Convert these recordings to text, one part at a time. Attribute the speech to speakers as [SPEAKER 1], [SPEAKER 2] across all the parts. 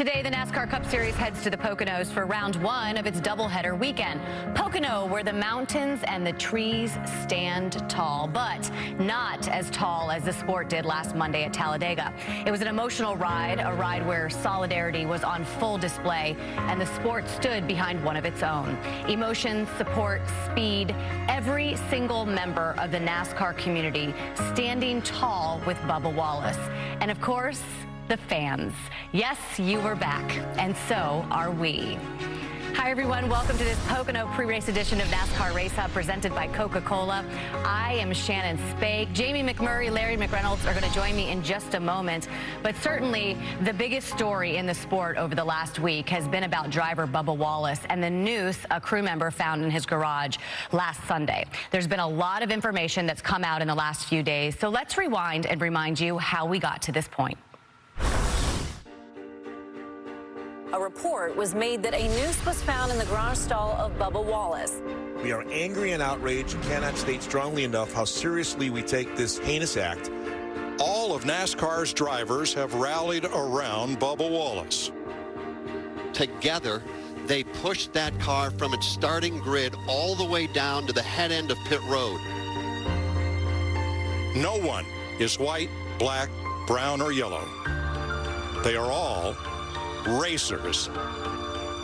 [SPEAKER 1] Today, the NASCAR Cup Series heads to the Poconos for round one of its doubleheader weekend. Pocono, where the mountains and the trees stand tall, but not as tall as the sport did last Monday at Talladega. It was an emotional ride, a ride where solidarity was on full display, and the sport stood behind one of its own. Emotion, support, speed, every single member of the NASCAR community standing tall with Bubba Wallace. And of course, the fans. Yes, you were back, and so are we. Hi, everyone. Welcome to this Pocono pre-race edition of NASCAR Race Hub presented by Coca-Cola. I am Shannon Spake. Jamie McMurray, Larry McReynolds are going to join me in just a moment. But certainly, the biggest story in the sport over the last week has been about driver Bubba Wallace and the noose a crew member found in his garage last Sunday. There's been a lot of information that's come out in the last few days. So let's rewind and remind you how we got to this point.
[SPEAKER 2] A report was made that a noose was found in the garage stall of Bubba Wallace.
[SPEAKER 3] We are angry and outraged and cannot state strongly enough how seriously we take this heinous act.
[SPEAKER 4] All of NASCAR's drivers have rallied around Bubba Wallace.
[SPEAKER 5] Together, they pushed that car from its starting grid all the way down to the head end of pit road.
[SPEAKER 4] No one is white, black, brown, or yellow. They are all racers,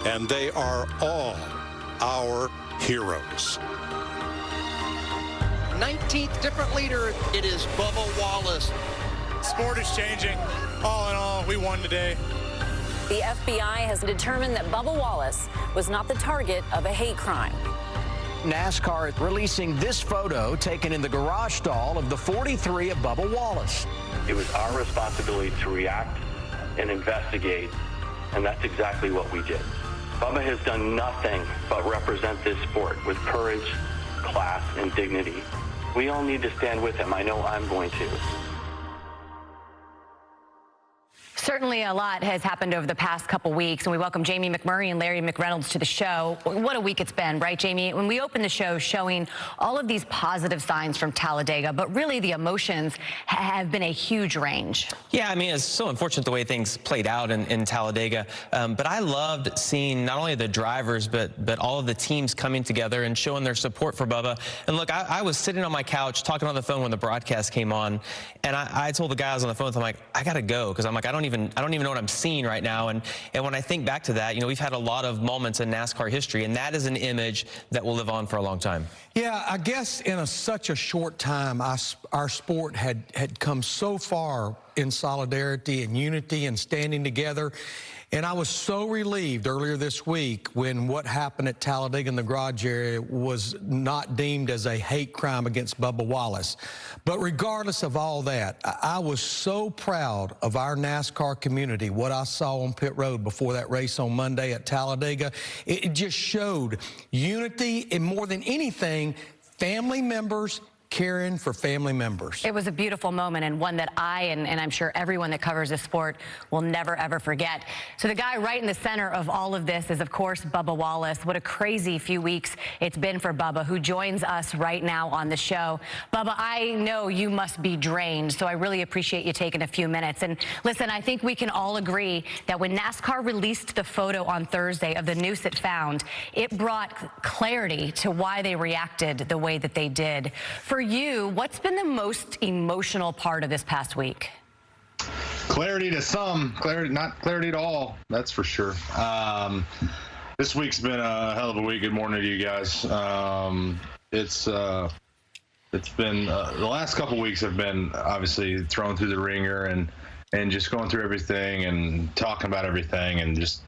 [SPEAKER 4] and they are all our heroes.
[SPEAKER 5] 19th different leader. It is Bubba Wallace.
[SPEAKER 6] Sport is changing. All in all, we won today.
[SPEAKER 2] The FBI has determined that Bubba Wallace was not the target of a hate crime.
[SPEAKER 7] NASCAR releasing this photo taken in the garage stall of the 43 of Bubba Wallace.
[SPEAKER 8] It was our responsibility to react and investigate, and that's exactly what we did. Bubba has done nothing but represent this sport with courage, class, and dignity. We all need to stand with him. I know I'm going to.
[SPEAKER 1] Certainly a lot has happened over the past couple weeks, and we welcome Jamie McMurray and Larry McReynolds to the show. What a week it's been, right, Jamie? When we opened the show showing all of these positive signs from Talladega, but really the emotions have been a huge range.
[SPEAKER 9] Yeah, I mean, it's so unfortunate the way things played out in Talladega, but I loved seeing not only the drivers, but all of the teams coming together and showing their support for Bubba. And look, I was sitting on my couch talking on the phone when the broadcast came on, and I told the guys on the phone, I'm like, I gotta go, because I'm like, I don't even know what I'm seeing right now. And when I think back to that, you know, we've had a lot of moments in NASCAR history, and that is an image that will live on for a long time.
[SPEAKER 10] Yeah, I guess in such a short time, our sport had come so far in solidarity and unity and standing together. And I was so relieved earlier this week when what happened at Talladega in the garage area was not deemed as a hate crime against Bubba Wallace. But regardless of all that, I was so proud of our NASCAR community, what I saw on pit road before that race on Monday at Talladega. It just showed unity, and more than anything, family members caring for family members.
[SPEAKER 1] It was a beautiful moment, and one that I and I'm sure everyone that covers this sport will never, ever forget. So the guy right in the center of all of this is, of course, Bubba Wallace. What a crazy few weeks it's been for Bubba, who joins us right now on the show. Bubba, I know you must be drained, so I really appreciate you taking a few minutes. And listen, I think we can all agree that when NASCAR released the photo on Thursday of the noose it found, it brought clarity to why they reacted the way that they did. For you, what's been the most emotional part of this past week?
[SPEAKER 11] Clarity to some, not clarity to all, that's for sure. This week's been a hell of a week. Good morning to you guys. It's been the last couple weeks have been obviously thrown through the ringer and just going through everything and talking about everything, and just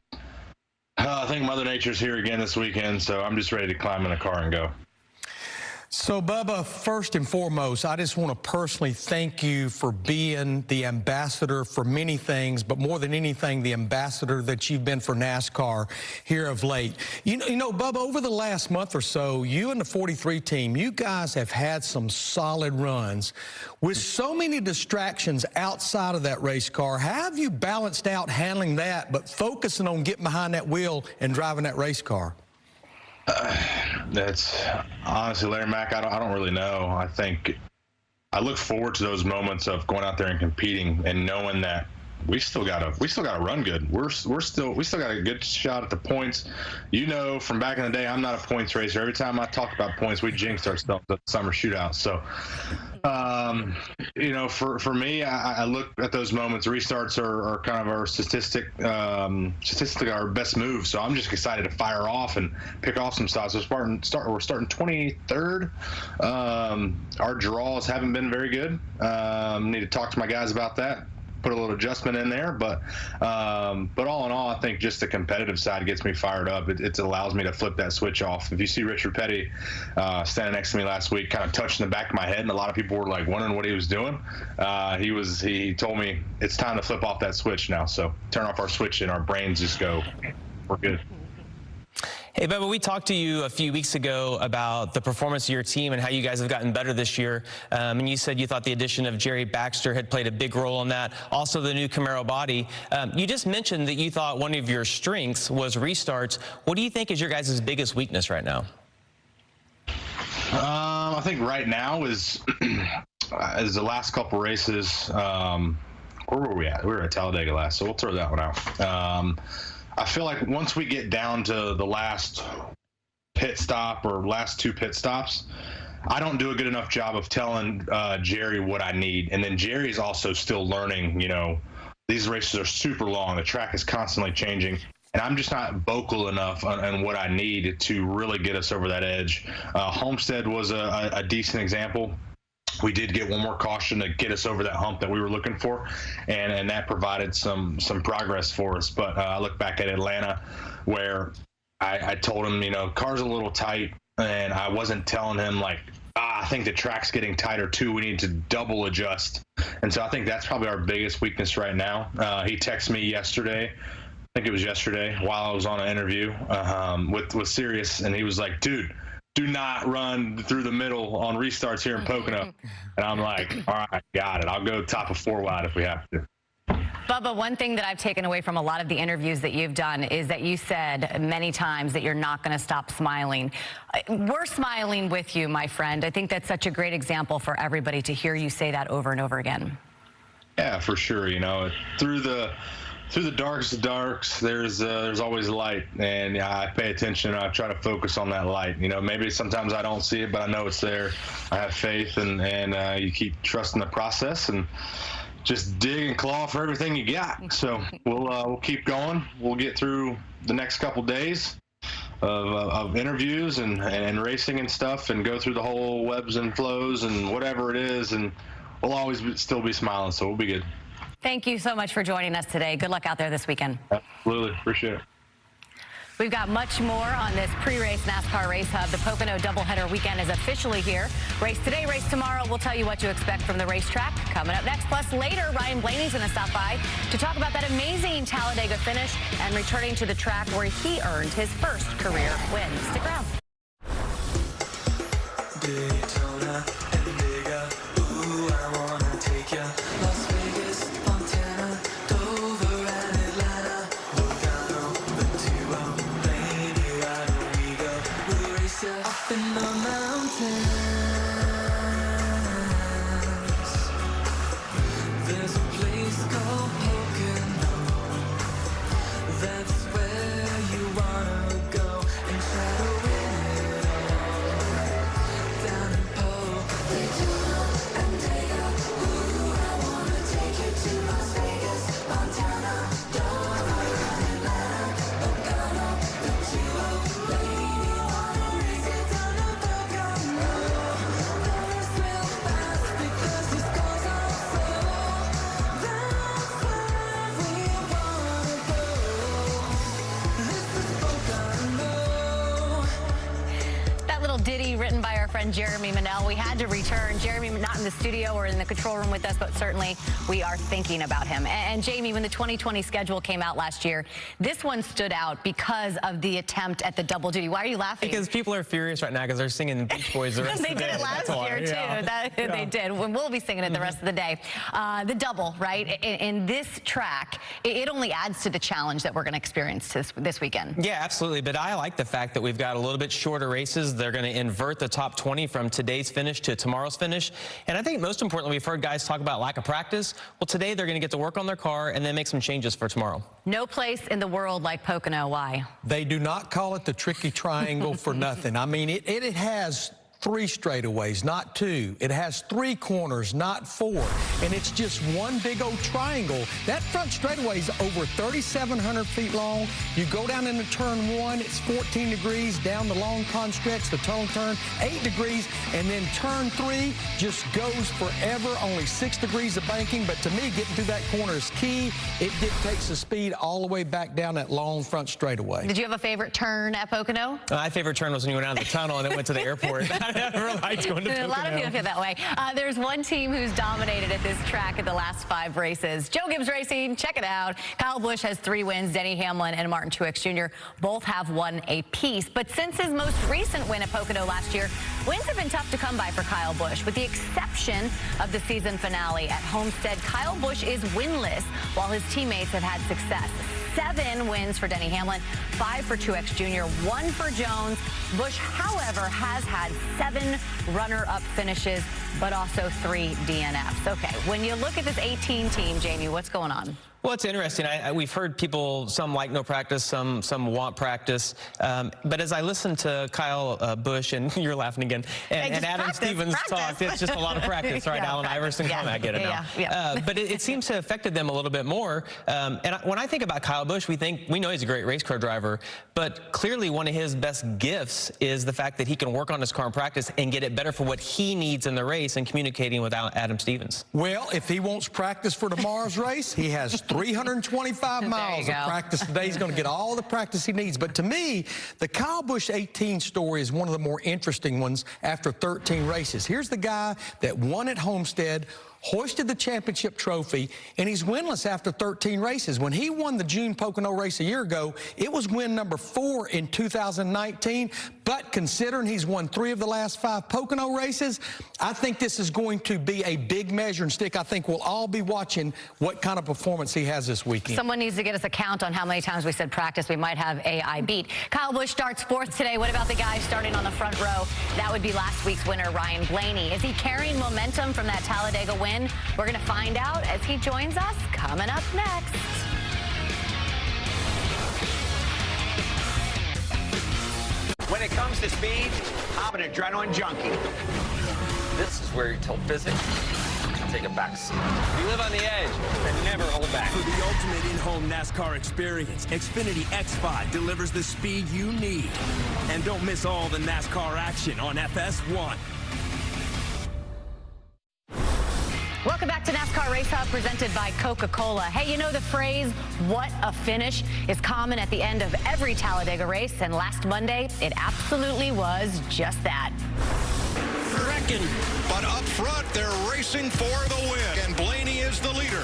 [SPEAKER 11] I think Mother Nature's here again this weekend, so I'm just ready to climb in a car and go.
[SPEAKER 10] So, Bubba, first and foremost, I just want to personally thank you for being the ambassador for many things, but more than anything, the ambassador that you've been for NASCAR here of late. You know, Bubba, over the last month or so, you and the 43 team, you guys have had some solid runs. With so many distractions outside of that race car, how have you balanced out handling that, but focusing on getting behind that wheel and driving that race car?
[SPEAKER 11] That's honestly, Larry Mack, I don't really know. I think I look forward to those moments of going out there and competing and knowing that we still gotta run good. We still got a good shot at the points. You know, from back in the day, I'm not a points racer. Every time I talk about points, we jinxed ourselves at the summer shootout. So, you know, for me, I look at those moments. Restarts are kind of our statistically our best move. So I'm just excited to fire off and pick off some shots. We're starting 23rd. Our draws haven't been very good. Need to talk to my guys about that. Put a little adjustment in there, but all in all, I think just the competitive side gets me fired up. It allows me to flip that switch off. If you see Richard Petty standing next to me last week, kind of touching the back of my head, and a lot of people were like wondering what he was doing. He told me it's time to flip off that switch now. So turn off our switch and our brains just go, we're good.
[SPEAKER 9] Hey, Bubba, we talked to you a few weeks ago about the performance of your team and how you guys have gotten better this year. And you said you thought the addition of Jerry Baxter had played a big role in that. Also, the new Camaro body. You just mentioned that you thought one of your strengths was restarts. What do you think is your guys' biggest weakness right now?
[SPEAKER 11] I think right now is the last couple races. Where were we at? We were at Talladega last, so we'll throw that one out. I feel like once we get down to the last pit stop or last two pit stops, I don't do a good enough job of telling Jerry what I need. And then Jerry's also still learning, you know, these races are super long. The track is constantly changing. And I'm just not vocal enough on what I need to really get us over that edge. Homestead was a decent example. We did get one more caution to get us over that hump that we were looking for, and that provided some progress for us. But I look back at Atlanta, where I told him, you know, car's a little tight, and I wasn't telling him like, I think the track's getting tighter too. We need to double adjust. And so I think that's probably our biggest weakness right now. He texted me yesterday. I think it was yesterday while I was on an interview with Sirius, and he was like, dude, do not run through the middle on restarts here in Pocono. And I'm like, all right, got it. I'll go top of 4 wide if we have to.
[SPEAKER 1] Bubba, one thing that I've taken away from a lot of the interviews that you've done is that you said many times that you're not going to stop smiling. We're smiling with you, my friend. I think that's such a great example for everybody to hear you say that over and over again.
[SPEAKER 11] Yeah, for sure. You know, through the darkest of darks, there's always light, and I pay attention. I try to focus on that light. You know, maybe sometimes I don't see it, but I know it's there. I have faith, and you keep trusting the process and just dig and claw for everything you got. So we'll keep going. We'll get through the next couple days of interviews and racing and stuff, and go through the whole webs and flows and whatever it is, and we'll always still be smiling. So we'll be good.
[SPEAKER 1] Thank you so much for joining us today. Good luck out there this weekend.
[SPEAKER 11] Absolutely. Appreciate it.
[SPEAKER 1] We've got much more on this pre-race NASCAR Race Hub. The Pocono doubleheader weekend is officially here. Race today, race tomorrow. We'll tell you what to expect from the racetrack coming up next. Plus later, Ryan Blaney's going to stop by to talk about that amazing Talladega finish and returning to the track where he earned his first career win. Stick around.
[SPEAKER 12] Daytona and Vega, ooh, I wanna take ya. Las Vegas, Montana, Dover and Atlanta, Pocono, the 2-0, Blaney, right we go. We'll race ya up in the mountains. There's a place called Pocono. That's where you wanna go and try to win it all. Down in Daytona and Vega, ooh, I wanna take you to Las Vegas, Montana, Dover and Atlanta, Pocono, the 2-0, Blaney, wanna race it down to Pocono. First real fast because this goes on slow. That's where we wanna go. This is Pocono.
[SPEAKER 1] That little ditty written by our friend Jeremy Manell. We had to return. Jeremy not in the studio or in the control room with us, but certainly we are thinking about him. And Jamie, when the 2020 schedule came out last year, this one stood out because of the attempt at the double duty. Why are you laughing?
[SPEAKER 9] Because people are furious right now because they're singing Beach Boys the rest of the day.
[SPEAKER 1] They did it last year, too.
[SPEAKER 9] Yeah.
[SPEAKER 1] They did. We'll be singing it the rest of the day. The double, right? In this track, it only adds to the challenge that we're going to experience this weekend.
[SPEAKER 9] Yeah, absolutely. But I like the fact that we've got a little bit shorter races. They're going to invert convert the top 20 from today's finish to tomorrow's finish. And I think most importantly, we've heard guys talk about lack of practice. Well, today they're going to get to work on their car and then make some changes for tomorrow.
[SPEAKER 1] No place in the world like Pocono. Why?
[SPEAKER 10] They do not call it the tricky triangle for nothing. I mean, it has 3 straightaways, not 2. It has 3 corners, not 4. And it's just one big old triangle. That front straightaway is over 3,700 feet long. You go down into turn 1, it's 14 degrees. Down the Long Pond stretch, the tunnel turn, 8 degrees. And then turn 3 just goes forever, only 6 degrees of banking. But to me, getting through that corner is key. It dictates the speed all the way back down that long front straightaway.
[SPEAKER 1] Did you have a favorite turn at Pocono?
[SPEAKER 9] My favorite turn was when you went down the tunnel and then went to the airport. I never liked going to Pocono.
[SPEAKER 1] A lot of people feel that way. There's one team who's dominated at this track in the last 5 races. Joe Gibbs Racing, check it out. Kyle Busch has 3 wins. Denny Hamlin and Martin Truex Jr. both have 1 apiece. But since his most recent win at Pocono last year, wins have been tough to come by for Kyle Busch. With the exception of the season finale at Homestead, Kyle Busch is winless while his teammates have had success. 7 wins for Denny Hamlin, 5 for Truex Jr., 1 for Jones. Busch, however, has had 7 runner-up finishes, but also 3 DNFs. Okay, when you look at this 18 team, Jamie, what's going on?
[SPEAKER 9] Well, it's interesting. We've heard people, some like no practice, some want practice. But as I listen to Kyle Busch, and you're laughing again, and Adam Stevens talk, it's just a lot of practice, right? Allen Iverson, I get it now. But it seems to have affected them a little bit more. When I think about Kyle Busch, we know he's a great race car driver, but clearly one of his best gifts is the fact that he can work on his car in practice and get it better for what he needs in the race and communicating with Adam Stevens.
[SPEAKER 10] Well, if he wants practice for tomorrow's race, he has 325 miles of practice today. He's going to get all the practice he needs. But to me, the Kyle Busch 18 story is one of the more interesting ones after 13 races. Here's the guy that won at Homestead, hoisted the championship trophy, and he's winless after 13 races. When he won the June Pocono race a year ago, it was win number 4 in 2019. But considering he's won 3 of the last 5 Pocono races, I think this is going to be a big measuring stick. I think we'll all be watching what kind of performance he has this weekend.
[SPEAKER 1] Someone needs to get us a count on how many times we said practice. We might have AI beat. Kyle Busch starts 4th today. What about the guy starting on the front row? That would be last week's winner, Ryan Blaney. Is he carrying momentum from that Talladega win? We're going to find out as he joins us coming up next.
[SPEAKER 13] When it comes to speed, I'm an adrenaline junkie. This is where you tell physics to take a back seat. You live on the edge and never hold back.
[SPEAKER 14] For the ultimate in-home NASCAR experience, Xfinity X5 delivers the speed you need. And don't miss all the NASCAR action on FS1.
[SPEAKER 1] Welcome back to NASCAR Race Hub, presented by Coca-Cola. Hey, you know the phrase, what a finish, is common at the end of every Talladega race, and last Monday, it absolutely was just that.
[SPEAKER 4] Wrecking, but up front, they're racing for the win, and Blaney is the leader.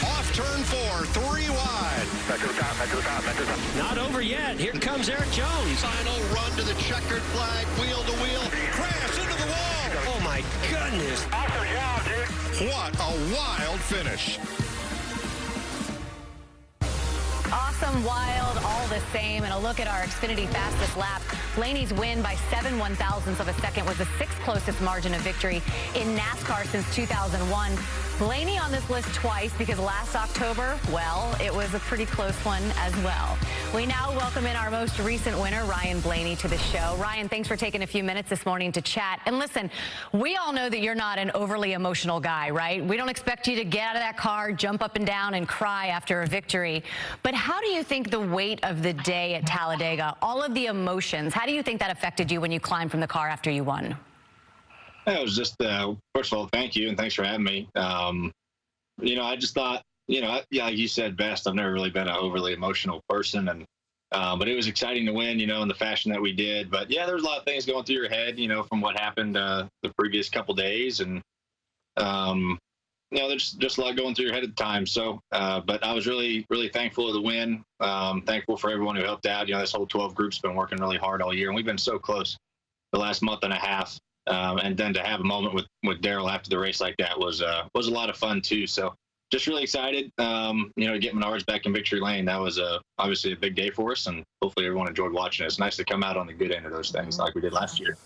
[SPEAKER 4] Off turn 4, 3 wide.
[SPEAKER 15] Back to the top, back to the top, back to the top.
[SPEAKER 14] Not over yet. Here comes Eric Jones.
[SPEAKER 5] Final run to the checkered flag, wheel to wheel.
[SPEAKER 4] Crash into the wall.
[SPEAKER 14] Oh, my goodness.
[SPEAKER 15] Awesome job, dude.
[SPEAKER 4] What a wild finish.
[SPEAKER 1] Awesome, wild, all the same. And a look at our Xfinity fastest lap. Blaney's win by 7 1/1000ths of a second was the 6th closest margin of victory in NASCAR since 2001. Blaney on this list twice because last October, well, it was a pretty close one as well. We now welcome in our most recent winner, Ryan Blaney, to the show. Ryan, thanks for taking a few minutes this morning to chat. And listen, we all know that you're not an overly emotional guy, right? We don't expect you to get out of that car, jump up and down, and cry after a victory. But how do you think the weight of the day at Talladega, all of the emotions, how do you think that affected you when you climbed from the car after you won?
[SPEAKER 16] It was just, first of all, thank you, and thanks for having me. I just thought, like you said best, I've never really been an overly emotional person, and but it was exciting to win, in the fashion that we did. But, yeah, there was a lot of things going through your head, from what happened the previous couple days, and, there's just a lot going through your head at the time. So, but I was really, really thankful of the win, thankful for everyone who helped out. This whole 12 group's been working really hard all year, and we've been so close the last month and a half. And then to have a moment with Darrell after the race like that was a lot of fun too. So just really excited, to get Menards back in victory lane. That was obviously a big day for us, and hopefully everyone enjoyed watching it. It's nice to come out on the good end of those things like we did last year.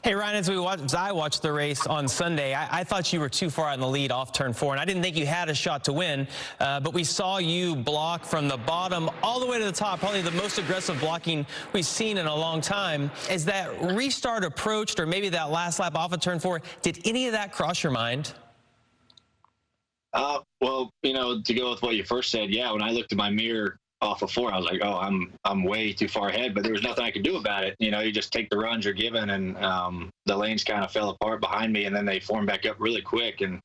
[SPEAKER 9] Hey, Ryan, as I watched the race on Sunday, I thought you were too far out in the lead off turn 4, and I didn't think you had a shot to win, but we saw you block from the bottom all the way to the top, probably the most aggressive blocking we've seen in a long time. As that restart approached, or maybe that last lap off of turn 4, did any of that cross your mind?
[SPEAKER 16] Well, you know, to go with what you first said, yeah, when I looked in my mirror off of 4, I was like, oh, I'm way too far ahead, but there was nothing I could do about it. You know, you just take the runs you're given, and the lanes kind of fell apart behind me, and then they formed back up really quick. And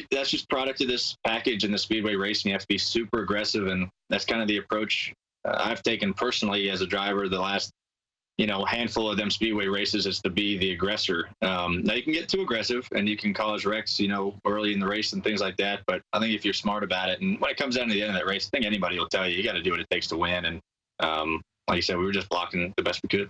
[SPEAKER 16] that's just product of this package in the speedway racing. You have to be super aggressive, and that's kind of the approach I've taken personally as a driver the last, you know, handful of them speedway races, is to be the aggressor. Now you can get too aggressive and you can cause wrecks, you know, early in the race and things like that. But I think if you're smart about it, and when it comes down to the end of that race, I think anybody will tell you, you got to do what it takes to win. And like you said, we were just blocking the best we could.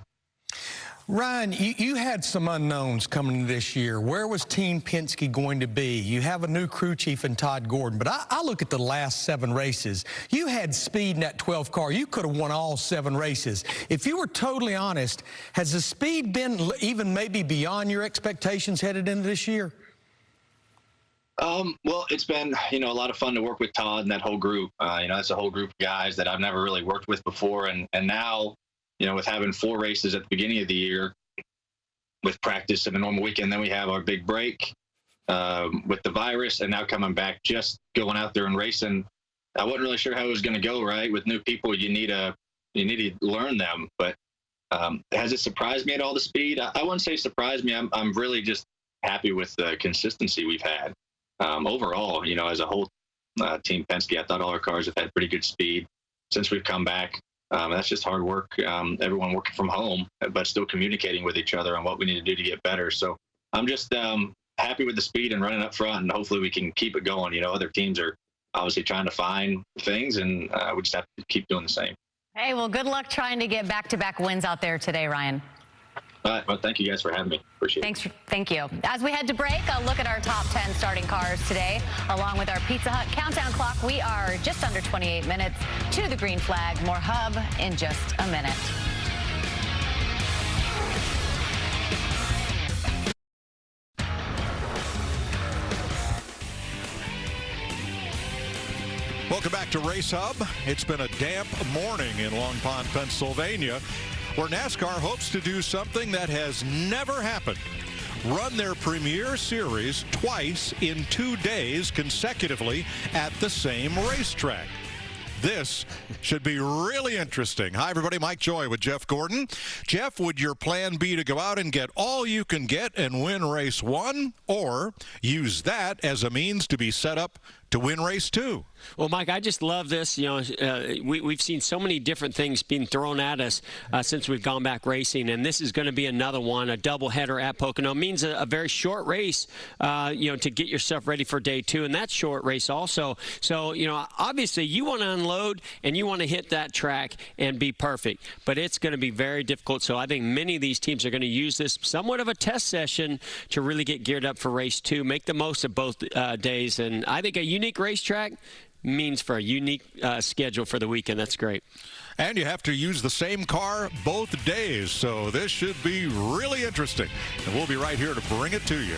[SPEAKER 10] Ryan, you had some unknowns coming into this year. Where was Team Penske going to be? You have a new crew chief in Todd Gordon, but I look at the last 7 races. You had speed in that 12 car. You could have won all 7 races. If you were totally honest, has the speed been even maybe beyond your expectations headed into this year?
[SPEAKER 16] Well, it's been, you know, a lot of fun to work with Todd and that whole group. You know, that's a whole group of guys that I've never really worked with before. And now, you know, with having 4 races at the beginning of the year with practice and a normal weekend, then we have our big break with the virus, and now coming back, just going out there and racing. I wasn't really sure how it was going to go, right? With new people, you need to learn them. But has it surprised me at all, the speed? I wouldn't say surprised me. I'm really just happy with the consistency we've had. Overall, you know, as a whole Team Penske, I thought all our cars have had pretty good speed since we've come back. That's just hard work. Everyone working from home, but still communicating with each other on what we need to do to get better. So I'm just happy with the speed and running up front, and hopefully we can keep it going. You know, other teams are obviously trying to find things, and we just have to keep doing the same.
[SPEAKER 1] Hey, well, good luck trying to get back-to-back wins out there today, Ryan.
[SPEAKER 16] All right. Well, thank you guys for having me. Appreciate it.
[SPEAKER 1] Thank you. As we head to break, a look at our top 10 starting cars today, along with our Pizza Hut countdown clock. We are just under 28 minutes to the green flag. More Hub in just a minute.
[SPEAKER 4] Welcome back to Race Hub. It's been a damp morning in Long Pond, Pennsylvania, where NASCAR hopes to do something that has never happened. Run their premier series twice in 2 days consecutively at the same racetrack. This should be really interesting. Hi, everybody. Mike Joy with Jeff Gordon. Jeff, would your plan be to go out and get all you can get and win race 1, or use that as a means to be set up to win race 2?
[SPEAKER 17] Well, Mike, I just love this. You know, we've seen so many different things being thrown at us since we've gone back racing, and this is going to be another one, a doubleheader at Pocono. It means a very short race, you know, to get yourself ready for day 2, and that's short race also. So, you know, obviously you want to unload and you want to hit that track and be perfect, but it's going to be very difficult. So I think many of these teams are going to use this somewhat of a test session to really get geared up for race 2, make the most of both days, and I think a unique racetrack means for a unique schedule for the weekend. That's great.
[SPEAKER 4] And you have to use the same car both days, so this should be really interesting. And we'll be right here to bring it to you.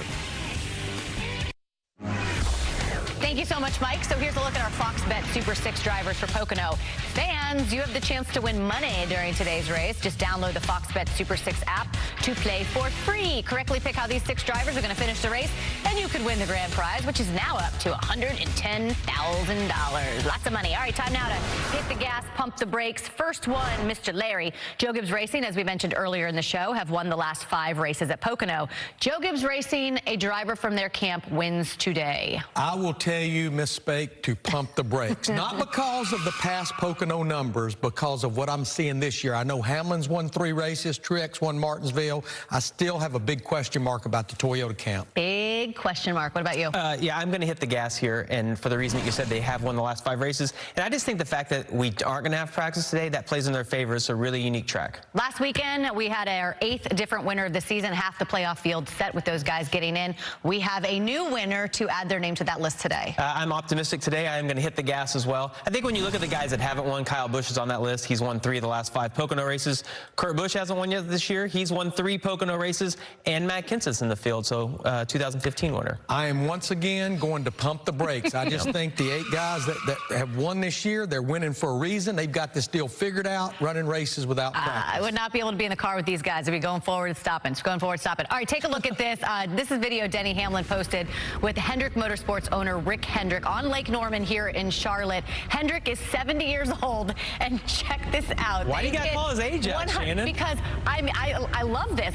[SPEAKER 1] Thank you so much, Mike. So here's a look at our Fox Bet Super 6 drivers for Pocono. Fans, you have the chance to win money during today's race. Just download the Fox Bet Super 6 app to play for free. Correctly pick how these 6 drivers are going to finish the race, and you could win the grand prize, which is now up to $110,000. Lots of money. All right, time now to hit the gas, pump the brakes. First one, Mr. Larry. Joe Gibbs Racing, as we mentioned earlier in the show, have won the last 5 races at Pocono. Joe Gibbs Racing, a driver from their camp, wins today.
[SPEAKER 10] I will tell you, misspoke to pump the brakes. Not because of the past Pocono numbers, because of what I'm seeing this year. I know Hamlin's won 3 races, Truex won Martinsville. I still have a big question mark about the Toyota camp.
[SPEAKER 1] Big question mark. What about you?
[SPEAKER 9] Yeah, I'm going to hit the gas here, and for the reason that you said, they have won the last 5 races. And I just think the fact that we aren't going to have practice today, that plays in their favor. It's a really unique track.
[SPEAKER 1] Last weekend, we had our 8th different winner of the season, half the playoff field set with those guys getting in. We have a new winner to add their name to that list today.
[SPEAKER 9] I'm optimistic today. I am going to hit the gas as well. I think when you look at the guys that haven't won, Kyle Busch is on that list. He's won 3 of the last 5 Pocono races. Kurt Busch hasn't won yet this year. He's won 3. 3 Pocono races, and Matt Kenseth's in the field, so 2015 winner.
[SPEAKER 10] I am once again going to pump the brakes. I just think the 8 guys that have won this year, they're winning for a reason. They've got this deal figured out, running races without practice.
[SPEAKER 1] I would not be able to be in the car with these guys. I'd be going forward and stopping. Going forward, stopping. All right, take a look at this. This is video Denny Hamlin posted with Hendrick Motorsports owner Rick Hendrick on Lake Norman here in Charlotte. Hendrick is 70 years old, and check this out.
[SPEAKER 9] Why do you got to call his age out, Shannon?
[SPEAKER 1] Because I love this.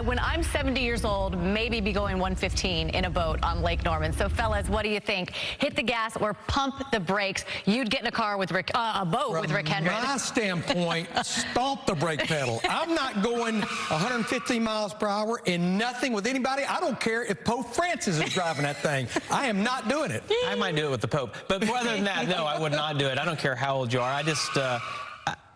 [SPEAKER 1] When I'm 70 years old, maybe be going 115 in a boat on Lake Norman. So, fellas, what do you think? Hit the gas or pump the brakes. You'd get in a car with a boat with Rick Hendrick.
[SPEAKER 10] From my standpoint, stomp the brake pedal. I'm not going 150 miles per hour in nothing with anybody. I don't care if Pope Francis is driving that thing. I am not doing it.
[SPEAKER 9] I might do it with the Pope. But other than that, no, I would not do it. I don't care how old you are. I just...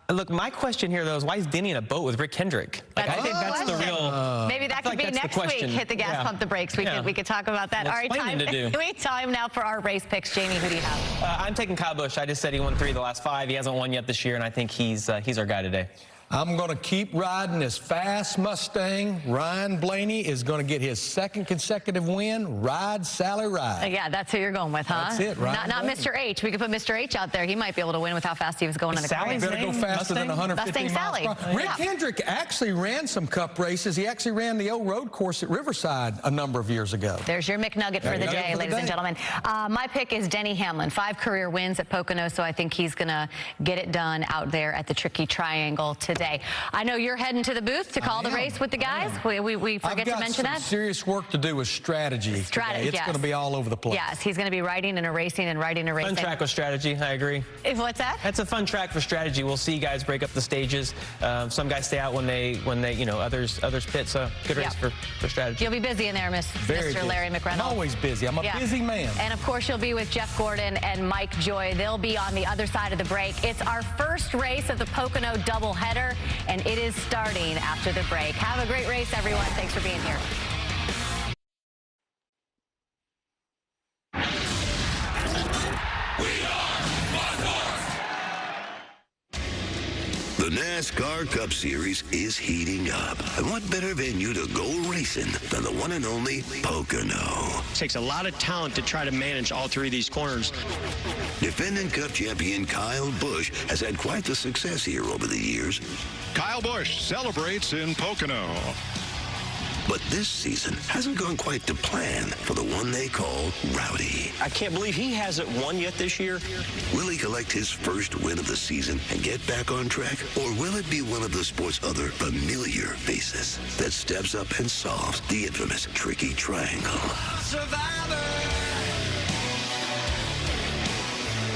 [SPEAKER 9] Look, my question here, though, is why is Denny in a boat with Rick Hendrick? Like, I think that's the real...
[SPEAKER 1] Maybe that could be next week. Hit the gas, pump the brakes. We could talk about that. All right, time now for our race picks. Jamie, who do you have?
[SPEAKER 9] I'm taking Kyle Busch. I just said he won 3 of the last 5. He hasn't won yet this year, and I think he's our guy today.
[SPEAKER 10] I'm going to keep riding this fast Mustang. Ryan Blaney is going to get his 2nd consecutive win. Ride, Sally, ride.
[SPEAKER 1] Yeah, that's who you're going with, huh?
[SPEAKER 10] That's it, Ryan.
[SPEAKER 1] Not Mr. H. We could put Mr. H out there. He might be able to win with how fast he was going in the car.
[SPEAKER 10] Sally's better go faster than 150 miles per hour. Rick Hendrick actually ran some Cup races. He actually ran the old road course at Riverside a number of years ago.
[SPEAKER 1] There's your McNugget for the day, ladies and gentlemen. My pick is Denny Hamlin. 5 career wins at Pocono, so I think he's going to get it done out there at the Tricky Triangle today. I know you're heading to the booth to call the race with the guys. We forget to mention that.
[SPEAKER 10] I've got some serious work to do with strategy today. It's going to be all over the place.
[SPEAKER 1] Yes, he's going to be riding and racing and riding and racing.
[SPEAKER 9] Fun track with strategy, I agree.
[SPEAKER 1] What's that?
[SPEAKER 9] That's a fun track for strategy. We'll see guys break up the stages. Some guys stay out when they others pit. So good race for strategy.
[SPEAKER 1] You'll be busy in there, Mr. Larry McReynolds.
[SPEAKER 10] I'm always busy. I'm a busy man.
[SPEAKER 1] And of course, you'll be with Jeff Gordon and Mike Joy. They'll be on the other side of the break. It's our first race of the Pocono doubleheader, and it is starting after the break. Have a great race, everyone. Thanks for being here.
[SPEAKER 18] The NASCAR Cup Series is heating up. And what better venue to go racing than the one and only Pocono?
[SPEAKER 17] It takes a lot of talent to try to manage all 3 of these corners.
[SPEAKER 18] Defending Cup champion Kyle Busch has had quite the success here over the years.
[SPEAKER 4] Kyle Busch celebrates in Pocono.
[SPEAKER 18] But this season hasn't gone quite to plan for the one they call Rowdy.
[SPEAKER 19] I can't believe he hasn't won yet this year.
[SPEAKER 18] Will he collect his first win of the season and get back on track? Or will it be one of the sport's other familiar faces that steps up and solves the infamous Tricky Triangle?
[SPEAKER 12] Survivor.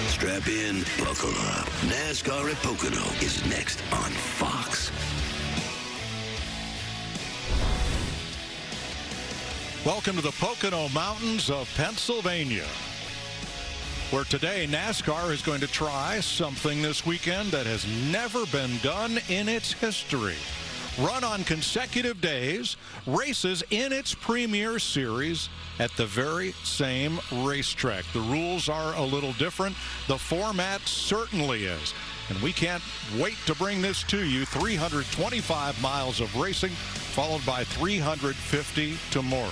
[SPEAKER 18] Strap in, buckle up. NASCAR at Pocono is next on Fox.
[SPEAKER 4] Welcome to the Pocono Mountains of Pennsylvania, where today NASCAR is going to try something this weekend that has never been done in its history. Run on consecutive days, races in its premier series at the very same racetrack. The rules are a little different. The format certainly is. And we can't wait to bring this to you. 325 miles of racing, followed by 350 tomorrow.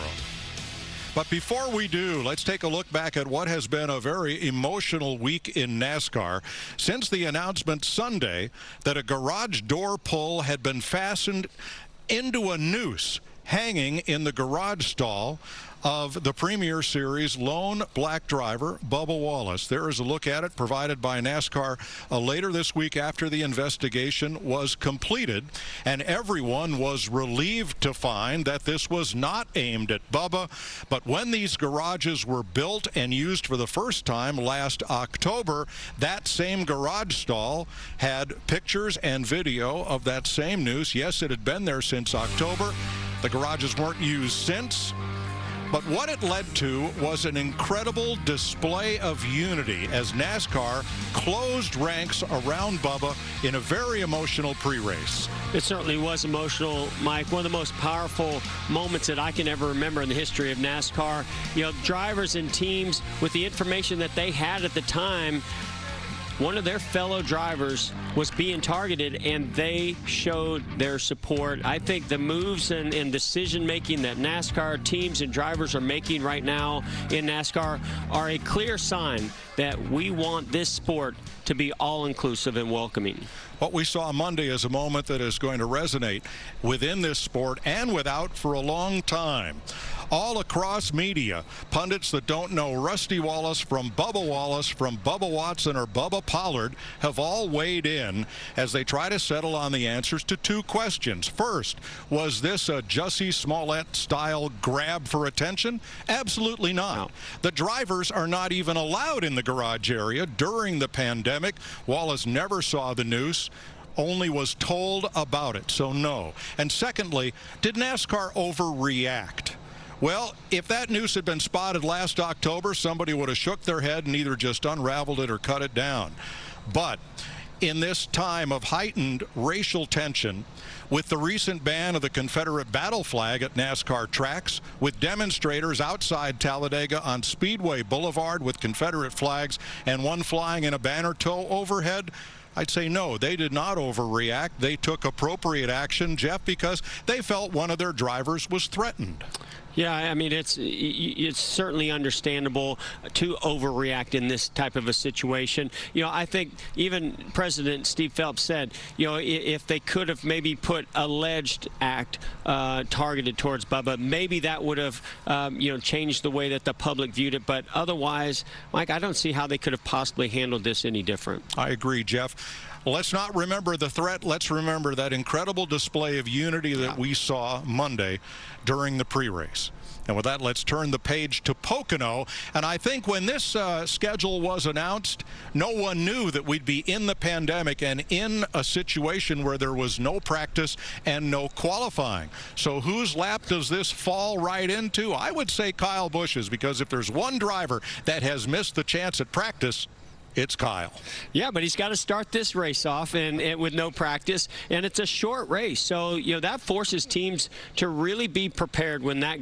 [SPEAKER 4] But before we do, let's take a look back at what has been a very emotional week in NASCAR since the announcement Sunday that a garage door pull had been fastened into a noose hanging in the garage stall of the Premier Series lone black driver, Bubba Wallace. There is a look at it provided by NASCAR later this week after the investigation was completed, and everyone was relieved to find that this was not aimed at Bubba. But when these garages were built and used for the first time last October, that same garage stall had pictures and video of that same noose. Yes, it had been there since October. The garages weren't used since. But what it led to was an incredible display of unity as NASCAR closed ranks around Bubba in a very emotional pre-race.
[SPEAKER 17] It certainly was emotional, Mike. One of the most powerful moments that I can ever remember in the history of NASCAR. You know, drivers and teams, with the information that they had at the time, one of their fellow drivers was being targeted, and they showed their support. I think the moves and decision-making that NASCAR teams and drivers are making right now in NASCAR are a clear sign that we want this sport to be all-inclusive and welcoming.
[SPEAKER 4] What we saw Monday is a moment that is going to resonate within this sport and without for a long time. All across media, pundits that don't know Rusty Wallace from Bubba Watson, or Bubba Pollard have all weighed in as they try to settle on the answers to two questions. First, was this a Jussie Smollett-style grab for attention? Absolutely not. No. The drivers are not even allowed in the garage area during the pandemic. Wallace never saw the noose, only was told about it, so no. And secondly, did NASCAR overreact? Well, if that noose had been spotted last October, somebody would have shook their head and either just unraveled it or cut it down. But in this time of heightened racial tension, with the recent ban of the Confederate battle flag at NASCAR tracks, with demonstrators outside Talladega on Speedway Boulevard with Confederate flags and one flying in a banner tow overhead, I'd say no, they did not overreact. They took appropriate action, Jeff, because they felt one of their drivers was threatened.
[SPEAKER 17] Yeah, I mean, it's certainly understandable to overreact in this type of a situation. You know, I think even President Steve Phelps said, you know, if they could have maybe put alleged act targeted towards Bubba, maybe that would have, you know, changed the way that the public viewed it. But otherwise, Mike, I don't see how they could have possibly handled this any different.
[SPEAKER 4] I agree, Jeff. Let's not remember the threat. Let's remember that incredible display of unity that we saw Monday during the pre-race. And with that, let's turn the page to Pocono. And I think when this schedule was announced, no one knew that we'd be in the pandemic and in a situation where there was no practice and no qualifying. So whose lap does this fall right into? I would say Kyle Busch's, because if there's one driver that has missed the chance at practice, it's Kyle.
[SPEAKER 17] Yeah, but he's got to start this race off and with no practice, and it's a short race. So, you know, that forces teams to really be prepared when that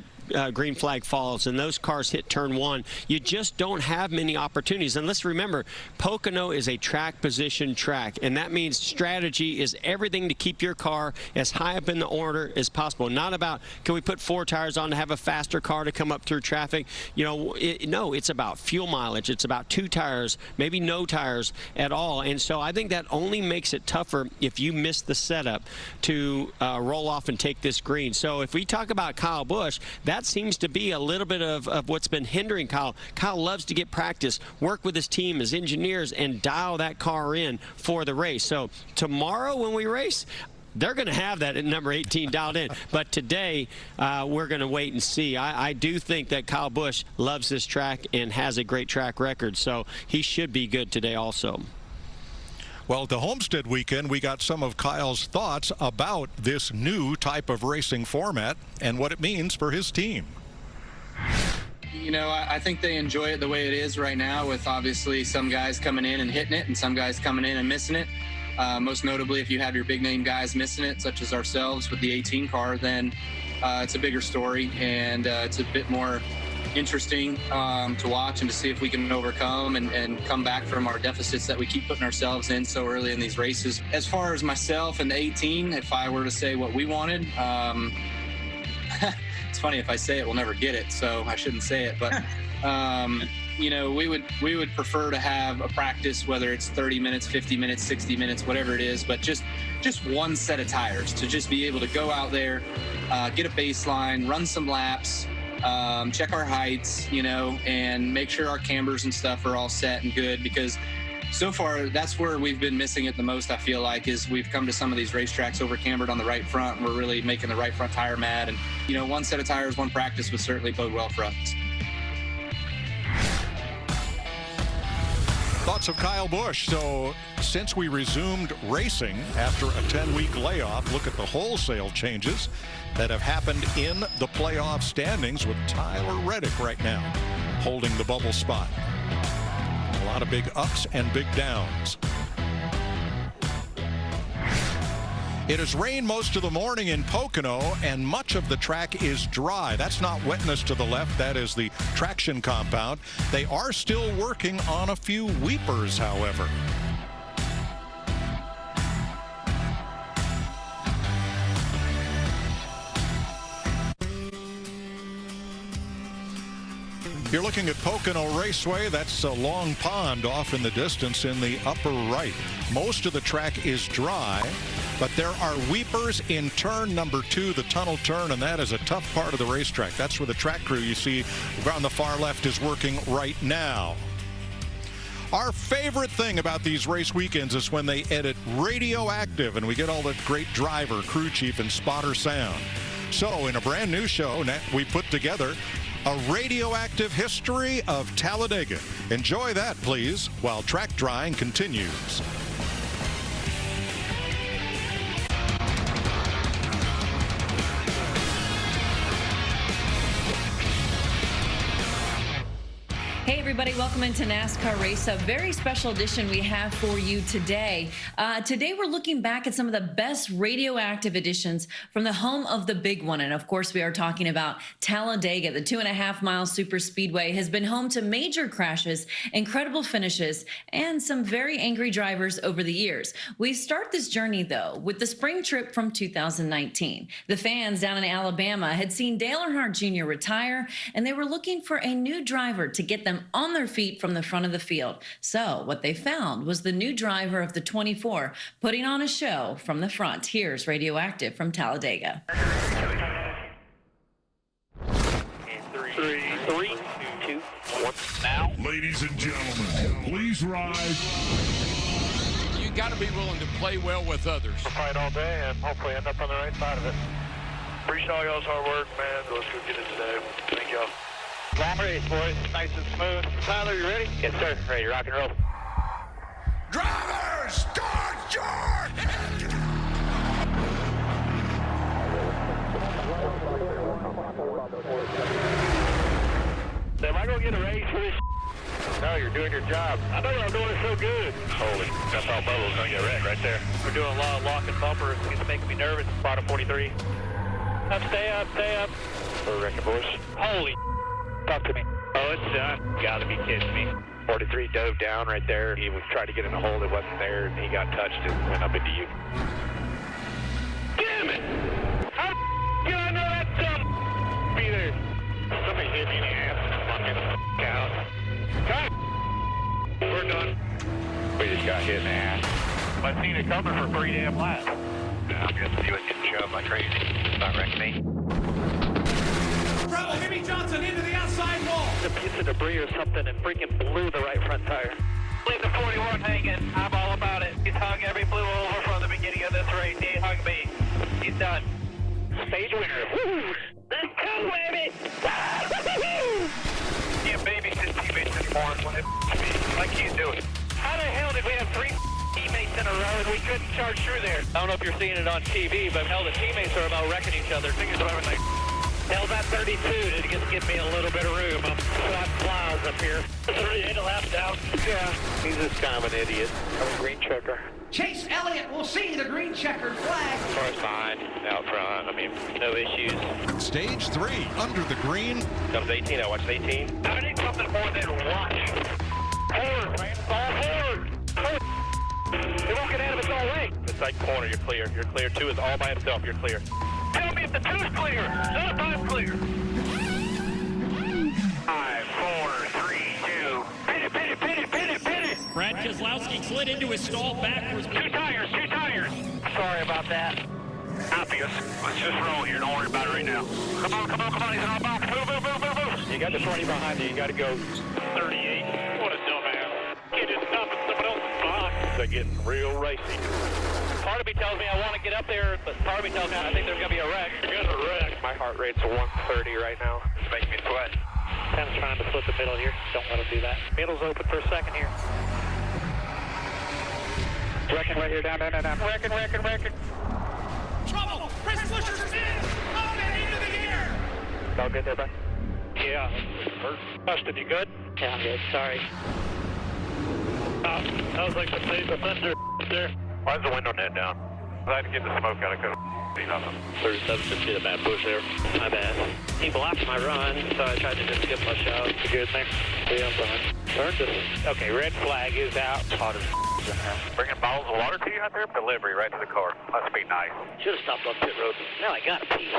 [SPEAKER 17] green flag falls and those cars hit turn one. You just don't have many opportunities. And let's remember, Pocono is a track position track, and that means strategy is everything to keep your car as high up in the order as possible. Not about, can we put 4 tires on to have a faster car to come up through traffic? You know, no, it's about fuel mileage. It's about 2 tires, maybe no tires at all. And so I think that only makes it tougher if you miss the setup to roll off and take this green. So if we talk about Kyle Busch, that seems to be a little bit of what's been hindering Kyle. Kyle loves to get practice, work with his team, his engineers, and dial that car in for the race. So tomorrow when we race, they're going to have that at number 18 dialed in. But today, we're going to wait and see. I do think that Kyle Busch loves this track and has a great track record, so he should be good today also.
[SPEAKER 4] Well, at the Homestead weekend, we got some of Kyle's thoughts about this new type of racing format and what it means for his team.
[SPEAKER 20] You know, I think they enjoy it the way it is right now, with obviously some guys coming in and hitting it and some guys coming in and missing it. Most notably, if you have your big name guys missing it, such as ourselves with the 18 car, then it's a bigger story, and it's a bit more interesting to watch and to see if we can overcome and come back from our deficits that we keep putting ourselves in so early in these races. As far as myself and the 18, if I were to say what we wanted, it's funny, if I say it, we'll never get it, so I shouldn't say it, but you know, we would prefer to have a practice, whether it's 30 minutes, 50 minutes, 60 minutes, whatever it is, but just one set of tires to just be able to go out there, get a baseline, run some laps, check our heights, you know, and make sure our cambers and stuff are all set and good, because so far that's where we've been missing it the most, I feel like, is we've come to some of these racetracks over cambered on the right front, and we're really making the right front tire mad. And, you know, one set of tires, one practice would certainly bode well for us.
[SPEAKER 4] Thoughts of Kyle Busch. So since we resumed racing after a 10-week layoff, look at the wholesale changes that have happened in the playoff standings, with Tyler Reddick right now holding the bubble spot. A lot of big ups and big downs. It has rained most of the morning in Pocono, and much of the track is dry. That's not wetness to the left. That is the traction compound. They are still working on a few weepers, however. You're looking at Pocono Raceway. That's a long pond off in the distance in the upper right. Most of the track is dry, but there are weepers in turn number 2, the tunnel turn, and that is a tough part of the racetrack. That's where the track crew you see on the far left is working right now. Our favorite thing about these race weekends is when they edit Radioactive and we get all the great driver, crew chief, and spotter sound. So in a brand new show, we put together a radioactive history of Talladega. Enjoy that, please, while track drying continues.
[SPEAKER 21] Hey everybody, welcome into NASCAR Race, a very special edition we have for you today. Today we're looking back at some of the best radioactive editions from the home of the big one. And of course we are talking about Talladega. The 2.5-mile super speedway has been home to major crashes, incredible finishes, and some very angry drivers over the years. We start this journey though with the spring trip from 2019. The fans down in Alabama had seen Dale Earnhardt Jr. retire, and they were looking for a new driver to get them on their feet from the front of the field. So what they found was the new driver of the 24 putting on a show from the front. Here's Radioactive from Talladega.
[SPEAKER 15] 3, 2, 1, now.
[SPEAKER 22] Ladies and gentlemen, please rise.
[SPEAKER 23] You got to be willing to play well with others.
[SPEAKER 15] We'll fight all day and hopefully end up on the right side of it. Appreciate all y'all's hard work, man. Let's go get it today. Thank y'all. Long race, boys. Nice and smooth. Tyler, you ready? Yes, sir. Ready to rock and roll.
[SPEAKER 22] Drivers, start your engine!
[SPEAKER 15] Am I going to get a raise for this? No, you're doing your job. I know I'm doing it so good. Holy, that's all Bubba's going to get wrecked right there. We're doing a lot of lock and bumpers. It's making me nervous. Bottom 43. Stay up, stay up. We're wrecking, boys. Holy, talk to me. Oh, it's done. Gotta be kidding me. 43 dove down right there. He was trying to get in a hole that wasn't there, and he got touched and went up into you. Damn it! How did I know that dumb be there? Somebody hit me in the ass. Fucking out. Cut! We're done. We just got hit in the ass. I've seen it coming for 3 damn laps. I'm just he was getting shoved like crazy. Not wrecking me.
[SPEAKER 23] Rebel, Jimmy Johnson into the outside wall.
[SPEAKER 15] A piece of debris or something and freaking blew the right front tire. Leave the 41 hanging. I'm all about it. He's hung every blue over from the beginning of this race. He hung me. He's done. Stage winner. Woo! Let's go, baby! Can't babysit teammates anymore. I can't do it. How the hell did we have 3 teammates in a row and we couldn't charge through there? I don't know if you're seeing it on TV, but hell, the teammates are about wrecking each other. Fingers are everything. Hell, that 32 to just give me a little bit of room. I'm swatting plows up here. 38 left down. Yeah, he's just kind of an idiot. I'm a green checker.
[SPEAKER 23] Chase Elliott will see the green checkered flag.
[SPEAKER 15] Car's fine, out front. I mean, no issues.
[SPEAKER 4] Stage 3, under the green.
[SPEAKER 15] Comes 18, I watched 18. I need something more than watch. Forward, man. All forward. They won't get out of it all way. Inside corner, you're clear. You're clear. 2 is all by himself. You're clear. Tell me if the 2's clear. Not if I'm clear. 5, 4, 3, 2. Pit it, pit it, pit it, pit it, pit it.
[SPEAKER 23] Brad Keselowski slid into his stall backwards.
[SPEAKER 15] 2 tires, 2 tires. Sorry about that. Obvious. Let's just roll here. Don't worry about it right now. Come on, come on, come on. He's on our box. Move, move, move, move, move. You got the 20 behind you. You got to go 38. What a dumbass. Can't just stop at someone else's box. They're getting real racy. Part of me tells me I want to get up there, but part of me tells me I think there's going to be a wreck. You're going to wreck. My heart rate's 130 right now. It's making me sweat. Ken's trying to split the middle here. Don't let him do that. Middle's open for a second here. Wrecking right here. Down, down, down, down. Wrecking, wrecking, wrecking.
[SPEAKER 23] Trouble! Chris Buescher's in! Up and into the air!
[SPEAKER 15] All good there, bud? Yeah. Busted, you good? Yeah, I'm good. Sorry. That was like the safe offender there. Why's the window net down? I had to get the smoke out. I couldn't see nothing. 37, just did a bad push there. My bad. He blocked my run, so I tried to just skip my shot. You good there? Yeah, I'm fine. Turn this. Okay, red flag is out. Hot as in here. Bringing bottles of water to you out there? Delivery right to the car. Must be nice. Should have stopped on pit road. Now I gotta pee.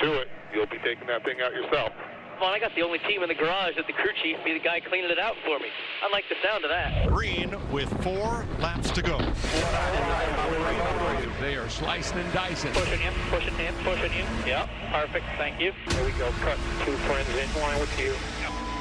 [SPEAKER 15] Do it. You'll be taking that thing out yourself.
[SPEAKER 2] Well, I got the only team in the garage that the crew chief be the guy cleaning it out for me. I like the sound of that.
[SPEAKER 4] Green with 4 laps to go.
[SPEAKER 23] They are slicing and dicing.
[SPEAKER 2] Pushing in, pushing in, pushing in. Yeah, perfect. Thank you. There we go. Cut 2 friends in line with you.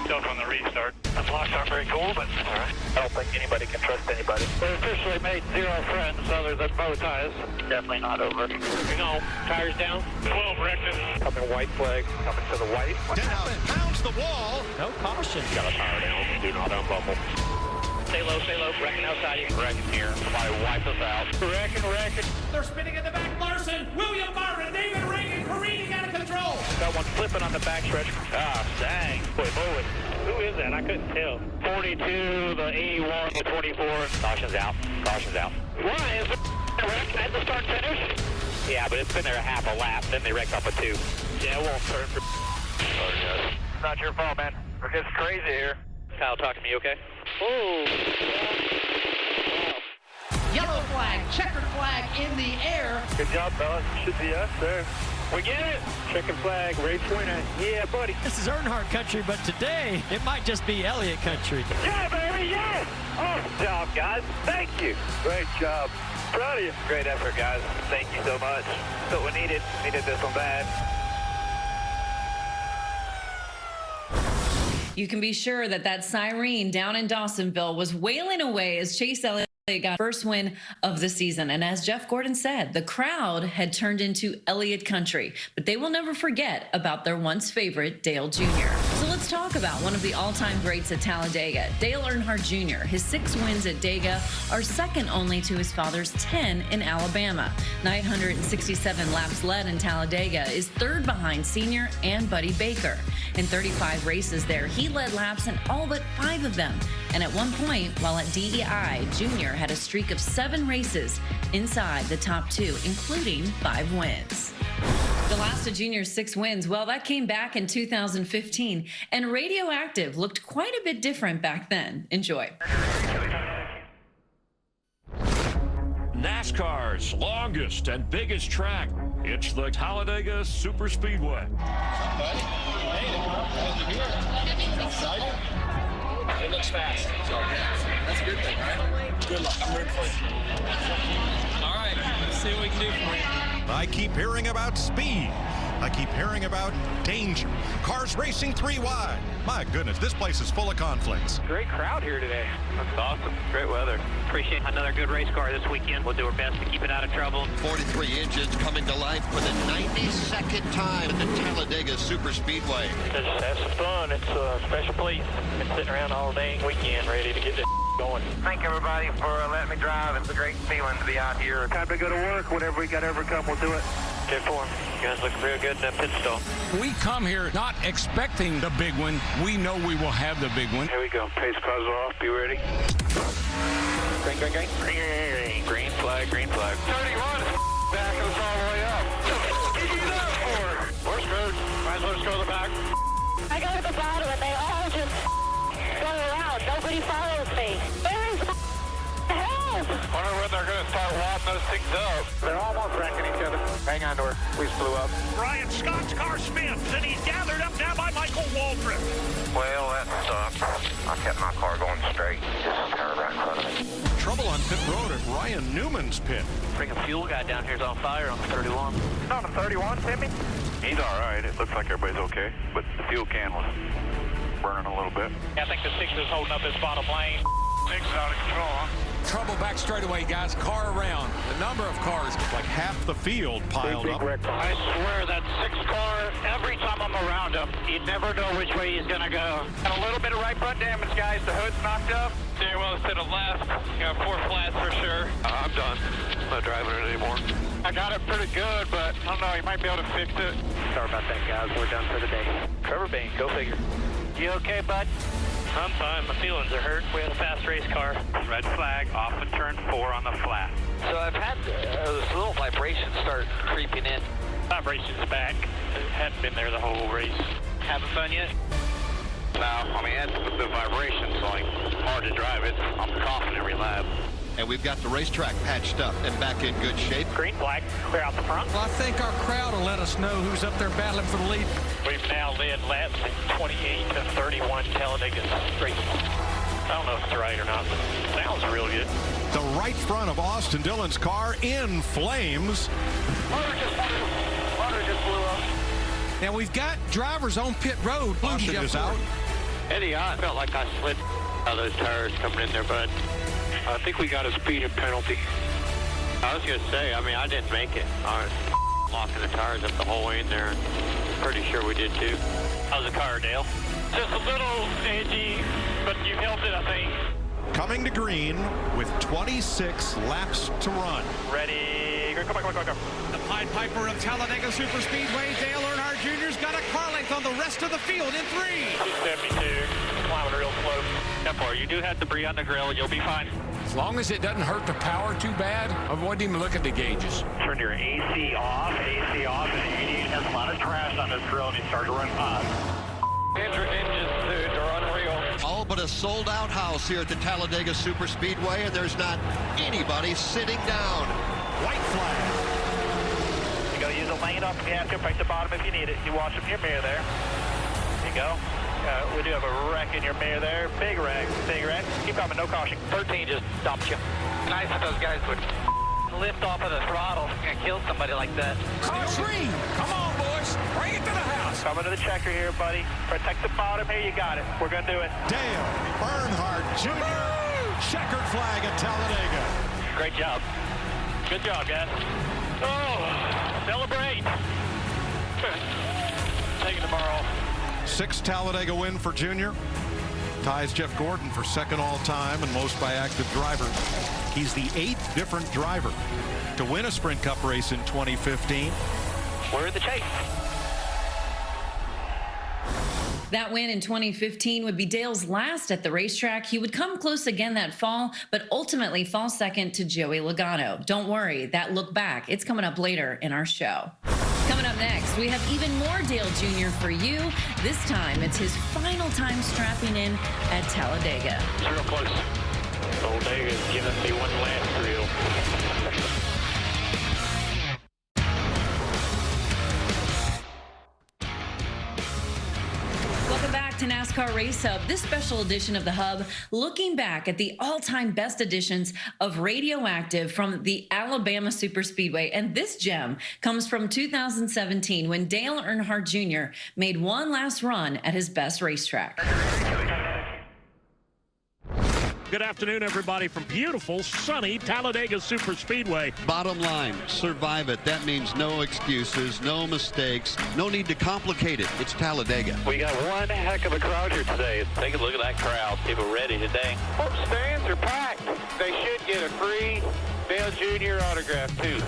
[SPEAKER 15] Still from the restart. The blocks aren't very cool, but all right.
[SPEAKER 2] I don't think anybody can trust anybody.
[SPEAKER 15] We officially made 0 friends other than bow ties.
[SPEAKER 2] Definitely not over. You know, tires down.
[SPEAKER 15] 12 wrecked.
[SPEAKER 2] Coming white flag. Coming to the white.
[SPEAKER 4] What happened? Pounds the wall.
[SPEAKER 2] No caution. Got a tire down. Do not unbuckle. Stay low, stay low. Wrecking outside you. Wrecking here. Somebody wipe us out. Wrecking.
[SPEAKER 23] They're spinning in the back. Larson, William Marvin, David Reagan careening out of control.
[SPEAKER 2] Got one flipping on the backstretch. Ah, dang. Boy, who is that? I couldn't tell. 42, the 81, the 24. Caution's out. Caution's out. Why? Is it wrecked at the start finish? Yeah, but it's been there a half a lap. Then they wrecked off a 2. Yeah, it won't turn for... Sorry, guys. It's not your fault, man. It's crazy here. Kyle, talk to me, okay? Oh.
[SPEAKER 3] Yellow flag, checkered flag in the air.
[SPEAKER 2] Good job, fellas. Should be us there. We get it. Checkered flag, race winner. Yeah, buddy.
[SPEAKER 6] This is Earnhardt country, but today it might just be Elliott country.
[SPEAKER 2] Yeah, baby, yeah. Awesome job, guys. Thank you. Great job. Proud of you. Great effort, guys. Thank you so much. That's what we needed. Needed this one bad.
[SPEAKER 21] You can be sure that that siren down in Dawsonville was wailing away as Chase Elliott got first win of the season. And as Jeff Gordon said, the crowd had turned into Elliott country, but they will never forget about their once favorite Dale Jr. So let's talk about one of the all-time greats at Talladega, Dale Earnhardt Jr. His 6 wins at Dega are second only to his father's 10 in Alabama. 967 laps led in Talladega is third behind senior and Buddy Baker. In 35 races there, he led laps in all but 5 of them. And at one point, while at DEI, Jr. had a streak of 7 races inside the top 2, including 5 wins. The last of Junior's 6 wins, well, that came back in 2015, and Radioactive looked quite a bit different back then. Enjoy.
[SPEAKER 23] NASCAR's longest and biggest track. It's the Talladega Superspeedway.
[SPEAKER 2] It looks fast. So, that's a good thing, right? Good luck. I'm rooting for you.
[SPEAKER 23] All right, let's see what we can do for you.
[SPEAKER 4] I keep hearing about speed. I keep hearing about danger. Cars racing 3 wide. My goodness, this place is full of conflicts.
[SPEAKER 2] Great crowd here today. That's awesome. Great weather. Appreciate another good race car this weekend. We'll do our best to keep it out of trouble.
[SPEAKER 5] 43 engines coming to life for the 92nd time at the Talladega Superspeedway.
[SPEAKER 2] Just have some fun. It's a special place. Been sitting around all day weekend ready to get this going. Thank everybody for letting me drive. It's a great feeling to be out here. Time to go to work. Whatever we got to overcome, we'll do it. Good form. You guys look real good in that pit stall.
[SPEAKER 23] We come here not expecting the big one. We know we will have the big one.
[SPEAKER 2] Here we go. Pace cars off. Be ready. Green, green, green. Green, green flag, green flag. 31 backing us all the way up. What you that for? We're screwed. Might as well just go to the back.
[SPEAKER 24] I go to the bottom and they all just go around. Nobody follows me. Where is the help?
[SPEAKER 2] Wonder when they're going to start wadding those things up. They're almost wrecking each other. Hang on to her. We just blew up.
[SPEAKER 23] Brian Scott's car spins, and he's gathered up now by Michael Waldron.
[SPEAKER 2] Well, that sucks. I kept my car going straight. Just turned right in front of me.
[SPEAKER 4] Trouble on pit road at Ryan Newman's pit.
[SPEAKER 2] Bring a fuel guy down here's on fire on the 31. On the 31, Timmy? He's all right. It looks like everybody's okay, but the fuel can was burning a little bit. Yeah, I think the 6 is holding up his bottom lane. 6 is out of control, huh?
[SPEAKER 23] Trouble back straightaway, guys. Car around. The number of cars.
[SPEAKER 4] Like half the field piled up.
[SPEAKER 2] I swear that 6 car, every time I'm around him, you never know which way he's going to go. Got a little bit of right front damage, guys. The hood's knocked up. Steering wheel's to the left. Got 4 flats for sure. I'm done. I'm not driving it anymore. I got it pretty good, but I don't know. You might be able to fix it. Sorry about that, guys. We're done for the day. Trevor Bain, go figure. You okay, bud? I'm fine. My feelings are hurt. We had a fast race car. Red flag off of turn 4 on the flat. So I've had this little vibration start creeping in. Vibration's back. It hadn't been there the whole race. Having fun yet? No, I mean, the vibration's like hard to drive. I'm confident every lap.
[SPEAKER 5] And we've got the racetrack patched up and back in good shape.
[SPEAKER 2] Green flag, clear out the front.
[SPEAKER 10] Well, I think our crowd will let us know who's up there battling for the lead.
[SPEAKER 2] We've now led laps 28 to 31 Talladega straight. I don't know if it's right or not, but it sounds real good.
[SPEAKER 4] The right front of Austin Dillon's car in flames.
[SPEAKER 2] Motor just blew up.
[SPEAKER 10] Now we've got drivers on pit road.
[SPEAKER 4] Caution is out.
[SPEAKER 2] Eddie, I felt like I slid out of those tires coming in there, bud. I think we got a speeding penalty. I was going to say, I mean, I didn't make it. I was locking the tires up the whole way in there. Pretty sure we did too. How's the car, Dale? Just a little edgy, but you held it, I think.
[SPEAKER 4] Coming to green with 26 laps to run.
[SPEAKER 2] Ready? Come on.
[SPEAKER 3] The Pied Piper of Talladega Superspeedway, Dale Earnhardt Jr.'s got a car length on the rest of the field in 3.
[SPEAKER 2] 272, climbing real slow. Careful, you do have debris on the grill. You'll be fine.
[SPEAKER 7] As long as it doesn't hurt the power too bad, I wouldn't even look at the gauges.
[SPEAKER 2] Turn your AC off, and you have a lot of trash on this grill, and you start to run hot. Engines, dude, are unreal.
[SPEAKER 5] All but a sold-out house here at the Talladega Superspeedway, and there's not anybody sitting down.
[SPEAKER 4] White flag.
[SPEAKER 2] You gotta use a lane off the gasket, break the bottom if you need it. You watch them in your mirror there. There you go. We do have a wreck in your mirror there. Big wreck. Keep coming, no caution. 13 just dumped you. Nice if those guys would lift off of the throttle and kill somebody like that.
[SPEAKER 7] Green! Come on, boys! Bring it to the house!
[SPEAKER 2] Coming to the checker here, buddy. Protect the bottom here, you got it. We're gonna do it.
[SPEAKER 4] Dale Earnhardt Jr. Checkered flag at Talladega.
[SPEAKER 2] Great job. Good job, guys. Oh, celebrate. Taking the bar off.
[SPEAKER 4] 6th Talladega win for Junior. Ties Jeff Gordon for 2nd all-time and most by active drivers. He's the 8th different driver to win a Sprint Cup race in 2015.
[SPEAKER 2] We're in the chase.
[SPEAKER 21] That win in 2015 would be Dale's last at the racetrack. He would come close again that fall, but ultimately fall second to Joey Logano. Don't worry, that look back, it's coming up later in our show. Coming up next, we have even more Dale Jr. for you. This time, it's his final time strapping in at Talladega.
[SPEAKER 2] It's real close. Talladaga's giving me one last thrill.
[SPEAKER 21] Welcome back to NASCAR Race Hub, this special edition of the Hub, looking back at the all-time best editions of Radioactive from the Alabama Superspeedway. And this gem comes from 2017 when Dale Earnhardt Jr. made one last run at his best racetrack.
[SPEAKER 23] Good afternoon, everybody, from beautiful, sunny Talladega Superspeedway.
[SPEAKER 5] Bottom line, survive it. That means no excuses, no mistakes, no need to complicate it. It's Talladega.
[SPEAKER 2] We got one heck of a crowd here today. Take a look at that crowd. People ready today. Both stands are packed. They should get a free Dale Jr. autograph, too.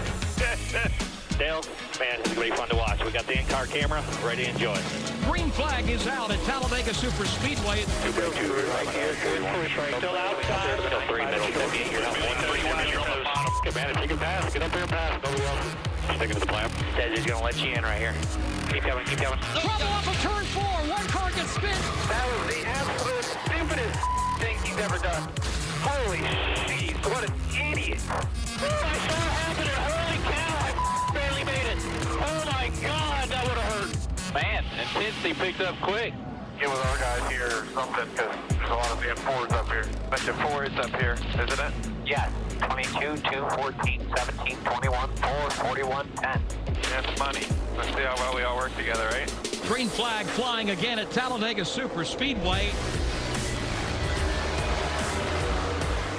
[SPEAKER 2] Dale, man, it's going to be fun to watch. We got the in-car camera, ready to enjoy.
[SPEAKER 3] Green flag is out at Talladega Superspeedway.
[SPEAKER 2] Right here. Still outside. Still 3 middle. 78. You're not 131. You're on the bottom. Good man, if you can pass, get up there and pass. Nobody else. Sticking to the plan. Teddy's going to let you in right here. Keep coming, keep coming.
[SPEAKER 3] Trouble off of turn 4. One car gets spin.
[SPEAKER 2] That was the absolute stupidest thing he's ever done. Holy jeez, what an idiot. I saw it happen and holy cow, I barely made it. Oh my God, that would have hurt. Man, intensity picked up quick. Get with our guys here or something, because there's a lot of Fords up here. Bunch of Fords up here, isn't it? Yes. 22, 2, 14, 17, 21, 4, 41, 10. That's money. Let's see how well we all work together, right?
[SPEAKER 3] Green flag flying again at Talladega Superspeedway.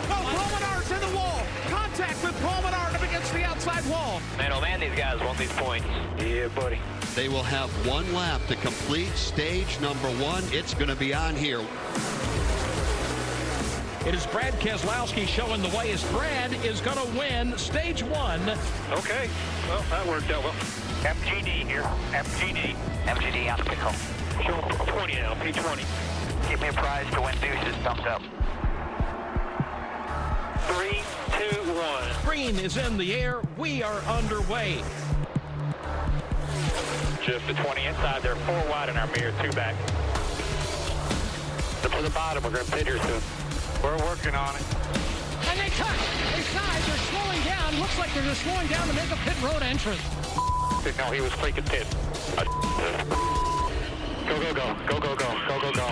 [SPEAKER 3] Promenard's in the wall. Contact with Promenard up against the outside wall.
[SPEAKER 2] Man, oh man, these guys want these points. Yeah, buddy.
[SPEAKER 5] They will have one lap to complete stage number 1. It's going to be on here.
[SPEAKER 3] It is Brad Keselowski showing the way as Brad is going to win stage 1.
[SPEAKER 2] Okay, well, that worked out well. MGD here, MGD. MGD on the pickle. Show 20 now, P20. Give me a prize to win deuces, thumbs up. 3, 2, 1.
[SPEAKER 3] Green is in the air. We are underway.
[SPEAKER 2] Just the 20 inside there, 4 wide in our mirror, 2 back. To the bottom, we're going to pit here soon. We're working on it.
[SPEAKER 3] And they touch. They side. They're slowing down. Looks like they're just slowing down to make a pit road entrance.
[SPEAKER 15] No, he was faking pit. Go, go, go. Go, go, go. Go, go, go.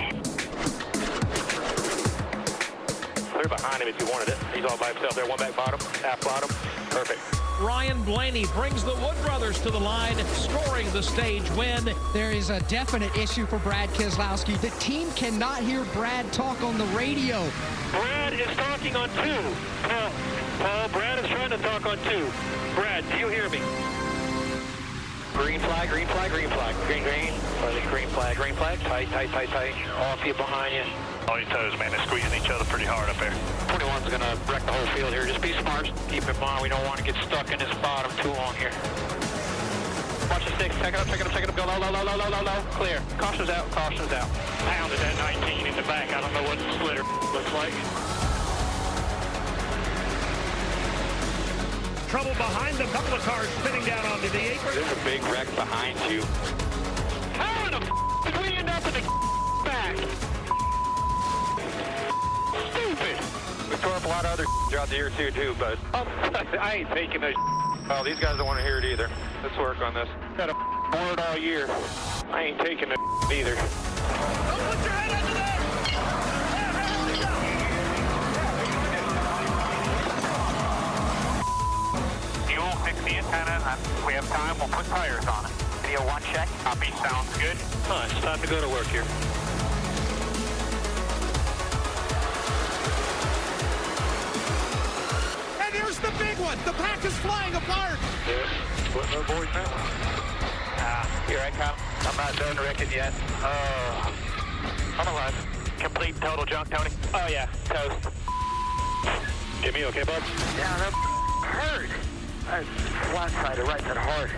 [SPEAKER 15] Clear behind him if you wanted it. He's all by himself there. One back bottom, half bottom. Perfect.
[SPEAKER 3] Ryan Blaney brings the Wood brothers to the line, scoring the stage win. There is a definite issue for Brad Keselowski. The team cannot hear Brad talk on the radio.
[SPEAKER 15] Brad is talking on 2. Paul, Brad is trying to talk on 2. Brad, do you hear me? Green flag, green flag, green flag. Green, green. Green flag, green flag. Tight, tight, tight, tight. Off you behind you. All your toes, man. They're squeezing each other pretty hard up there. 21's going to wreck the whole field here. Just be smart. Keep in mind, we don't want to get stuck in this bottom too long here. Watch the sticks. Check it up, check it up, check it up. Go low, low, low, low, low, low, low. Clear. Caution's out, caution's out. Pounded that 19 in the back. I don't know what the splitter looks like.
[SPEAKER 23] Trouble behind them. Couple of cars spinning down onto the apron.
[SPEAKER 15] There's a big wreck behind you. How in the did we end up in the back? Stupid. We tore up a lot of other out there too, but I ain't taking this. Oh, these guys don't want to hear it either. Let's work on this. Got a word all year. I ain't taking it either. Don't put your head under there. You will fix the antenna, and we have time. We'll put tires on it. Video 1 check. Copy. Sounds good. Oh, it's time to go to work here.
[SPEAKER 3] And here's the big one. The pack is flying apart.
[SPEAKER 15] Yeah. What no boys now? Here I come. I'm not done wrecking yet. I'm alive. Complete total junk, Tony. Oh yeah, toast. Jimmy, okay, bud? Yeah, that hurt. That's flat-sided right to the heart.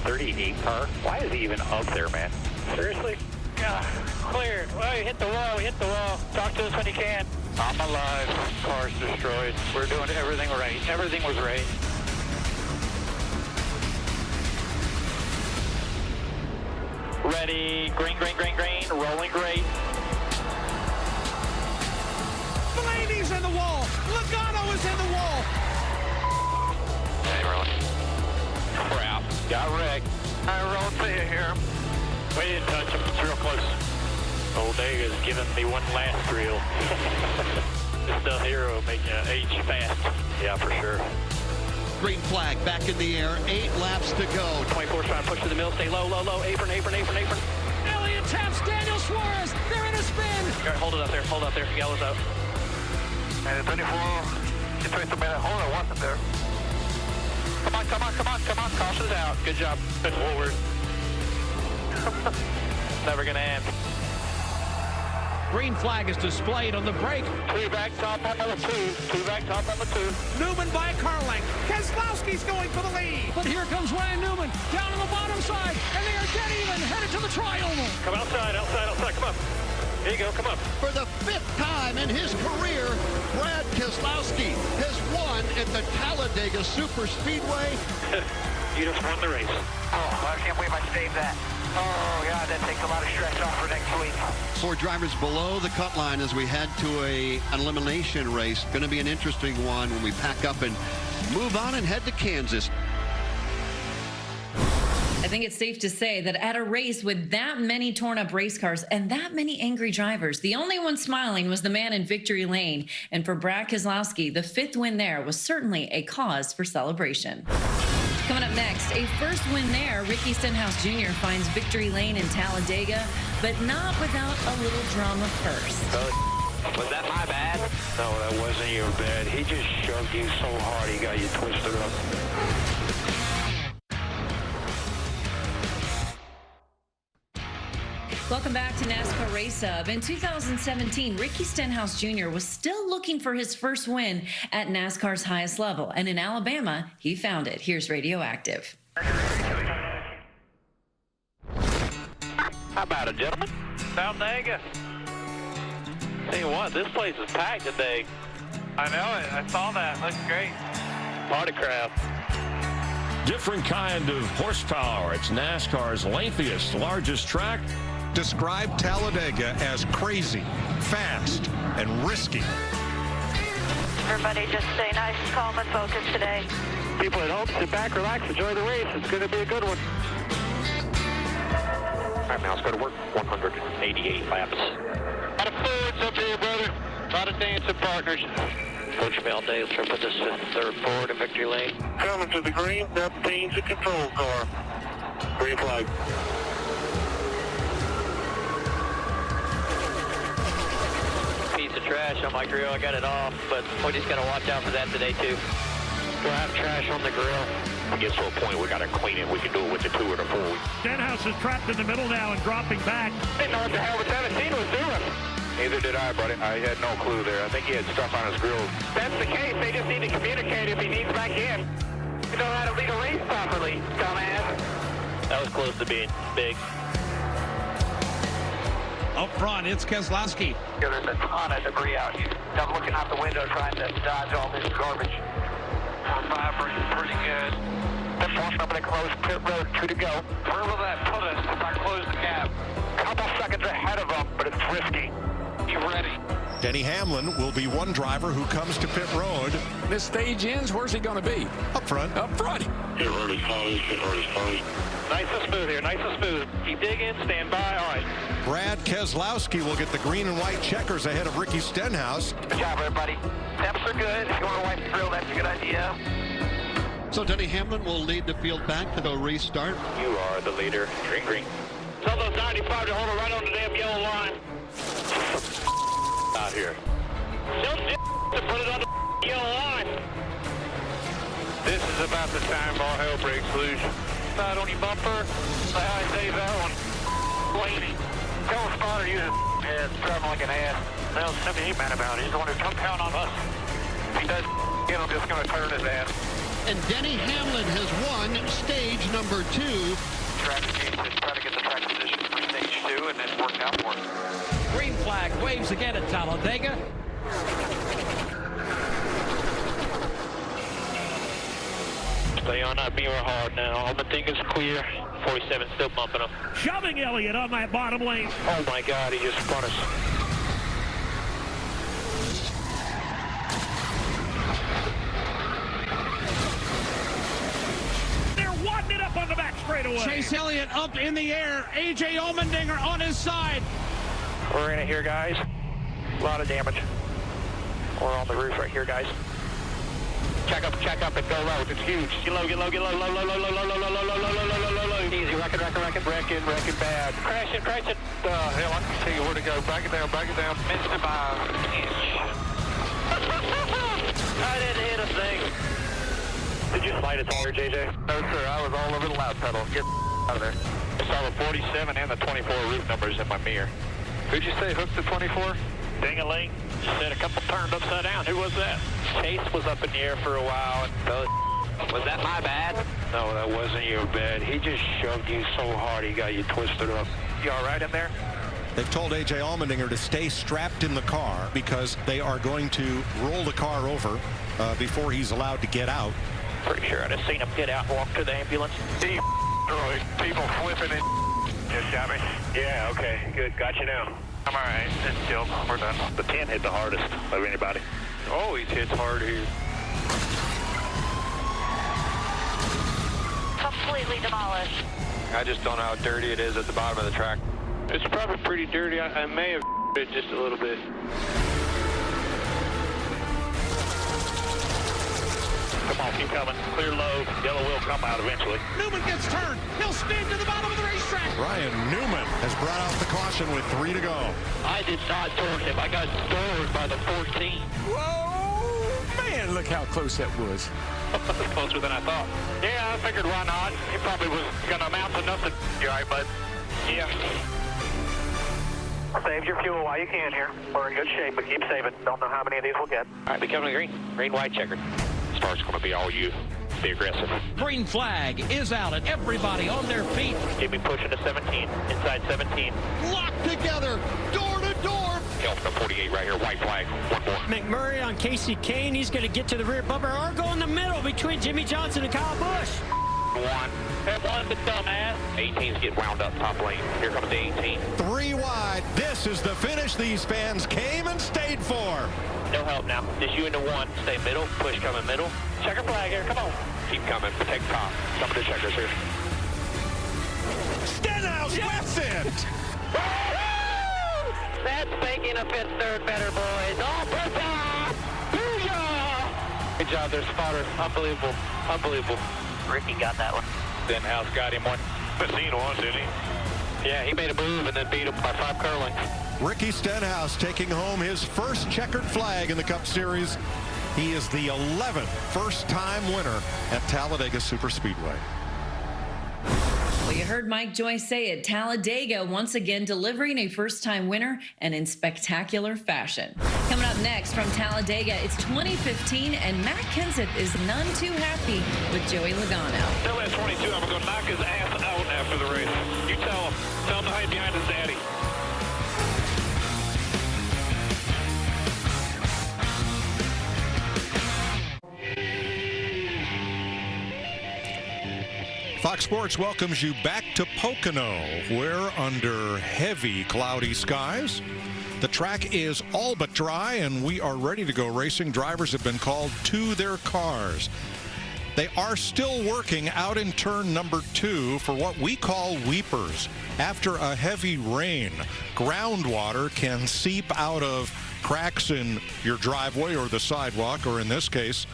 [SPEAKER 15] 38 car? Why is he even up there, man? Seriously? Clear. Oh, you hit the wall, hit the wall. Talk to us when you can. I'm alive. Car's destroyed. We're doing everything right. Everything was right. Ready. Green, green, green, green. Rolling great.
[SPEAKER 3] Blaney's in the wall. Logano is in the wall.
[SPEAKER 15] Hey, rolling. Crap. Got wrecked. I rolled to you here. We didn't touch him. It's real close. Old Dega's giving me one last drill. This stuff here will make you age fast. Yeah, for sure.
[SPEAKER 5] Green flag back in the air. 8 laps to go.
[SPEAKER 15] 24 trying to push to the middle. Stay low, low, low. Apron, apron, apron, apron.
[SPEAKER 3] Elliott taps Daniel Suarez. They're in a spin.
[SPEAKER 15] All right, hold it up there. Hold it up there. Yellow's out. And 24. Get to the minute. Hold it. Wasn't there. Come on, come on, come on, come on. Caution's out. Good job. Good forward. Never going to end.
[SPEAKER 3] Green flag is displayed on the brake.
[SPEAKER 15] 2 back, top number 2. 2 back, top number 2.
[SPEAKER 3] Newman by a car length. Keselowski's going for the lead. But here comes Ryan Newman down on the bottom side, and they are dead even, headed to the tri-oval.
[SPEAKER 15] Come outside, outside, outside. Come up. Here you go. Come up.
[SPEAKER 5] For the 5th time in his career, Brad Keselowski has won at the Talladega Superspeedway.
[SPEAKER 15] You just won the race. Oh, I can't believe I saved that. Oh, God, that takes a lot of stress off for next week.
[SPEAKER 5] 4 drivers below the cut line as we head to an elimination race. Going to be an interesting one when we pack up and move on and head to Kansas.
[SPEAKER 21] I think it's safe to say that at a race with that many torn up race cars and that many angry drivers, the only one smiling was the man in victory lane. And for Brad Keselowski, the 5th win there was certainly a cause for celebration. Coming up next, a first win there. Ricky Stenhouse Jr. finds victory lane in Talladega, but not without a little drama first.
[SPEAKER 15] Was that my bad? No, that wasn't your bad. He just shoved you so hard he got you twisted up.
[SPEAKER 21] Welcome back to NASCAR Race Hub. In 2017, Ricky Stenhouse Jr. was still looking for his first win at NASCAR's highest level, and in Alabama, he found it. Here's Radioactive.
[SPEAKER 15] How about it, gentlemen? Talladega. Tell you what, this place is packed today. I know it. I saw that. Looks great. Party crowd.
[SPEAKER 23] Different kind of horsepower. It's NASCAR's lengthiest, largest track.
[SPEAKER 4] Describe Talladega as crazy, fast, and risky.
[SPEAKER 24] Everybody just stay nice, calm, and focused today.
[SPEAKER 15] People at home, sit back, relax, enjoy the race. It's going to be a good one. All right, now let's go to work. 188 laps. A lot of forwards up here, brother. A lot of dancing partners. Coach Valdez will put this third forward in victory lane. Coming to the green, that means the control car. Green flag. Piece of trash on my grill. I got it off, but we just got to watch out for that today, too. We'll have trash on the grill. It gets to a point we got to clean it. We can do it with the 2 or the 4.
[SPEAKER 23] Stenhouse is trapped in the middle now and dropping back.
[SPEAKER 15] Didn't know what the hell 17 was doing. Neither did I, buddy. I had no clue there. I think he had stuff on his grill. That's the case. They just need to communicate if he needs back in. You know how to lead a race properly, dumbass. That was close to being big.
[SPEAKER 3] Up front, it's Keselowski.
[SPEAKER 15] There's a ton of debris out here. I'm looking out the window trying to dodge all this garbage. 4-5 pretty good. That portion up in the closed pit road, 2 to go. Where will that put us if I close the gap? Couple seconds ahead of them, but it's risky. You ready?
[SPEAKER 4] Denny Hamlin will be one driver who comes to pit road.
[SPEAKER 7] This stage ends, where's he going to be?
[SPEAKER 4] Up front.
[SPEAKER 7] Up front.
[SPEAKER 15] Get ready, Holly. Get ready, Holly. Nice and smooth here, nice and smooth. Keep digging, stand by, all right.
[SPEAKER 4] Brad Keselowski will get the green and white checkers ahead of Ricky Stenhouse.
[SPEAKER 15] Good job, everybody. Temps are good. If you want to wipe the grill, that's a good idea.
[SPEAKER 5] So Denny Hamlin will lead the field back to the restart.
[SPEAKER 15] You are the leader. Green, green. Tell those 95 to hold it right on the damn yellow line. Out here. Tell to put it on the yellow line. This is about the time all hell breaks loose. Side on your bumper. Say how I save that one. Lady. Tell the spotter uses head, driving like an ass. Tell 78 man about it. He's the one who comes down on us. If he does, I'm just going to turn his ass.
[SPEAKER 5] And Denny Hamlin has won stage number 2.
[SPEAKER 15] Strategy to try to get the track position for stage 2, and it's worked out for him.
[SPEAKER 3] Green flag waves again at Talladega.
[SPEAKER 15] Stay on that beamer hard now. All the thing is clear. 47 still bumping him.
[SPEAKER 23] Shoving Elliott on that bottom lane.
[SPEAKER 15] Oh my God, he just spun us.
[SPEAKER 23] They're wadding it up on the back straightaway.
[SPEAKER 3] Chase Elliott up in the air. A.J. Allmendinger on his side.
[SPEAKER 15] We're in it here, guys. A lot of damage. We're on the roof right here, guys. Check up, and go low. It's huge. Get low, low. Easy, wrecking bad. Crashing. Hell, I can tell you where to go. Back it down. Missed it by an inch. I didn't hit a thing. Did you slide a tire, JJ? No, sir. I was all over the loud pedal. Get out of there. I saw the 47 and the 24 route numbers in my mirror. Who'd you say hooked the 24? Ding-a-ling. Just had a couple turned upside down. Who was that? Chase was up in the air for a while. And was that my bad? No, that wasn't your bad. He just shoved you so hard he got you twisted up. You all right in there?
[SPEAKER 4] They've told A.J. Allmendinger to stay strapped in the car because they are going to roll the car over before he's allowed to get out.
[SPEAKER 15] Pretty sure I'd have seen him get out and walk to the ambulance. People flipping it. Just got me? Yeah, okay. Good. Got you now. I'm all right. It's chill. We're done. The 10 hit the hardest of anybody. Always hits hard here.
[SPEAKER 24] Completely demolished.
[SPEAKER 15] I just don't know how dirty it is at the bottom of the track. It's probably pretty dirty. I may have it just a little bit. Come on, keep coming. Clear low. Yellow will come out eventually.
[SPEAKER 3] Newman gets turned. He'll spin to the bottom of the racetrack.
[SPEAKER 4] Ryan Newman has brought out the caution with 3 to go.
[SPEAKER 15] I did not turn him. I got scored by the 14.
[SPEAKER 7] Whoa, man, look how close that was.
[SPEAKER 15] Closer than I thought. Yeah, I figured why not. He probably was going to amount to nothing. You all right, bud? Yeah. Save your fuel while you can here. We're in good shape, but keep saving. Don't know how many of these we'll get. All right, becoming green. Green, white, checkered. Start's going to be all you. Be aggressive.
[SPEAKER 3] Green flag is out and everybody on their feet.
[SPEAKER 15] Keep me pushing to 17. Inside 17.
[SPEAKER 5] Locked together. Door to door.
[SPEAKER 15] Help the 48 right here. White flag. One more.
[SPEAKER 17] McMurray on Casey Kane. He's going to get to the rear bumper or go in the middle between Jimmy Johnson and Kyle Busch.
[SPEAKER 2] one. That one's a dumbass. 18's getting wound up top lane. Here comes the 18.
[SPEAKER 8] 3 wide. This is the finish these fans came and stayed for.
[SPEAKER 2] No help now. Just you into one. Stay middle. Push coming middle. Checker flag here. Come on. Keep coming. Protect top. Some of the checkers here.
[SPEAKER 8] Stenhouse whips it.
[SPEAKER 24] That's making a fifth third better, boys. All Booyah! Booyah!
[SPEAKER 2] Good job there, spotter. Unbelievable. Unbelievable.
[SPEAKER 24] Ricky got that one.
[SPEAKER 2] Stenhouse got him one.
[SPEAKER 15] Seen one, didn't he?
[SPEAKER 2] Yeah, he made a move and then beat him by 5 car lengths.
[SPEAKER 8] Ricky Stenhouse taking home his first checkered flag in the Cup Series. He is the 11th first-time winner at Talladega Superspeedway.
[SPEAKER 21] Well, you heard Mike Joyce say it. Talladega once again delivering a first-time winner and in spectacular fashion. Coming up next from Talladega, it's 2015, and Matt Kenseth is none too happy with Joey Logano.
[SPEAKER 15] Tell that 22 I'm going to knock his ass out after the race. You tell him. Tell him to hide behind his daddy.
[SPEAKER 4] Fox Sports welcomes you back to Pocono, where under heavy cloudy skies, the track is all but dry and we are ready to go racing. Drivers have been called to their cars. They are still working out in turn number 2 for what we call weepers. After a heavy rain, groundwater can seep out of cracks in your driveway or the sidewalk, or in this case,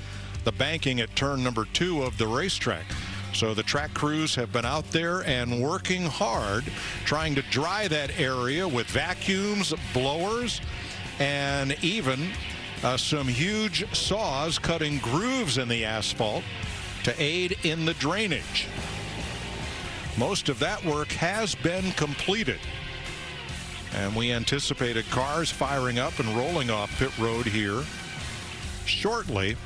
[SPEAKER 4] the banking at turn number 2 of the racetrack. So the track crews have been out there and working hard, trying to dry that area with vacuums, blowers, and even some huge saws cutting grooves in the asphalt to aid in the drainage. Most of that work has been completed, and we anticipated cars firing up and rolling off pit road here shortly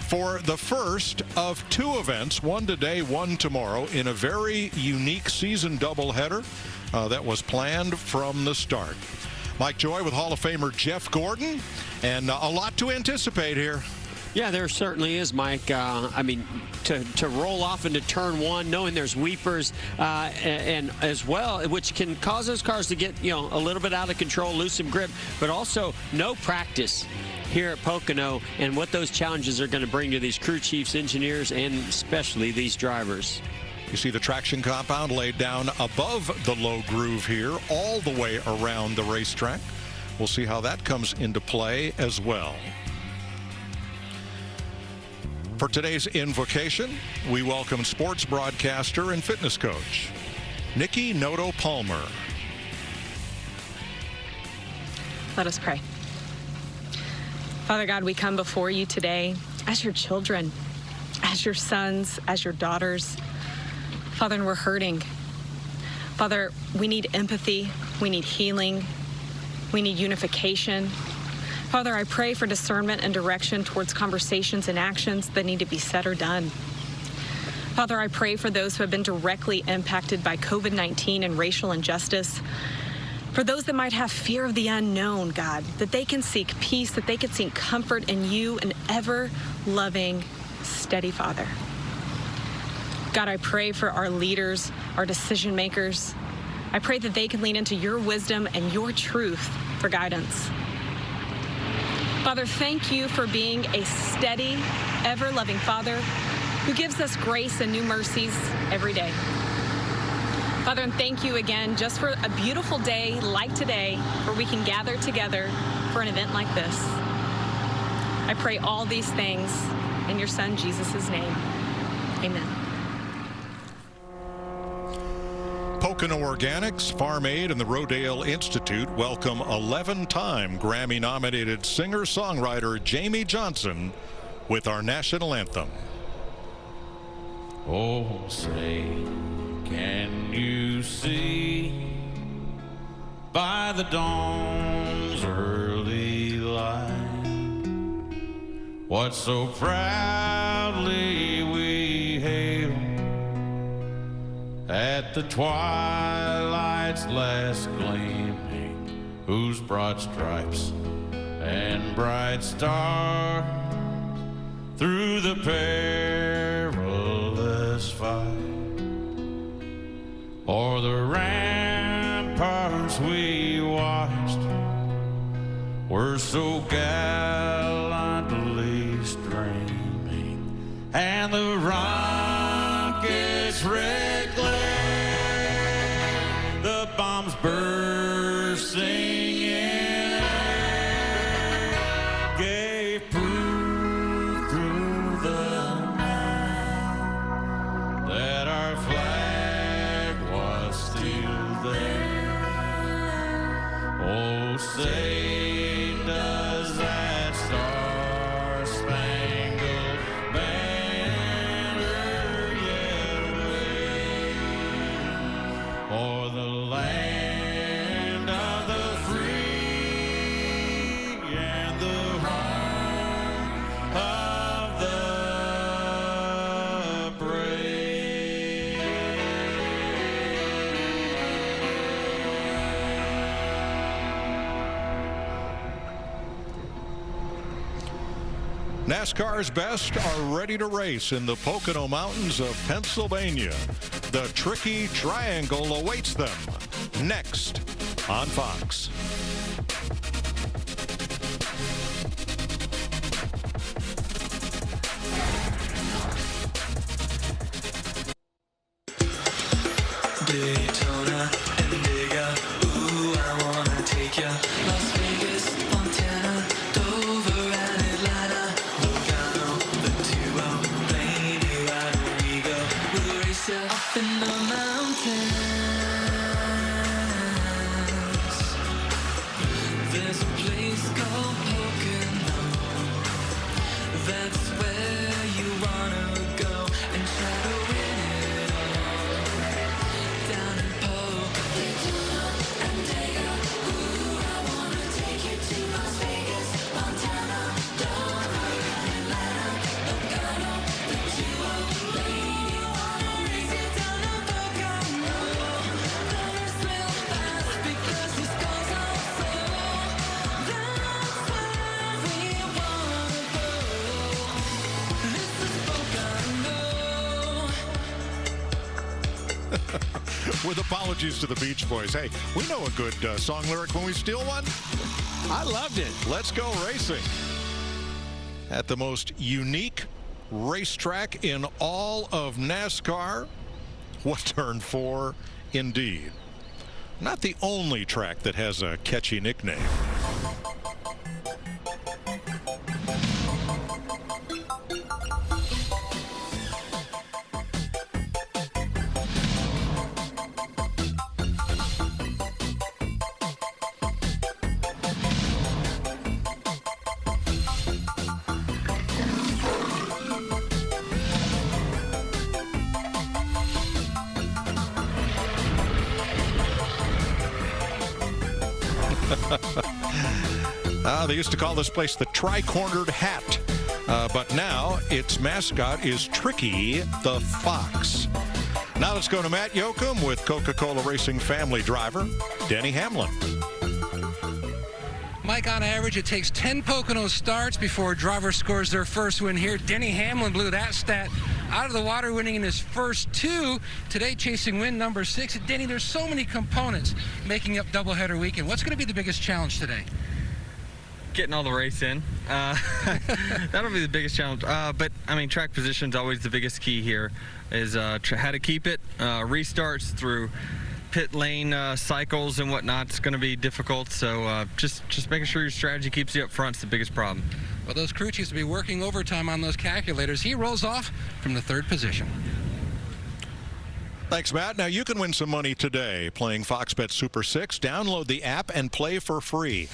[SPEAKER 4] for the first of 2 events, one today, one tomorrow, in a very unique season doubleheader that was planned from the start. Mike Joy with Hall of Famer Jeff Gordon, and a lot to anticipate here.
[SPEAKER 17] Yeah, there certainly is, Mike. I mean, to roll off into turn 1, knowing there's weepers, and as well, which can cause those cars to get, you know, a little bit out of control, lose some grip, but also no practice here at Pocono, and what those challenges are going to bring to these crew chiefs, engineers, and especially these drivers.
[SPEAKER 4] You see the traction compound laid down above the low groove here, all the way around the racetrack. We'll see how that comes into play as well. For today's invocation, we welcome sports broadcaster and fitness coach, Nikki Noto Palmer.
[SPEAKER 11] Let us pray. Father God, we come before you today as your children, as your sons, as your daughters. Father, and we're hurting. Father, we need empathy. We need healing. We need unification. Father, I pray for discernment and direction towards conversations and actions that need to be said or done. Father, I pray for those who have been directly impacted by COVID-19 and racial injustice. For those that might have fear of the unknown, God, that they can seek peace, that they can seek comfort in you, an ever-loving, steady Father. God, I pray for our leaders, our decision makers. I pray that they can lean into your wisdom and your truth for guidance. Father, thank you for being a steady, ever-loving Father who gives us grace and new mercies every day. Father, and thank you again just for a beautiful day like today where we can gather together for an event like this. I pray all these things in your Son, Jesus' name. Amen.
[SPEAKER 4] Pocono Organics, Farm Aid, and the Rodale Institute welcome 11-time Grammy-nominated singer-songwriter Jamie Johnson with our national anthem.
[SPEAKER 13] Oh, say, can you see by the dawn's early light what so proudly we hailed at the twilight's last gleaming, whose broad stripes and bright stars through the perilous fight or the ramparts we watched were so gallantly streaming, and the rockets' red glare, the bombs bursting in air, gave proof through the night that our flag was still there. Oh, say does that star-spangled banner yet wave o'er the land of the free and the home of the brave.
[SPEAKER 4] NASCAR's best are ready to race in the Pocono Mountains of Pennsylvania. The Tricky Triangle awaits them next on Fox.
[SPEAKER 12] Daytona, Indigo, ooh, I wanna take ya. Las Vegas, Montana, Dover and Atlanta, Lugano, the 2-0, Plain, here we go. We'll race ya up in the mountains. There's a place called Pocono. That's where you wanna go and try to win it all. Down in Pocono, Antigua, ooh, I wanna take you to Las Vegas, Montana, Dover, and Atlanta, Lugano, the 2-0, Plain, you wanna race it down in Pocono. Colors real fast because this goes on slow. That's where we wanna go. This is Pocono.
[SPEAKER 4] With apologies to the Beach Boys. Hey, we know a good song lyric when we steal one. I loved it. Let's go racing. At the most unique racetrack in all of NASCAR. What turn 4 indeed. Not the only track that has a catchy nickname. They used to call this place the Tri-Cornered Hat, but now its mascot is Tricky the Fox. Now let's go to Matt Yoakum with Coca-Cola Racing family driver Denny Hamlin.
[SPEAKER 3] Mike, on average, it takes 10 Pocono starts before a driver scores their first win here. Denny Hamlin blew that stat out of the water, winning in his first 2. Today, chasing win number 6. Denny, there's so many components making up doubleheader weekend. What's going to be the biggest challenge today?
[SPEAKER 1] Getting all the race in. That'll be the biggest challenge. But, I mean, track position's always the biggest key here, is how to keep it. Restarts through pit lane cycles and whatnot is going to be difficult. So just making sure your strategy keeps you up front is the biggest problem.
[SPEAKER 3] Well, those crew chiefs will be working overtime on those calculators. He rolls off from the 3rd position.
[SPEAKER 4] Thanks, Matt. Now you can win some money today playing Fox Bet Super 6. Download the app and play for free.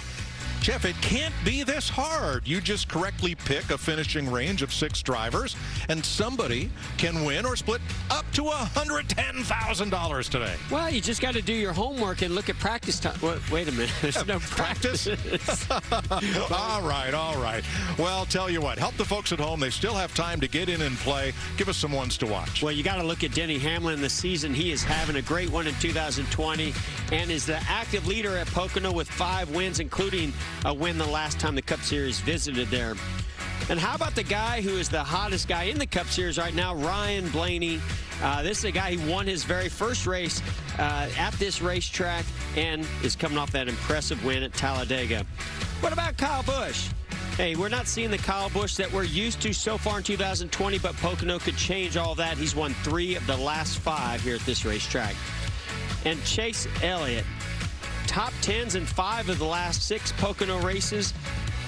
[SPEAKER 4] Jeff, it can't be this hard. You just correctly pick a finishing range of 6 drivers, and somebody can win or split up to $110,000 today.
[SPEAKER 17] Well, you just got to do your homework and look at practice time. Wait a minute. There's no practice.
[SPEAKER 4] All right. Well, tell you what. Help the folks at home. They still have time to get in and play. Give us some ones to watch.
[SPEAKER 17] Well, you got to look at Denny Hamlin this season. He is having a great one in 2020 and is the active leader at Pocono with 5 wins, including a win the last time the Cup Series visited there. And how about the guy who is the hottest guy in the Cup Series right now, Ryan Blaney? This is a guy who won his very first race at this racetrack and is coming off that impressive win at Talladega. What about Kyle Busch? Hey, we're not seeing the Kyle Busch that we're used to so far in 2020, but Pocono could change all that. He's won 3 of the last 5 here at this racetrack. And Chase Elliott, top 10s in 5 of the last 6 Pocono races.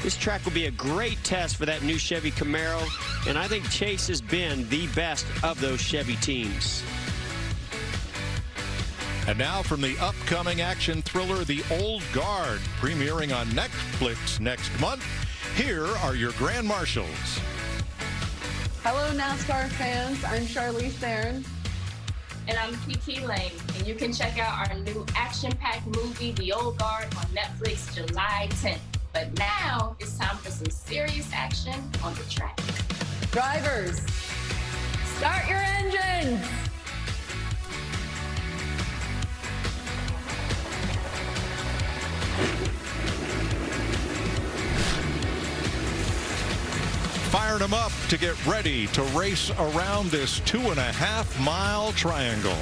[SPEAKER 17] This track will be a great test for that new Chevy Camaro, and I think Chase has been the best of those Chevy teams.
[SPEAKER 8] And now from the upcoming action thriller, The Old Guard, premiering on Netflix next month, here are your Grand Marshals.
[SPEAKER 9] Hello, NASCAR fans. I'm Charlize Theron.
[SPEAKER 14] And I'm TT Lane, and you can check out our new action-packed movie, The Old Guard, on Netflix July 10th. But now it's time for some serious action on the track.
[SPEAKER 9] Drivers, start your engines.
[SPEAKER 8] Fired them up to get ready to race around this 2.5-mile triangle.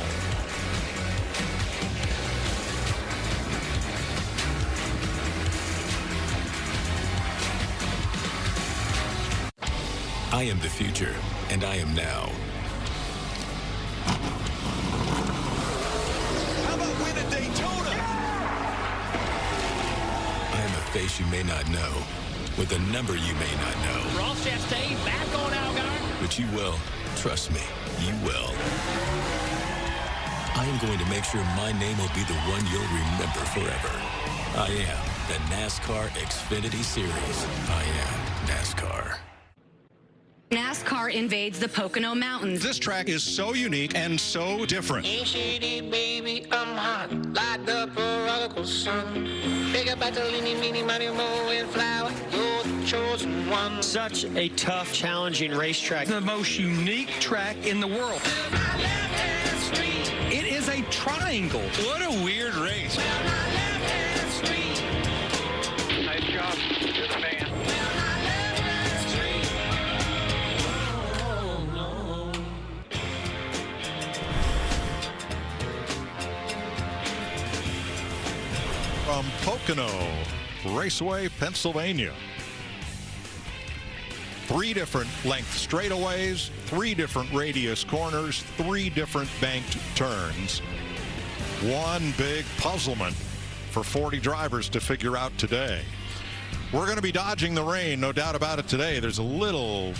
[SPEAKER 16] I am the future, and I am now.
[SPEAKER 22] How about win at Daytona?
[SPEAKER 16] I am a face you may not know, with a number you may not know.
[SPEAKER 6] Ross Chastain back on Algar.
[SPEAKER 16] But you will. Trust me, you will. I am going to make sure my name will be the one you'll remember forever. I am the NASCAR Xfinity Series. I am NASCAR.
[SPEAKER 19] NASCAR invades the Pocono Mountains.
[SPEAKER 4] This track is so unique and so different.
[SPEAKER 12] Baby, I'm hot, light up a prodigal sun. Big up Battolini, Mini, Money, Mo, and Flower. You're the chosen one.
[SPEAKER 17] Such a tough, challenging racetrack.
[SPEAKER 25] The most unique track in the world. It is a triangle. What a weird race.
[SPEAKER 2] Nice job. You're the man.
[SPEAKER 8] From Pocono Raceway, Pennsylvania. 3 different length straightaways, 3 different radius corners, 3 different banked turns. One big puzzlement for 40 drivers to figure out today. We're going to be dodging the rain, no doubt about it today. There's one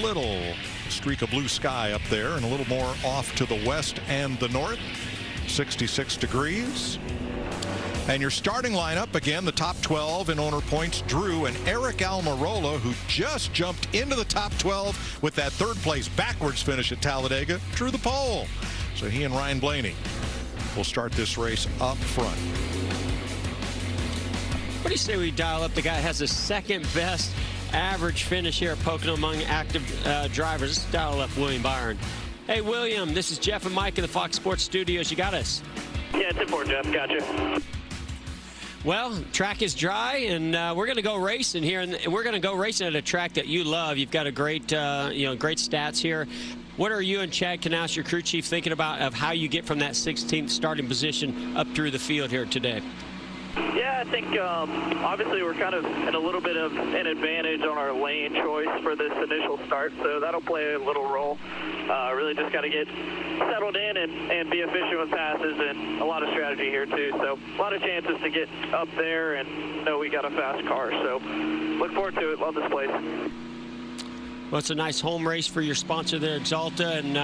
[SPEAKER 8] little streak of blue sky up there and a little more off to the west and the north. 66 degrees. And your starting lineup, again, the top 12 in owner points, Drew and Eric Almirola, who just jumped into the top 12 with that third place backwards finish at Talladega, drew the pole. So he and Ryan Blaney will start this race up front.
[SPEAKER 17] What do you say we dial up the guy that has the second best average finish here at Pocono among active drivers? Let's dial up William Byron. Hey, William, this is Jeff and Mike in the Fox Sports Studios. You got us?
[SPEAKER 2] Yeah, 10-4, Jeff. Gotcha.
[SPEAKER 17] Well, track is dry, and we're going to go racing here, and we're going to go racing at a track that you love. You've got a great, great stats here. What are you and Chad Knaus, your crew chief, thinking about of how you get from that 16th starting position up through the field here today?
[SPEAKER 2] Yeah, I think obviously we're kind of in a little bit of an advantage on our lane choice for this initial start, so that'll play a little role. Really just got to get settled in and be efficient with passes, and a lot of strategy here too. So a lot of chances to get up there and know we got a fast car. So look forward to it. Love this place.
[SPEAKER 17] Well, it's a nice home race for your sponsor there, Exalta, and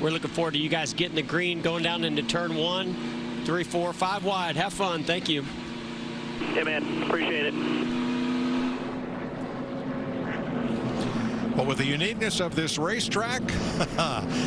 [SPEAKER 17] we're looking forward to you guys getting the green, going down into turn 1, 3, 4, 5 wide. Have fun. Thank you.
[SPEAKER 2] Yeah, man. Appreciate it.
[SPEAKER 8] Well, with the uniqueness of this racetrack,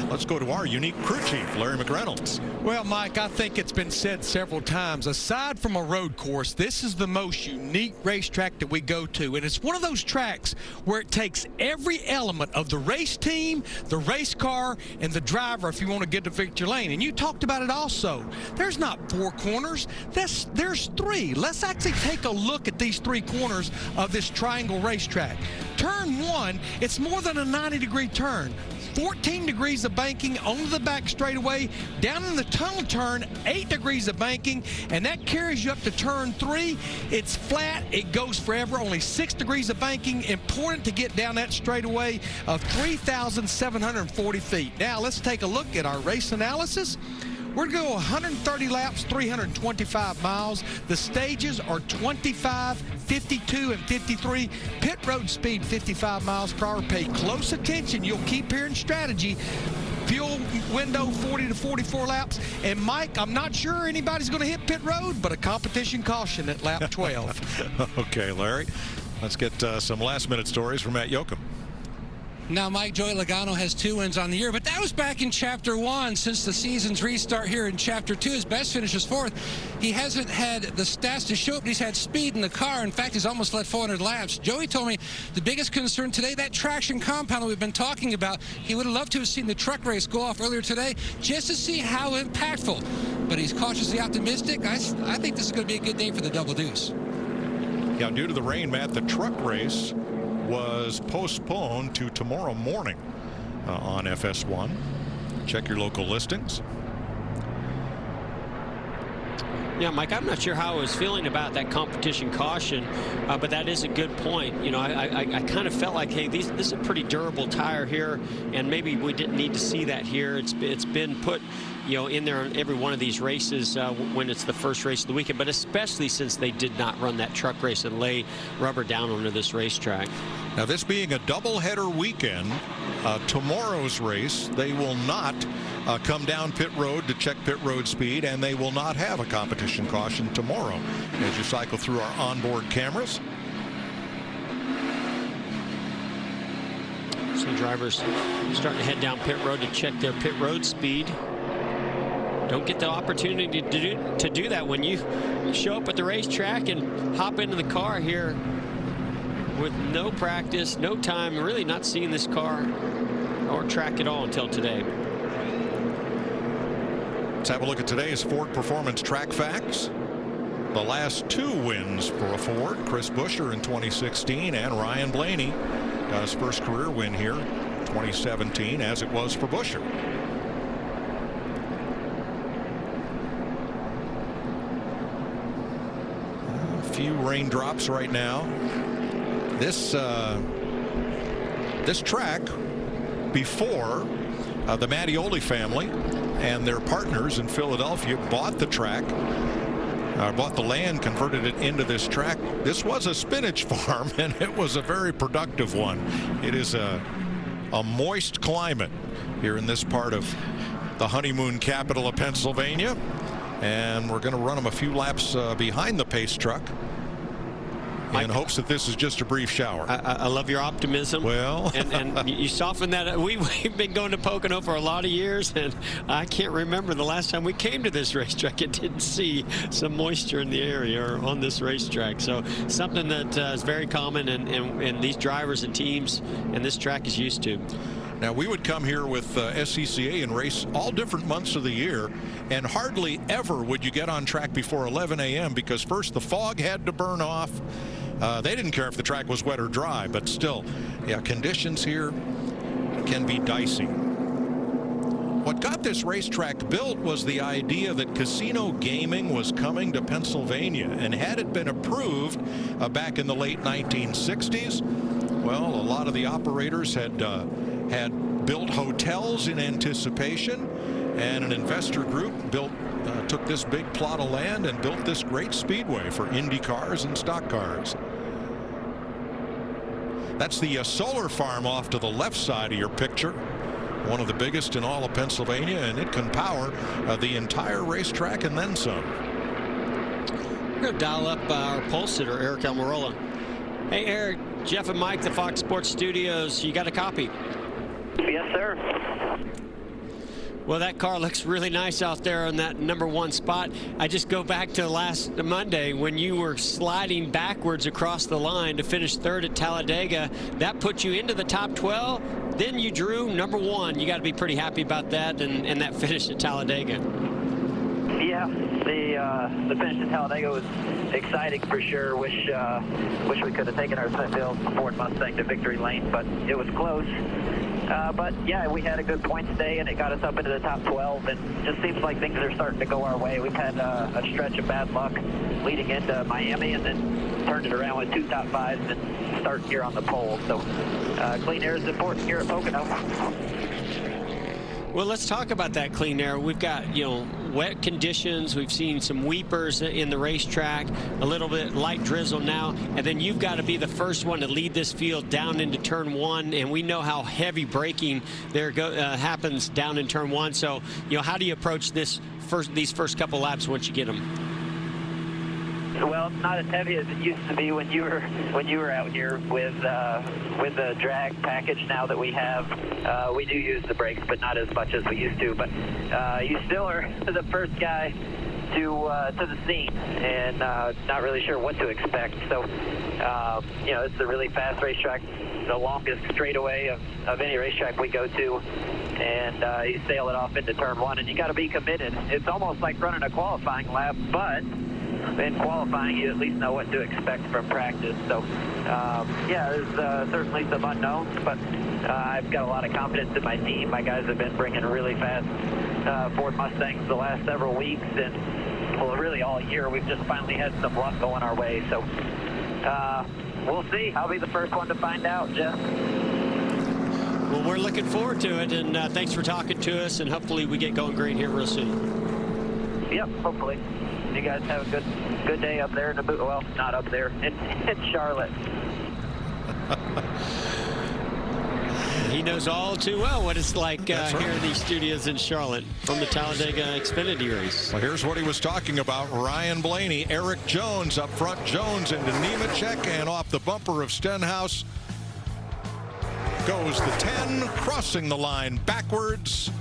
[SPEAKER 8] let's go to our unique crew chief, Larry McReynolds.
[SPEAKER 10] Well, Mike, I think it's been said several times, aside from a road course, this is the most unique racetrack that we go to. And it's one of those tracks where it takes every element of the race team, the race car, and the driver if you want to get to victory lane. And you talked about it also. There's not 4 corners. There's 3. Let's actually take a look at these 3 corners of this triangle racetrack. turn 1, it's more than a 90-degree turn. 14 degrees of banking onto the back straightaway. Down in the tunnel turn, 8 degrees of banking, and that carries you up to turn 3. It's flat. It goes forever. Only 6 degrees of banking. Important to get down that straightaway of 3,740 feet. Now, let's take a look at our race analysis. We're going to go 130 laps, 325 miles. The stages are 25, 52, and 53. Pit road speed, 55 miles per hour. Pay close attention. You'll keep hearing strategy. Fuel window, 40 to 44 laps. And, Mike, I'm not sure anybody's going to hit pit road, but a competition caution at lap 12.
[SPEAKER 8] Okay, Larry. Let's get some last-minute stories from Matt Yoakum.
[SPEAKER 3] Now, Mike, Joey Logano has 2 wins on the year, but that was back in Chapter 1. Since the season's restart here in Chapter 2, his best finish is 4th. He hasn't had the stats to show it, but he's had speed in the car. In fact, he's almost led 400 laps. Joey told me the biggest concern today, that traction compound that we've been talking about, he would have loved to have seen the truck race go off earlier today just to see how impactful. But he's cautiously optimistic. I think this is going to be a good day for the Double Deuce.
[SPEAKER 8] Yeah, due to the rain, Matt, the truck race was postponed to tomorrow morning on FS1. Check your local listings.
[SPEAKER 17] Yeah, Mike, I'm not sure how I was feeling about that competition caution, but that is a good point. You know, I kind of felt like, hey, this is a pretty durable tire here, and maybe we didn't need to see that here. It's been put, you know, in there on every one of these races when it's the first race of the weekend, but especially since they did not run that truck race and lay rubber down onto this racetrack.
[SPEAKER 8] Now, this being a doubleheader weekend, tomorrow's race, they will not come down pit road to check pit road speed, and they will not have a competition caution tomorrow as you cycle through our onboard cameras.
[SPEAKER 17] So drivers starting to head down pit road to check their pit road speed. Don't get the opportunity to do that when you show up at the racetrack and hop into the car here with no practice, no time, really not seeing this car or track at all until today.
[SPEAKER 8] Let's have a look at today's Ford Performance Track Facts. The last 2 wins for a Ford, Chris Buescher in 2016 and Ryan Blaney got his first career win here 2017, as it was for Buescher. A few raindrops right now. This track, before the Mattioli family and their partners in Philadelphia bought the track, bought the land, converted it into this track. This was a spinach farm, and it was a very productive one. It is a moist climate here in this part of the honeymoon capital of Pennsylvania, and we're going to run them a few laps behind the pace truck in hopes that this is just a brief shower.
[SPEAKER 17] I love your optimism.
[SPEAKER 8] Well,
[SPEAKER 17] and you soften that. We've been going to Pocono for a lot of years, and I can't remember the last time we came to this racetrack and didn't see some moisture in the area or on this racetrack. So something that is very common, and these drivers and teams and this track is used to.
[SPEAKER 8] Now, we would come here with SCCA and race all different months of the year, and hardly ever would you get on track before 11 a.m. because first the fog had to burn off. They didn't care if the track was wet or dry, but still, yeah, conditions here can be dicey. What got this racetrack built was the idea that casino gaming was coming to Pennsylvania, and had it been approved back in the late 1960s, well, a lot of the operators had built hotels in anticipation, and an investor group took this big plot of land and built this great speedway for Indy cars and stock cars. That's the solar farm off to the left side of your picture, one of the biggest in all of Pennsylvania, and it can power the entire racetrack and then some.
[SPEAKER 17] We're going to dial up our pulse sitter, Eric Almirola. Hey, Eric, Jeff and Mike, the Fox Sports Studios, you got a copy?
[SPEAKER 2] Yes, sir.
[SPEAKER 17] Well, that car looks really nice out there on that #1 spot. I just go back to last Monday when you were sliding backwards across the line to finish 3rd at Talladega. That put you into the top 12. Then you drew #1. You got to be pretty happy about that and that finish at Talladega.
[SPEAKER 2] Yeah,
[SPEAKER 5] Yeah, the finish in Talladega was exciting for sure. Wish we could have taken our Smithfield Ford Mustang to victory lane, but it was close. But yeah, we had a good points day, and it got us up into the top 12, and just seems like things are starting to go our way. We've had a stretch of bad luck leading into Miami, and then turned it around with 2 top 5s and starting here on the pole. So clean air is important here at Pocono.
[SPEAKER 17] Well, let's talk about that clean air. We've got, wet conditions. We've seen some weepers in the racetrack, a little bit light drizzle now, and then you've got to be the first one to lead this field down into turn 1, and we know how heavy braking there happens down in turn 1. So, how do you approach these first couple laps once you get them?
[SPEAKER 5] Well, not as heavy as it used to be when you were out here with the drag package. Now that we have, we do use the brakes, but not as much as we used to. But you still are the first guy to the scene, and not really sure what to expect. So, it's a really fast racetrack, the longest straightaway of any racetrack we go to, and you sail it off into turn 1, and you got to be committed. It's almost like running a qualifying lap, but in qualifying, you at least know what to expect from practice. So, there's certainly some unknowns, but I've got a lot of confidence in my team. My guys have been bringing really fast Ford Mustangs the last several weeks, and, well, really all year. We've just finally had some luck going our way. So, we'll see. I'll be the first one to find out, Jeff.
[SPEAKER 17] Well, we're looking forward to it, and thanks for talking to us, and hopefully we get going green here real soon.
[SPEAKER 5] Yep, hopefully. You guys have a good day up there in the well, not up there, in Charlotte.
[SPEAKER 17] He knows all too well what it's like here in these studios in Charlotte from the Talladega Xfinity race.
[SPEAKER 8] Well, here's what he was talking about. Ryan Blaney, Eric Jones up front. Jones into Nemechek, and off the bumper of Stenhouse goes the 10, crossing the line backwards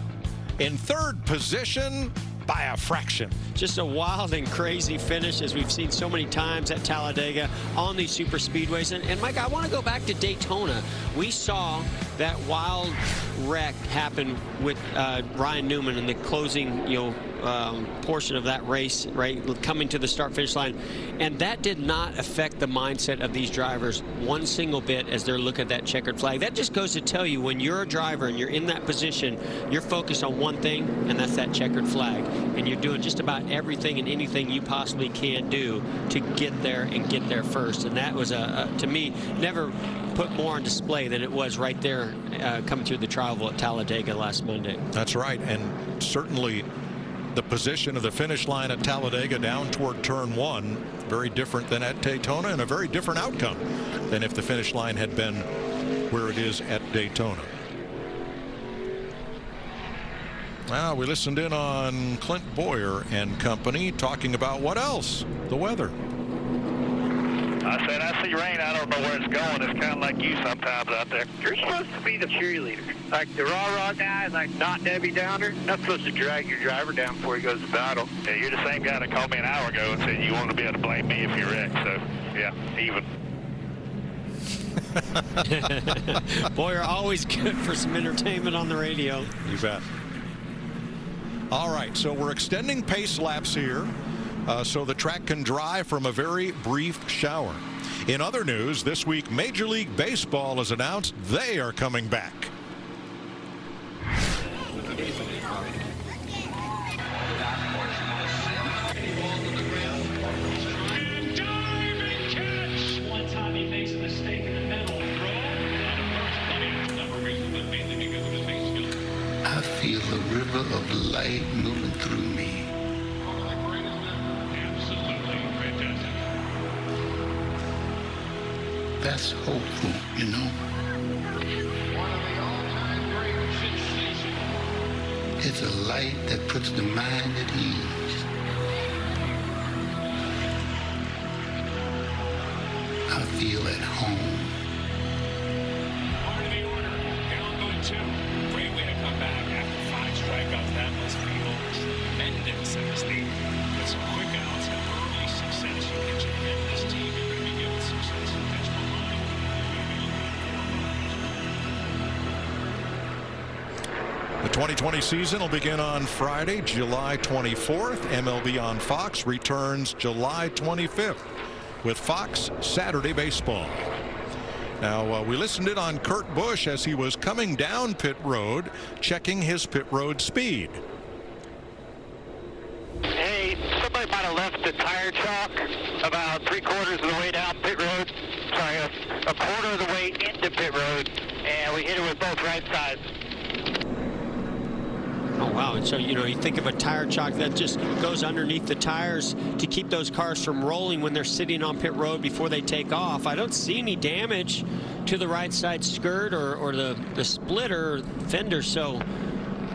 [SPEAKER 8] in third position by a fraction.
[SPEAKER 17] Just a wild and crazy finish, as we've seen so many times at Talladega on these super speedways. And Mike, I want to go back to Daytona. We saw that wild wreck happen with Ryan Newman in the closing, portion of that race, right, coming to the start-finish line, and that did not affect the mindset of these drivers one single bit as they're looking at that checkered flag. That just goes to tell you, when you're a driver and you're in that position, you're focused on one thing, and that's that checkered flag, and you're doing just about everything and anything you possibly can do to get there and get there first. And that was to me, never put more on display than it was right there coming through the travel at Talladega last Monday.
[SPEAKER 8] That's right, and certainly the position of the finish line at Talladega down toward turn 1, very different than at Daytona, and a very different outcome than if the finish line had been where it is at Daytona. Well, we listened in on Clint Boyer and company talking about what else? The weather.
[SPEAKER 15] I said, I see rain. I don't know where it's going. It's kind of like you sometimes out there. You're supposed to be the cheerleader. Like the rah-rah guy, like not Debbie Downer. Not supposed to drag your driver down before he goes to battle. Yeah, you're the same guy that called me an hour ago and said you want to be able to blame me if you wreck. So, yeah, even.
[SPEAKER 17] Boyer, always good for some entertainment on the radio.
[SPEAKER 8] You bet. All right, so we're extending pace laps here so the track can dry from a very brief shower. In other news, this week Major League Baseball has announced they are coming back.
[SPEAKER 12] One time he makes a mistake in the middle.
[SPEAKER 7] I feel a river of light moving through me. That's hopeful, you know. It's a light that puts the mind at ease. I feel at home.
[SPEAKER 12] Part of the order. Down go 2. Great way to come back after 5 strikeouts. That must feel tremendous as they get some quick outs and early success. You can check in this team. You're going to be given success in pitch behind.
[SPEAKER 8] The 2020 season will begin on Friday, July 24th. MLB on Fox returns July 25th with Fox Saturday Baseball. Now, we listened in on Kurt Busch as he was coming down pit road, checking his pit road speed.
[SPEAKER 15] Hey, somebody might have left the tire chalk about 3/4 of the way down pit road. Sorry, a quarter of the way into pit road, and we hit it with both right sides.
[SPEAKER 17] Oh, wow. And so, you think of a tire chalk that just goes underneath the tires to keep those cars from rolling when they're sitting on pit road before they take off. I don't see any damage to the right side skirt or the splitter fender, so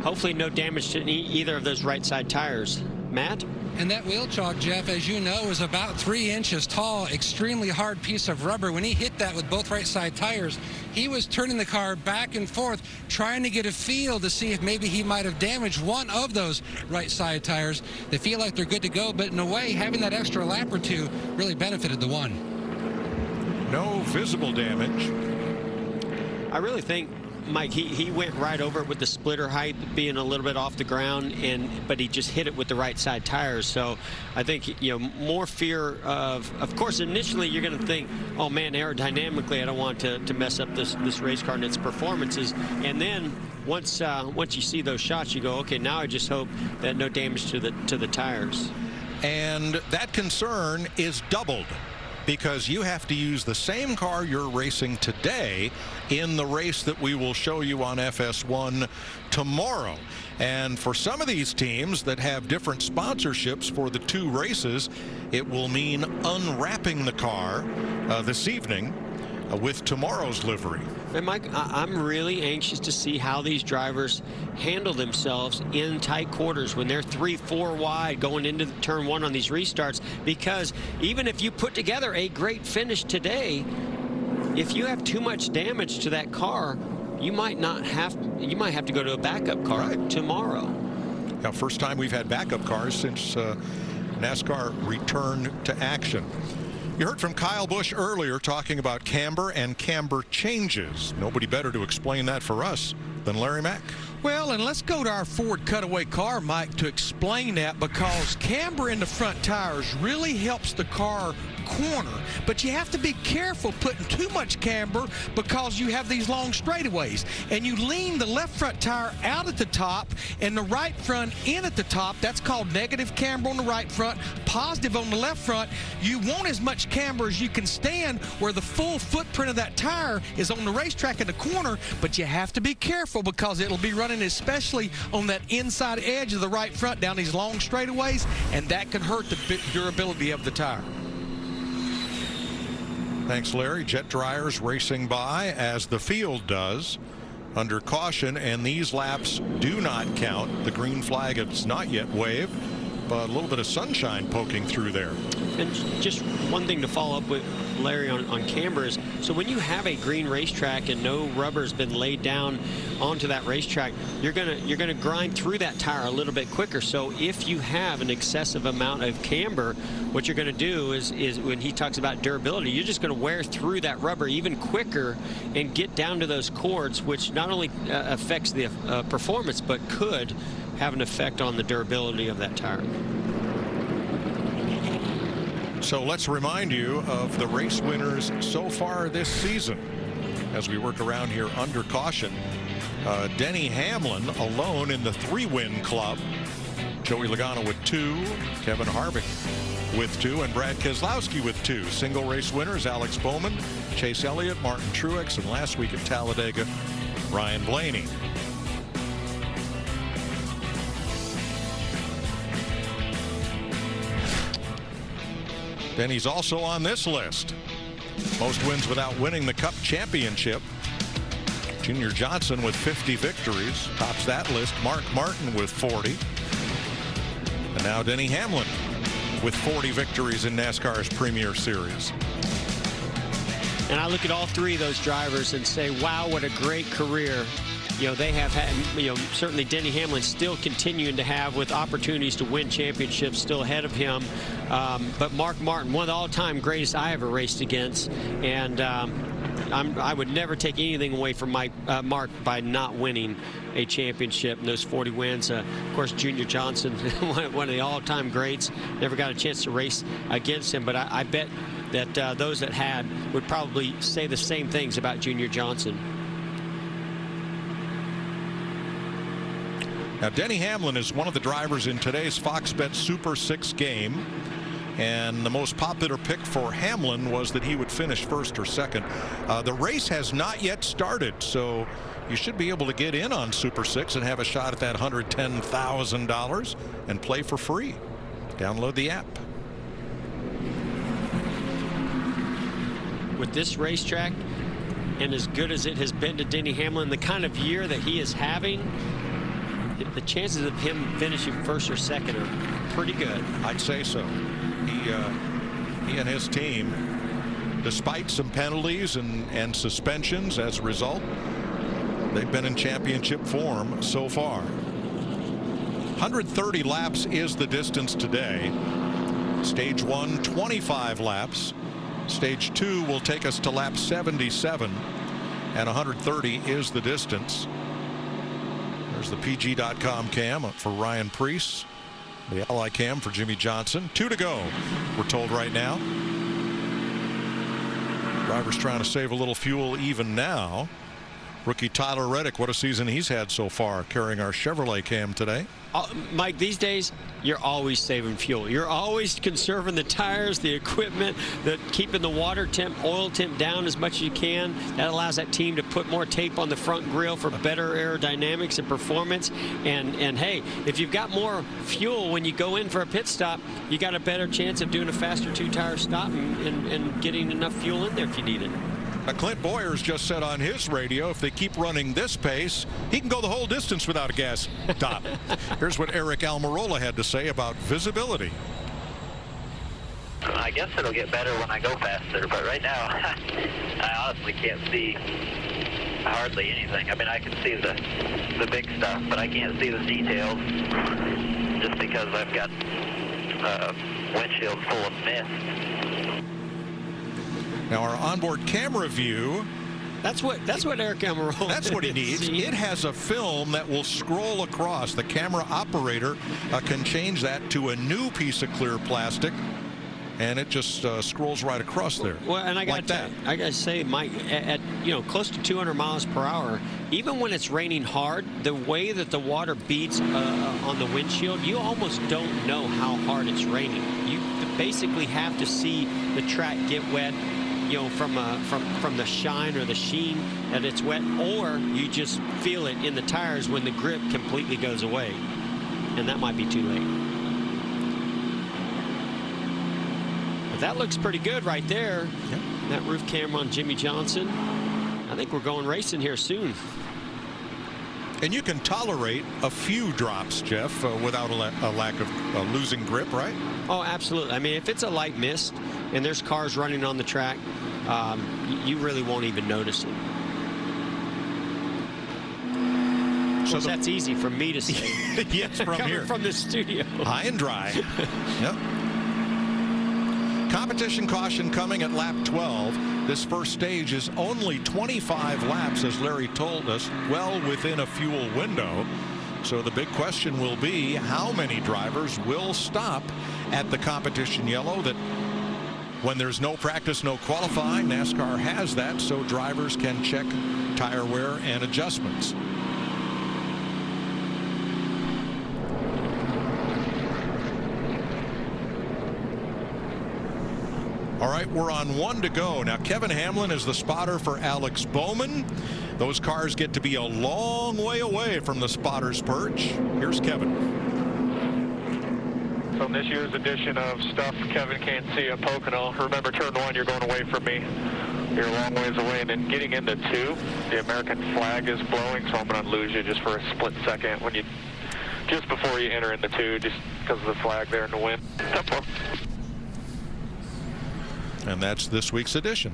[SPEAKER 17] hopefully no damage to either of those right side tires. Matt?
[SPEAKER 3] And that wheel chalk, Jeff, as you know, is about 3 inches tall, extremely hard piece of rubber. When he hit that with both right side tires, he was turning the car back and forth, trying to get a feel to see if maybe he might have damaged one of those right side tires. They feel like they're good to go, but in a way, having that extra lap or two really benefited the one.
[SPEAKER 8] No visible damage.
[SPEAKER 17] I really think, Mike, he went right over it with the splitter height being a little bit off the ground, but he just hit it with the right side tires. So I think, more fear of course, initially you're going to think, oh man, aerodynamically, I don't want to mess up this race car and its performances. And then once you see those shots, you go, okay, now I just hope that no damage to the tires.
[SPEAKER 8] And that concern is doubled, because you have to use the same car you're racing today in the race that we will show you on FS1 tomorrow. And for some of these teams that have different sponsorships for the 2 races, it will mean unwrapping the car this evening with tomorrow's livery.
[SPEAKER 17] And Mike, I'm really anxious to see how these drivers handle themselves in tight quarters when they're 3-4 wide going into turn 1 on these restarts, because even if you put together a great finish today, if you have too much damage to that car, you might have to go to a backup car tomorrow.
[SPEAKER 8] Now, first time we've had backup cars since NASCAR returned to action. You heard from Kyle Busch earlier talking about camber and camber changes. Nobody better to explain that for us than Larry Mack.
[SPEAKER 10] Well, and let's go to our Ford cutaway car, Mike, to explain that, because camber in the front tires really helps the car corner, but you have to be careful putting too much camber, because you have these long straightaways and you lean the left front tire out at the top and the right front in at the top. That's called negative camber on the right front, positive on the left front. You want as much camber as you can stand where the full footprint of that tire is on the racetrack in the corner, but you have to be careful because it'll be running especially on that inside edge of the right front down these long straightaways, and that can hurt the durability of the tire.
[SPEAKER 8] Thanks, Larry. Jet dryers racing by as the field does under caution, and these laps do not count. The green flag is not yet waved, but a little bit of sunshine poking through there.
[SPEAKER 17] And just one thing to follow up with Larry on camber is, so when you have a green racetrack and no rubber has been laid down onto that racetrack, you're gonna grind through that tire a little bit quicker. So if you have an excessive amount of camber, what you're gonna do is when he talks about durability, you're just gonna wear through that rubber even quicker and get down to those cords, which not only affects the performance, but could have an effect on the durability of that tire.
[SPEAKER 8] So let's remind you of the race winners so far this season as we work around here under caution. Denny Hamlin alone in the 3-win club. Joey Logano with 2, Kevin Harvick with 2, and Brad Keselowski with 2. Single race winners Alex Bowman, Chase Elliott, Martin Truex, and last week at Talladega, Ryan Blaney. Denny's also on this list. Most wins without winning the Cup championship. Junior Johnson with 50 victories tops that list. Mark Martin with 40. And now Denny Hamlin with 40 victories in NASCAR's Premier Series.
[SPEAKER 17] And I look at all 3 of those drivers and say, wow, what a great career. They have had, certainly Denny Hamlin still continuing to have with opportunities to win championships still ahead of him. But Mark Martin, one of the all-time greatest I ever raced against. And I would never take anything away from Mark by not winning a championship in those 40 wins. Of course, Junior Johnson, one of the all-time greats, never got a chance to race against him, but I bet that those that had would probably say the same things about Junior Johnson.
[SPEAKER 8] Now, Denny Hamlin is one of the drivers in today's Fox Bet Super 6 game. And the most popular pick for Hamlin was that he would finish first or second. The race has not yet started, so you should be able to get in on Super 6 and have a shot at that $110,000 and play for free. Download the app.
[SPEAKER 17] With this racetrack, and as good as it has been to Denny Hamlin, the kind of year that he is having, the chances of him finishing first or second are pretty good.
[SPEAKER 8] I'd say so. He and his team, despite some penalties and suspensions as a result, they've been in championship form so far. 130 laps is the distance today. Stage 1, 25 laps. Stage 2 will take us to lap 77, and 130 is the distance. There's the PG.com cam for Ryan Preece. The Ally cam for Jimmy Johnson. 2 to go, we're told right now. Drivers trying to save a little fuel even now. Rookie Tyler Reddick, what a season he's had so far, carrying our Chevrolet cam today.
[SPEAKER 17] Mike, these days, you're always saving fuel. You're always conserving the tires, the equipment, keeping the water temp, oil temp down as much as you can. That allows that team to put more tape on the front grille for better aerodynamics and performance. And hey, if you've got more fuel when you go in for a pit stop, you got a better chance of doing a faster 2-tire stop and getting enough fuel in there if you need it.
[SPEAKER 8] Clint Boyers just said on his radio, if they keep running this pace, he can go the whole distance without a gas stop. Here's what Eric Almirola had to say about visibility.
[SPEAKER 5] I guess it'll get better when I go faster, but right now, I honestly can't see hardly anything. I mean, I can see the big stuff, but I can't see the details just because I've got windshield full of mist.
[SPEAKER 8] Now our onboard camera view.
[SPEAKER 17] That's what Eric Almirola.
[SPEAKER 8] That's what he needs. It has a film that will scroll across. The camera operator can change that to a new piece of clear plastic, and it just scrolls right across there.
[SPEAKER 17] Well, and I got to say, Mike, at close to 200 miles per hour, even when it's raining hard, the way that the water beats on the windshield, you almost don't know how hard it's raining. You basically have to see the track get wet, from the shine or the sheen that it's wet, or you just feel it in the tires when the grip completely goes away, and that might be too late. But that looks pretty good right there.
[SPEAKER 8] Yep.
[SPEAKER 17] That roof camera on Jimmy Johnson. I think we're going racing here soon.
[SPEAKER 8] And you can tolerate a few drops, Jeff, without a lack of losing grip, right?
[SPEAKER 17] Oh, absolutely. I mean, if it's a light mist and there's cars running on the track, you really won't even notice it. So that's easy for me to say.
[SPEAKER 8] Yes, from
[SPEAKER 17] coming
[SPEAKER 8] here.
[SPEAKER 17] From the studio.
[SPEAKER 8] High and dry. Yep. Competition caution coming at lap 12. This first stage is only 25 laps, as Larry told us, well within a fuel window. So the big question will be how many drivers will stop at the competition yellow. That when there's no practice, no qualifying, NASCAR has that so drivers can check tire wear and adjustments. All right, we're on 1 to go. Now, Kevin Hamlin is the spotter for Alex Bowman. Those cars get to be a long way away from the spotter's perch. Here's Kevin.
[SPEAKER 15] So in this year's edition of Stuff Kevin Can't See at Pocono, remember turn 1, you're going away from me. You're a long ways away, and then getting into 2, the American flag is blowing, so I'm going to lose you just for a split second when just before you enter into 2, just because of the flag there in the wind. Tempo.
[SPEAKER 8] And that's this week's edition.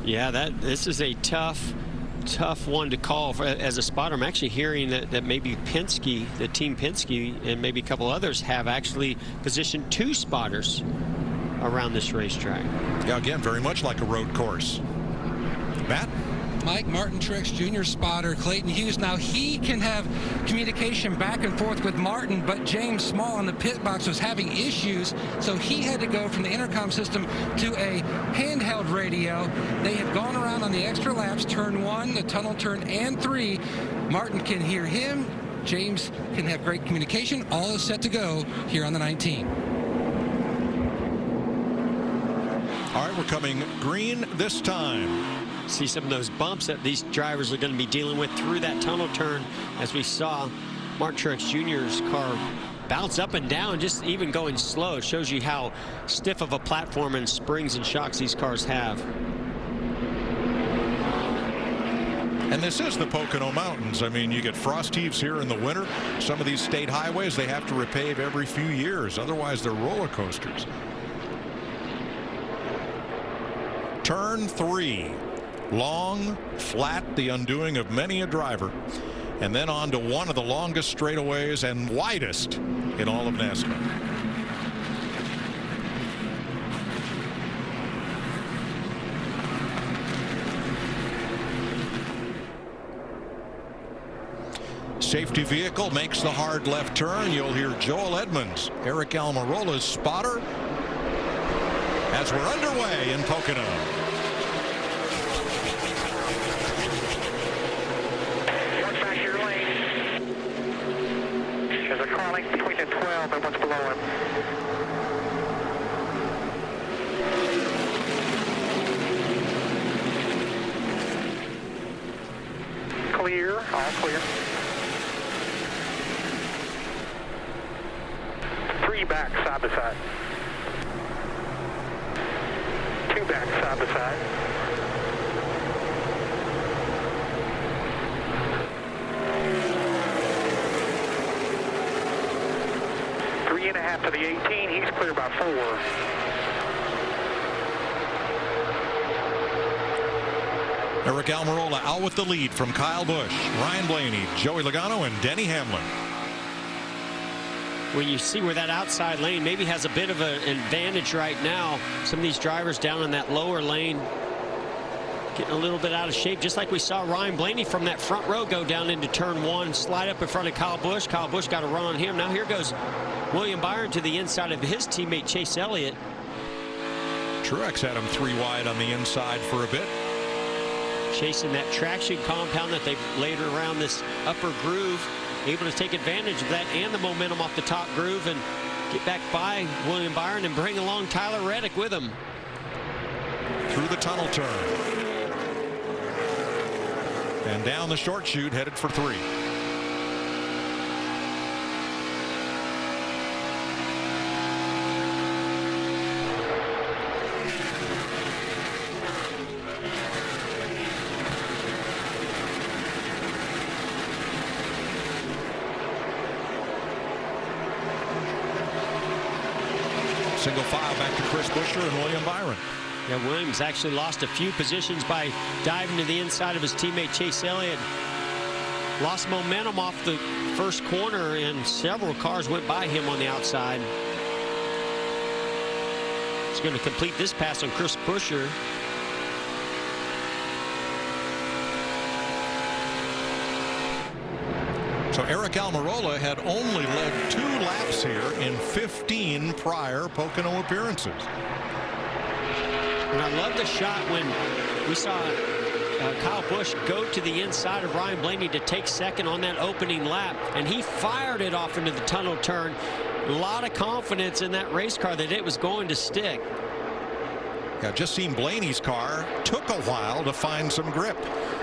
[SPEAKER 17] Yeah, this is a tough one to call as a spotter. I'm actually hearing that maybe Penske, the team Penske, and maybe a couple others have actually positioned 2 spotters around this racetrack.
[SPEAKER 8] Yeah, again, very much like a road course. Matt?
[SPEAKER 3] Mike Martin Truex Jr. spotter, Clayton Hughes. Now he can have communication back and forth with Martin, but James Small in the pit box was having issues, so he had to go from the intercom system to a handheld radio. They have gone around on the extra laps, turn 1, the tunnel turn, and 3. Martin can hear him. James can have great communication. All is set to go here on the 19.
[SPEAKER 8] All right, we're coming green this time.
[SPEAKER 17] See some of those bumps that these drivers are going to be dealing with through that tunnel turn, as we saw Martin Truex Jr.'s car bounce up and down, just even going slow. It shows you how stiff of a platform and springs and shocks these cars have.
[SPEAKER 8] And this is the Pocono Mountains. I mean, you get frost heaves here in the winter. Some of these state highways, they have to repave every few years. Otherwise, they're roller coasters. Turn 3. Long, flat, the undoing of many a driver. And then on to one of the longest straightaways and widest in all of NASCAR. Safety vehicle makes the hard left turn. You'll hear Joel Edmonds, Eric Almirola's spotter, as we're underway in Pocono.
[SPEAKER 15] Watch back your lane. There's a car length between the 12 and what's below him. Clear, all clear. 3 back, side by side. 2 back, side by side. 3.5 to the 18. He's clear by 4.
[SPEAKER 8] Eric Almirola out with the lead from Kyle Busch, Ryan Blaney, Joey Logano, and Denny Hamlin.
[SPEAKER 17] When you see where that outside lane maybe has a bit of an advantage right now, some of these drivers down in that lower lane getting a little bit out of shape, just like we saw Ryan Blaney from that front row go down into turn 1, slide up in front of Kyle Busch. Kyle Busch got a run on him. Now here goes William Byron to the inside of his teammate Chase Elliott.
[SPEAKER 8] Truex had him 3 wide on the inside for a bit.
[SPEAKER 17] Chasing that traction compound that they've laid around this upper groove, able to take advantage of that and the momentum off the top groove and get back by William Byron and bring along Tyler Reddick with him.
[SPEAKER 8] Through the tunnel turn. And down the short chute, headed for 3. Single file back to Chris Buescher and William Byron.
[SPEAKER 17] Yeah, Williams actually lost a few positions by diving to the inside of his teammate Chase Elliott. Lost momentum off the first corner, and several cars went by him on the outside. He's going to complete this pass on Chris Buescher.
[SPEAKER 8] So Eric Almirola had only led 2 laps here in 15 prior Pocono appearances.
[SPEAKER 17] And I love the shot when we saw Kyle Busch go to the inside of Ryan Blaney to take second on that opening lap, and he fired it off into the tunnel turn. A lot of confidence in that race car that it was going to stick.
[SPEAKER 8] Yeah, just seen Blaney's car took a while to find some grip.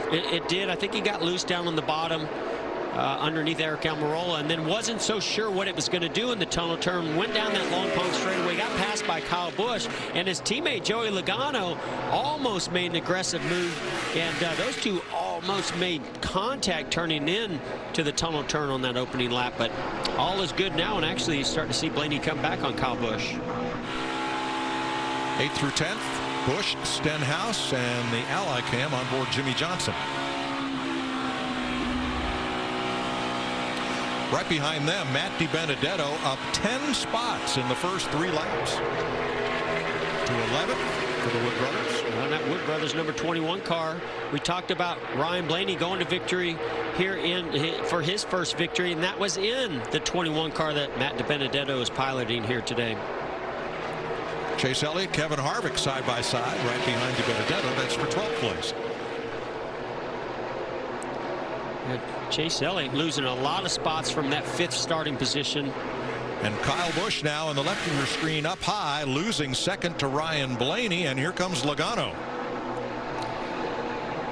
[SPEAKER 17] It did. I think he got loose down on the bottom underneath Eric Almirola, and then wasn't so sure what it was going to do in the tunnel turn. Went down that long pond straightaway, got passed by Kyle Busch, and his teammate Joey Logano almost made an aggressive move, and those two almost made contact turning in to the tunnel turn on that opening lap. But all is good now, and actually you start to see Blaney come back on Kyle Busch.
[SPEAKER 8] 8th through 10th, Busch, Stenhouse, and the Ally Cam on board Jimmy Johnson. Right behind them, Matt DiBenedetto up 10 spots in the first 3 laps. to 11th for the Wood Brothers.
[SPEAKER 17] On that Wood Brothers number 21 car, we talked about Ryan Blaney going to victory here for his first victory, and that was in the 21 car that Matt DiBenedetto is piloting here today.
[SPEAKER 8] Chase Elliott, Kevin Harvick side by side, right behind DiBenedetto. That's for 12th place.
[SPEAKER 17] Chase Elliott losing a lot of spots from that 5th starting position.
[SPEAKER 8] And Kyle Busch now on the left of your screen up high, losing second to Ryan Blaney, and here comes Logano.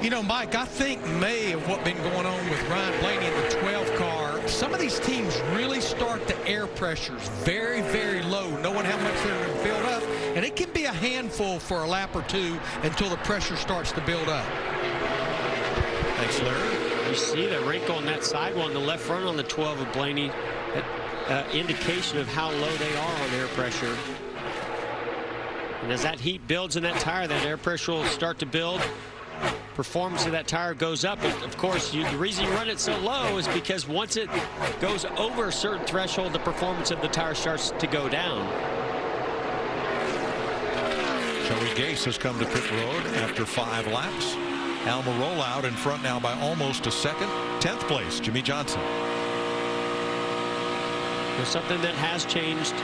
[SPEAKER 10] You know, Mike, I think May of what's been going on with Ryan Blaney in the 12 car, some of these teams really start the air pressures very, very low, knowing how much they're going to build up, and it can be a handful for a lap or two until the pressure starts to build up.
[SPEAKER 8] Thanks, Larry.
[SPEAKER 17] You see the wrinkle on that sidewall on the left front on the 12 of Blaney. Indication of how low they are on air pressure. And as that heat builds in that tire, that air pressure will start to build. Performance of that tire goes up. But of course, the reason you run it so low is because once it goes over a certain threshold, the performance of the tire starts to go down.
[SPEAKER 8] Joey Gase has come to pit road after 5 laps. Almirola out in front now by almost a second. 10th place, Jimmy Johnson.
[SPEAKER 17] There's something that has changed,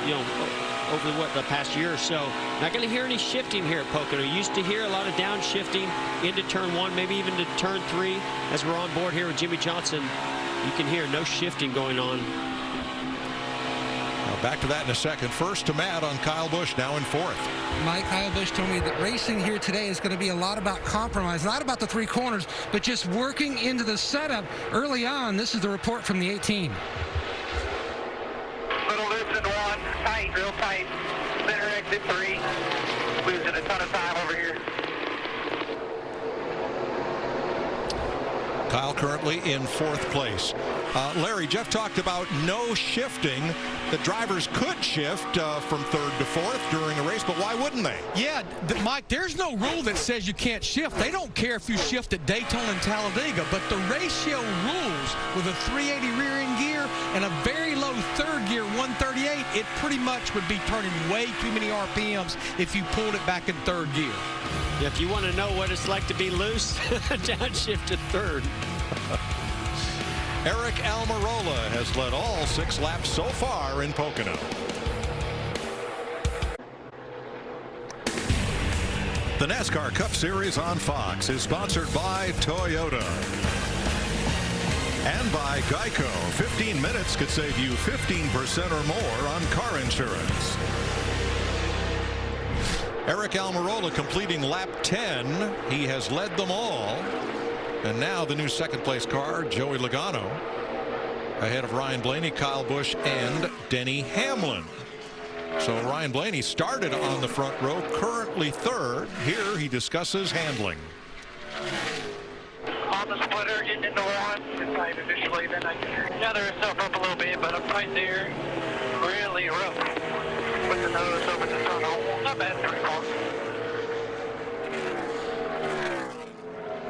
[SPEAKER 17] you know, over the past year or so. Not going to hear any shifting here at Pocono. Used to hear a lot of downshifting into turn 1, maybe even to turn 3. As we're on board here with Jimmy Johnson, you can hear no shifting going on.
[SPEAKER 8] Now back to that in a second. First to Matt on Kyle Busch, now in 4th.
[SPEAKER 3] Mike, Kyle Busch told me that racing here today is going to be a lot about compromise, not about the 3 corners, but just working into the setup early on. This is the report from the 18.
[SPEAKER 2] Little loops in 1, tight, real tight. Center exit 3. Losing a ton of time over here.
[SPEAKER 8] Kyle currently in 4th place. Larry, Jeff talked about no shifting. The drivers could shift from 3rd to 4th during a race, but why wouldn't they?
[SPEAKER 10] Yeah, Mike, there's no rule that says you can't shift. They don't care if you shift at Daytona and Talladega, but the ratio rules with a 380 rear end gear and a very low 3rd gear 138, it pretty much would be turning way too many RPMs if you pulled it back in 3rd gear.
[SPEAKER 17] If you want to know what it's like to be loose, downshift to 3rd.
[SPEAKER 8] Eric Almirola has led all 6 laps so far in Pocono. The NASCAR Cup Series on Fox is sponsored by Toyota and by Geico. 15 minutes could save you 15% or more on car insurance. Eric Almirola completing lap 10. He has led them all. And now the new 2nd place car, Joey Logano, ahead of Ryan Blaney, Kyle Busch, and Denny Hamlin. So Ryan Blaney started on the front row, currently 3rd. Here he discusses handling.
[SPEAKER 2] On the splitter, getting into 1. Inside initially, then I gather myself up a little bit, but I'm right there. Really rough. With the nose over the tunnel. Not bad, pretty close.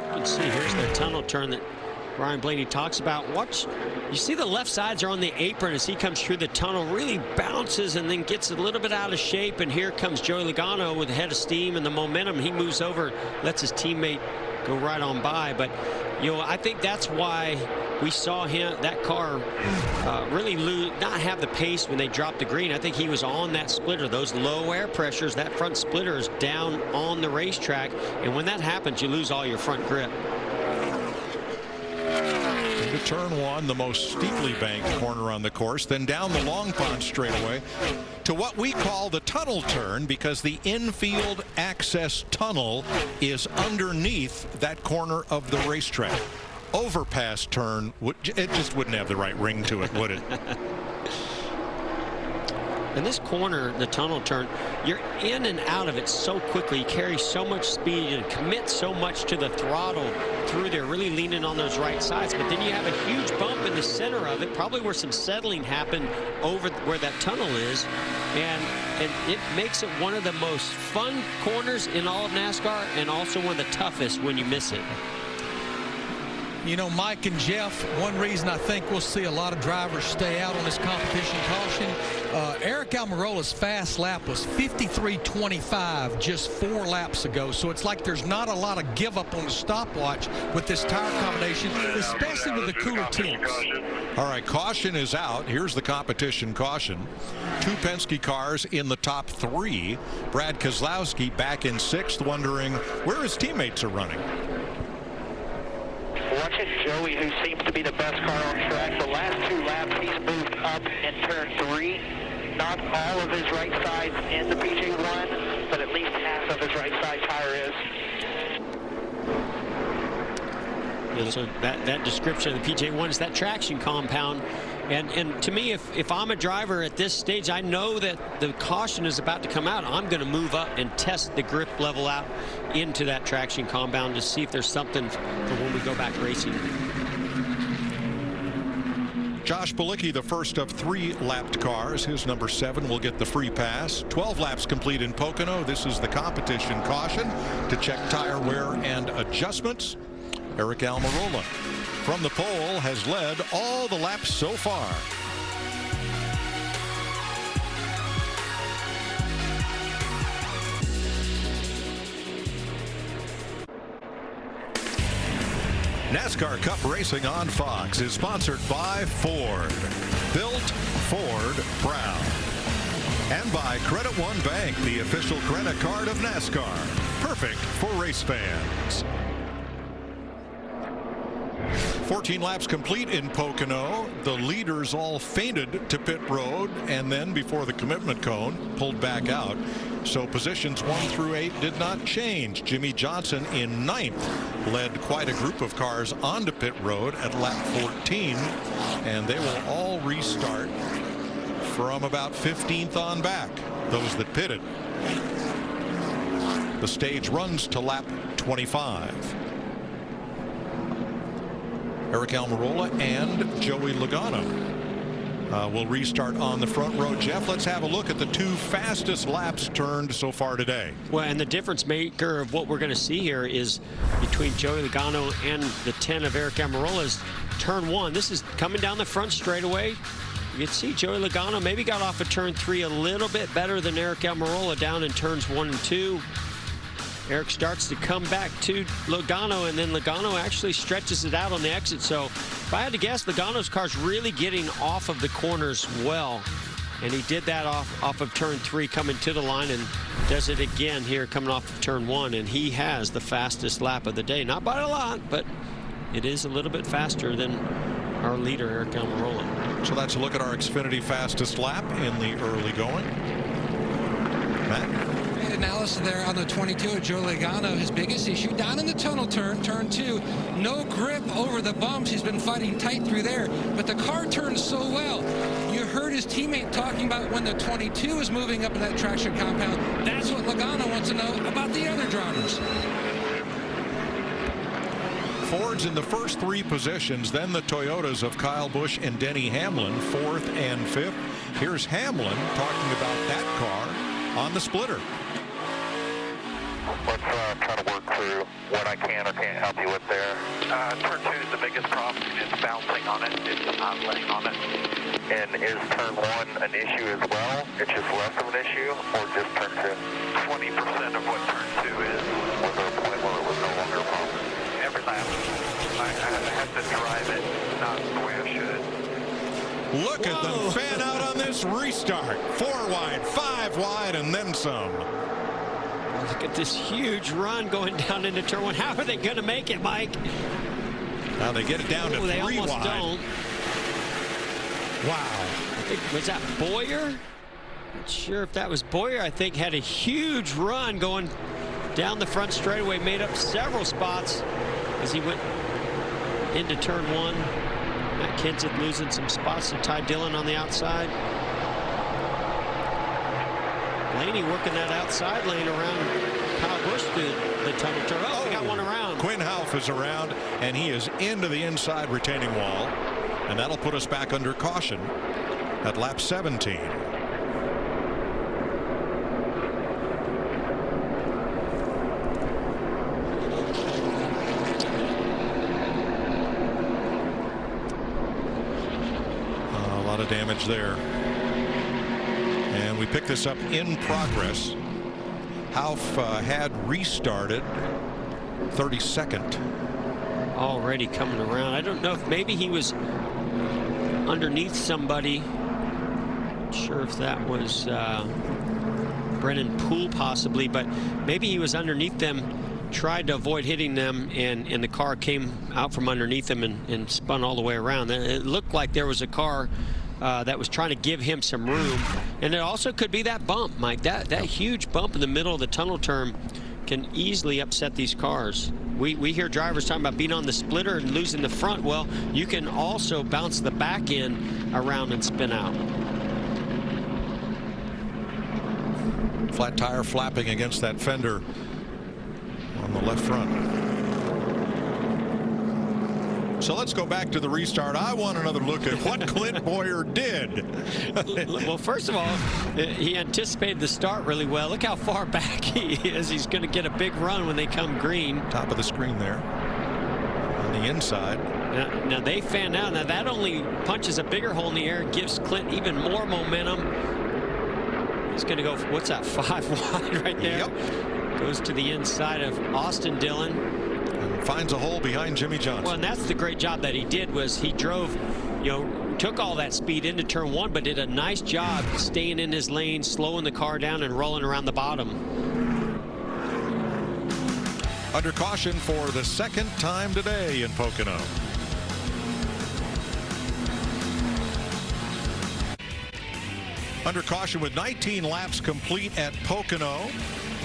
[SPEAKER 17] You can see here's the tunnel turn that Ryan Blaney talks about. Watch, you see the left sides are on the apron as he comes through the tunnel, really bounces and then gets a little bit out of shape. And here comes Joey Logano with a head of steam and the momentum. He moves over, lets his teammate go right on by. But, you know, I think that's why we saw that car really not have the pace when they dropped the green. I think he was on that splitter. Those low air pressures, that front splitter is down on the racetrack. And when that happens, you lose all your front grip.
[SPEAKER 8] Into turn 1, the most steeply banked corner on the course, then down the Long Pond straightaway to what we call the tunnel turn, because the infield access tunnel is underneath that corner of the racetrack. Overpass turn, it just wouldn't have the right ring to it, would it?
[SPEAKER 17] In this corner, the tunnel turn, you're in and out of it so quickly. You carry so much speed and commit so much to the throttle through there, really leaning on those right sides. But then you have a huge bump in the center of it, probably where some settling happened over where that tunnel is. And it makes it one of the most fun corners in all of NASCAR and also one of the toughest when you miss it.
[SPEAKER 10] You know, Mike and Jeff, one reason I think we'll see a lot of drivers stay out on this competition caution, Eric Almirola's fast lap was 53.25 just 4 laps ago. So it's like there's not a lot of give up on the stopwatch with this tire combination, especially with the cooler temps.
[SPEAKER 8] All right, caution is out. Here's the competition caution. 2 Penske cars in the top 3. Brad Keselowski back in 6th, wondering where his teammates are running.
[SPEAKER 5] Watching Joey, who seems to be the best car on track. The last 2 laps, he's moved up in turn 3. Not all of his right side's in the PJ1, but at least half of his right side tire is.
[SPEAKER 17] Yeah, so that description of the PJ1 is that traction compound. And to me, if I'm a driver at this stage, I know that the caution is about to come out. I'm going to move up and test the grip level out into that traction compound to see if there's something for when we go back racing.
[SPEAKER 8] Josh Bilicki, the first of 3 lapped cars. His number 7 will get the free pass. 12 laps complete in Pocono. This is the competition caution to check tire wear and adjustments. Eric Almirola from the pole has led all the laps so far. NASCAR Cup Racing on Fox is sponsored by Ford. Built Ford proud. And by Credit One Bank, the official credit card of NASCAR. Perfect for race fans. 14 laps complete in Pocono. The leaders all fainted to pit road and then before the commitment cone pulled back out. So positions 1 through 8 did not change. Jimmy Johnson in 9th led quite a group of cars onto pit road at lap 14, and they will all restart from about 15th on back, those that pitted. The stage runs to lap 25. Eric Almirola and Joey Logano will restart on the front row. Jeff, let's have a look at the 2 fastest laps turned so far today.
[SPEAKER 17] Well, and the difference maker of what we're going to see here is between Joey Logano and the 10 of Eric Almirola is turn 1. This is coming down the front straightaway. You can see Joey Logano maybe got off of turn 3 a little bit better than Eric Almirola down in turns 1 and 2. Eric starts to come back to Logano, and then Logano actually stretches it out on the exit. So if I had to guess, Logano's car's really getting off of the corners well. And he did that off of turn 3 coming to the line, and does it again here coming off of turn 1. And he has the fastest lap of the day. Not by a lot, but it is a little bit faster than our leader, Eric Almirola.
[SPEAKER 8] So that's a look at our Xfinity fastest lap in the early going. Matt?
[SPEAKER 3] Analysis there on the 22 of Joe Logano. His biggest issue down in the tunnel turn 2, no grip over the bumps. He's been fighting tight through there, but the car turns so well. You heard his teammate talking about when the 22 is moving up in that traction compound. That's what Logano wants to know about the other drivers.
[SPEAKER 8] Ford's in the first 3 positions, then the Toyotas of Kyle Busch and Denny Hamlin, 4th and 5th. Here's Hamlin talking about that car on the splitter.
[SPEAKER 5] Let's try to work through what I can or can't help you with there. Turn 2 is the biggest problem. It's bouncing on it. It's not letting on it. And is turn 1 an issue as well? It's just less of an issue, or just turn 2? 20% of what turn 2 is. Was there a point where it was no longer a problem? Every lap, I have to drive it not the way I should.
[SPEAKER 8] Look at them fan out on this restart. 4 wide, 5 wide, and then some.
[SPEAKER 17] Look at this huge run going down into turn 1. How are they going to make it, Mike?
[SPEAKER 8] Now they get it down to 3
[SPEAKER 17] they almost
[SPEAKER 8] wide.
[SPEAKER 17] Don't.
[SPEAKER 8] Wow.
[SPEAKER 17] I think, was that Boyer? Not sure if that was Boyer. I think had a huge run going down the front straightaway, made up several spots as he went into turn 1. Matt Kenseth losing some spots to Ty Dillon on the outside. Blaney working that outside lane around Kyle Busch through the tunnel turn. Oh, we got one around.
[SPEAKER 8] Quinn Houff is around, and he is into the inside retaining wall. And that'll put us back under caution at lap 17. of damage there. And we pick this up in progress. Hauf had restarted 32nd.
[SPEAKER 17] Already coming around. I don't know if maybe he was underneath somebody. Not sure if that was Brennan Poole possibly, but maybe he was underneath them, tried to avoid hitting them, and the car came out from underneath him and spun all the way around. It looked like there was a car that was trying to give him some room. And it also could be that bump, Mike. That huge bump in the middle of the tunnel turn can easily upset these cars. We hear drivers talking about being on the splitter and losing the front. Well, you can also bounce the back end around and spin out.
[SPEAKER 8] Flat tire flapping against that fender on the left front. So let's go back to the restart. I want another look at what Clint Boyer did.
[SPEAKER 17] Well, first of all, he anticipated the start really well. Look how far back he is. He's going to get a big run when they come green.
[SPEAKER 8] Top of the screen there on the inside.
[SPEAKER 17] Now they fan out. Now that only punches a bigger hole in the air and gives Clint even more momentum. He's going to go, what's that, 5 wide right there?
[SPEAKER 8] Yep.
[SPEAKER 17] Goes to the inside of Austin Dillon.
[SPEAKER 8] And finds a hole behind Jimmy Johnson.
[SPEAKER 17] Well, and that's the great job that he did, was he drove, took all that speed into turn 1, but did a nice job staying in his lane, slowing the car down and rolling around the bottom.
[SPEAKER 8] Under caution for the second time today in Pocono. Under caution with 19 laps complete at Pocono.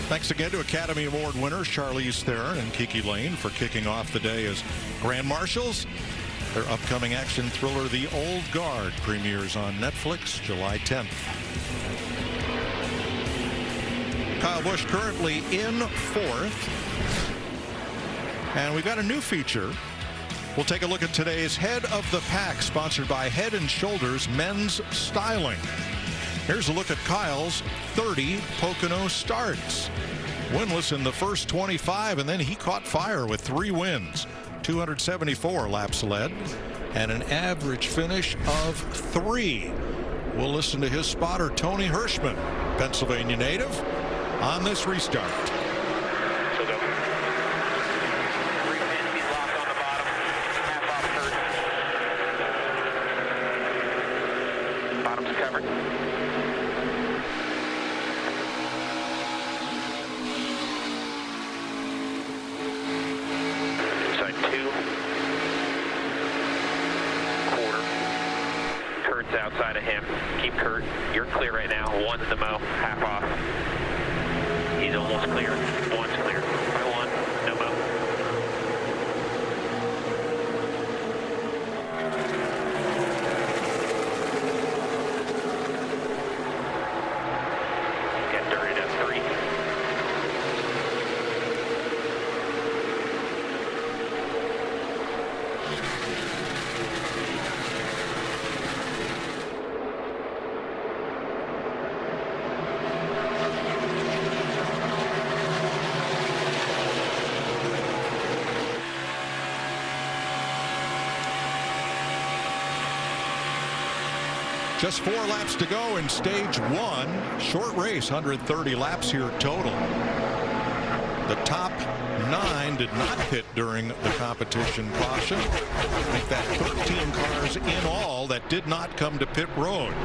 [SPEAKER 8] Thanks again to Academy Award winners Charlize Theron and Kiki Lane for kicking off the day as Grand Marshals. Their upcoming action thriller, The Old Guard, premieres on Netflix July 10th. Kyle Busch currently in 4th. And we've got a new feature. We'll take a look at today's Head of the Pack, sponsored by Head & Shoulders Men's Styling. Here's a look at Kyle's 30 Pocono starts. Winless in the first 25, and then he caught fire with 3 wins. 274 laps led, and an average finish of 3. We'll listen to his spotter, Tony Hirschman, Pennsylvania native, on this restart.
[SPEAKER 18] Outside of him. Keep Kurt. You're clear right now. 1's the mo. Half off. He's almost clear. 1's clear. By 1. No mo. Get dirty at 3.
[SPEAKER 8] Just 4 laps to go in stage 1. Short race, 130 laps here total. The top 9 did not pit during the competition caution. Make that 13 cars in all that did not come to pit road.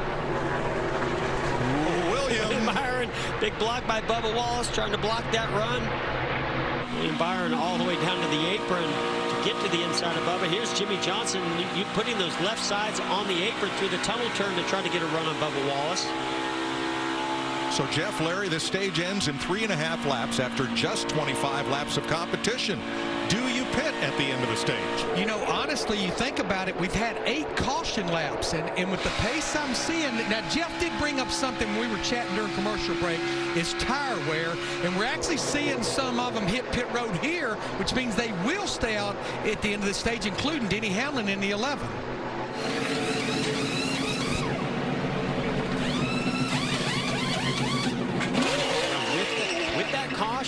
[SPEAKER 8] William
[SPEAKER 17] Byron, big block by Bubba Wallace, trying to block that run. William Byron all the way down to the apron to get to the inside of Bubba. Here's Jimmy Johnson, you putting those left sides on the apron through the tunnel turn to try to get a run on Bubba Wallace.
[SPEAKER 8] So Jeff, Larry, this stage ends in 3.5 laps after just 25 laps of competition. Do you pit at the end of the stage?
[SPEAKER 10] You know, honestly, you think about it, we've had 8 caution laps, and with the pace I'm seeing, now Jeff did bring up something when we were chatting during commercial break, is tire wear, and we're actually seeing some of them hit pit road here, which means they will stay out at the end of the stage, including Denny Hamlin in the 11.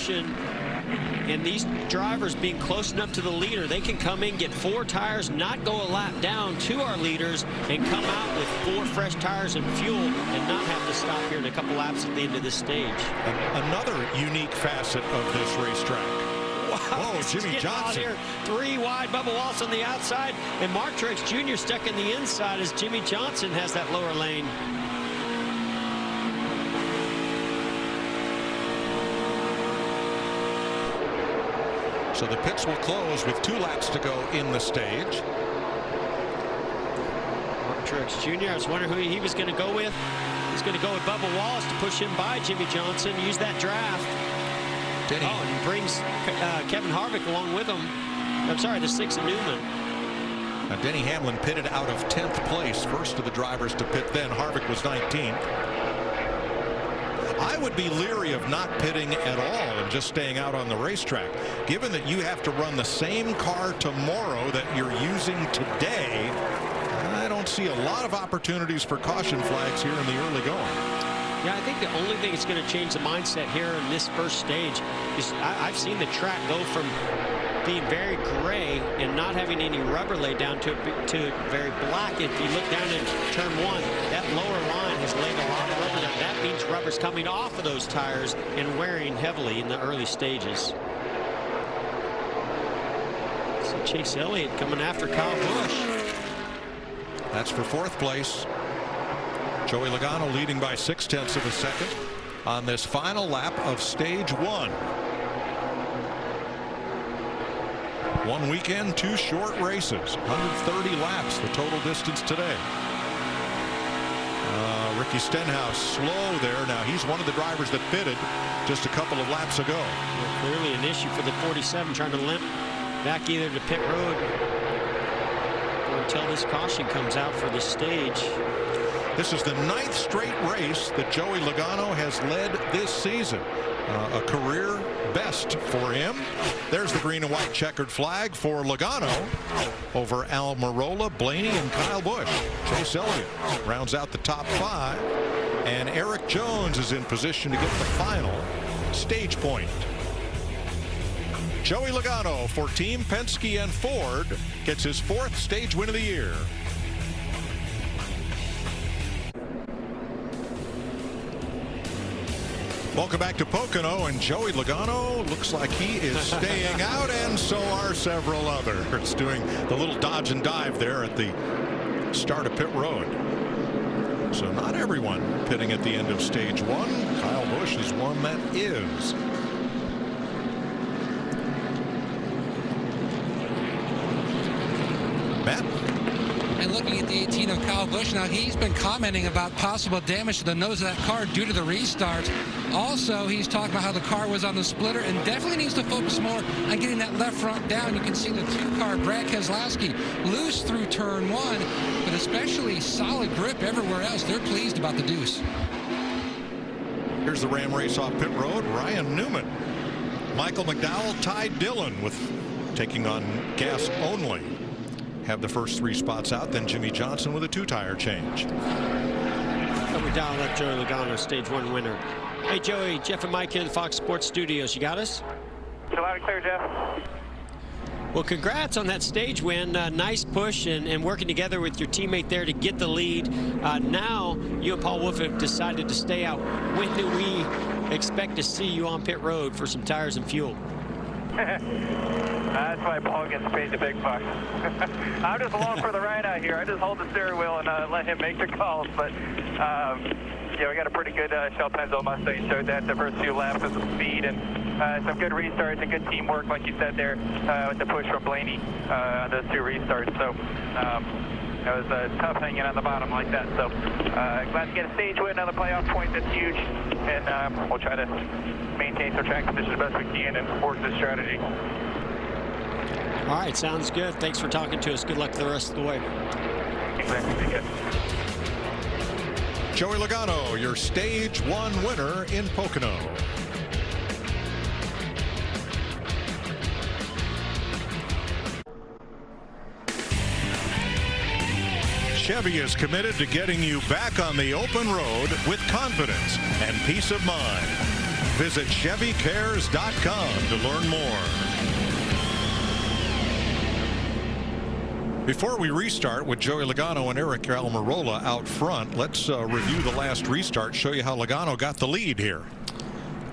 [SPEAKER 17] caution and these drivers being close enough to the leader, they can come in, get 4 tires, not go a lap down to our leaders, and come out with 4 fresh tires and fuel and not have to stop here in a couple laps at the end of this stage.
[SPEAKER 8] Another unique facet of this racetrack.
[SPEAKER 17] Wow,
[SPEAKER 8] Jimmy Johnson.
[SPEAKER 17] Here. 3 wide. Bubba Wallace on the outside, and Mark Truex Jr. stuck in the inside as Jimmy Johnson has that lower lane.
[SPEAKER 8] So the pits will close with 2 laps to go in the stage.
[SPEAKER 17] Mark Truex Jr. I was wondering who he was going to go with. He's going to go with Bubba Wallace to push him by Jimmy Johnson, use that draft.
[SPEAKER 8] Denny.
[SPEAKER 17] Oh, and he brings Kevin Harvick along with him. I'm sorry, the 6 of Newman.
[SPEAKER 8] Now Denny Hamlin pitted out of 10th place, first of the drivers to pit then. Harvick was 19th. I would be leery of not pitting at all and just staying out on the racetrack. Given that you have to run the same car tomorrow that you're using today, I don't see a lot of opportunities for caution flags here in the early going.
[SPEAKER 17] Yeah, I think the only thing that's going to change the mindset here in this first stage is I've seen the track go from being very gray and not having any rubber laid down to very black. If you look down in turn 1, that lower line has laid a lot of rubber down. That means rubber's coming off of those tires and wearing heavily in the early stages. So Chase Elliott coming after Kyle Busch.
[SPEAKER 8] That's for 4th place. Joey Logano leading by 0.6 of a second on this final lap of stage 1. One weekend, 2 short races, 130 laps, the total distance today. Ricky Stenhouse slow there. Now he's one of the drivers that pitted just a couple of laps ago.
[SPEAKER 17] Well, clearly an issue for the 47, trying to limp back either to pit road or until this caution comes out for the stage.
[SPEAKER 8] This is the 9th straight race that Joey Logano has led this season. A career best for him. There's the green and white checkered flag for Logano over Almirola, Blaney, and Kyle Busch. Chase Elliott rounds out the top 5, and Eric Jones is in position to get the final stage point. Joey Logano for Team Penske and Ford gets his 4th stage win of the year. Welcome back to Pocono, and Joey Logano looks like he is staying out, and so are several others, doing the little dodge and dive there at the start of pit road. So not everyone pitting at the end of stage 1. Kyle Busch is one that is. Matt?
[SPEAKER 3] And looking at the 18 of Kyle Busch, now he's been commenting about possible damage to the nose of that car due to the restart. Also, he's talking about how the car was on the splitter and definitely needs to focus more on getting that left front down. You can see the 2-car Brad Keselowski loose through turn 1, but especially solid grip everywhere else. They're pleased about the deuce.
[SPEAKER 8] Here's the Ram race off pit road. Ryan Newman, Michael McDowell, Ty Dillon with taking on gas only. Have the first 3 spots out, then Jimmy Johnson with a 2-tire change.
[SPEAKER 17] McDowell left Joey Logano, stage 1 winner. Hey Joey, Jeff and Mike here in the Fox Sports Studios. You got us?
[SPEAKER 2] Loud and clear, Jeff.
[SPEAKER 17] Well, congrats on that stage win. Nice push and working together with your teammate there to get the lead. Now you and Paul Wolf have decided to stay out. When do we expect to see you on pit road for some tires and fuel?
[SPEAKER 2] That's why Paul gets paid the big bucks. I'm just along for the ride out here. I just hold the steering wheel and let him make the calls. But yeah, we got a pretty good Shell Pennzoil Mustang. Showed that the first 2 laps with some speed and some good restarts and good teamwork, like you said there, with the push from Blaney on those 2 restarts. So it was tough hanging on the bottom like that. So glad to get a stage win, another playoff point. That's huge, and we'll try to maintain some track conditions as best we can and work this strategy.
[SPEAKER 17] All right, sounds good. Thanks for talking to us. Good luck the rest of the way.
[SPEAKER 2] Exactly.
[SPEAKER 8] Joey Logano, your stage 1 winner in Pocono. Chevy is committed to getting you back on the open road with confidence and peace of mind. Visit ChevyCares.com to learn more. Before we restart with Joey Logano and Eric Almirola out front, let's review the last restart, show you how Logano got the lead here.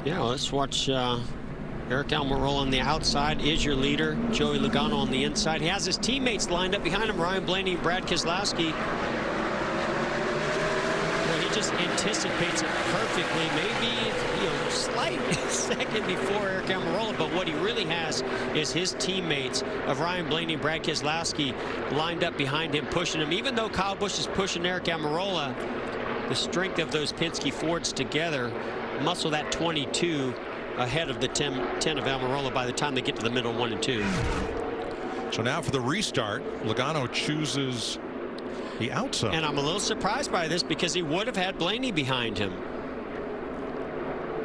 [SPEAKER 17] Yeah, let's watch Eric Almirola on the outside is your leader. Joey Logano on the inside. He has his teammates lined up behind him, Ryan Blaney, Brad Keselowski. Well, he just anticipates it perfectly. Maybe, slight second before Eric Almirola, but what he really has is his teammates of Ryan Blaney and Brad Keselowski lined up behind him, pushing him. Even though Kyle Busch is pushing Eric Almirola, the strength of those Penske Fords together muscle that 22 ahead of the 10 of Almirola by the time they get to the middle 1 and 2.
[SPEAKER 8] So now for the restart, Logano chooses the outside.
[SPEAKER 17] And I'm a little surprised by this because he would have had Blaney behind him.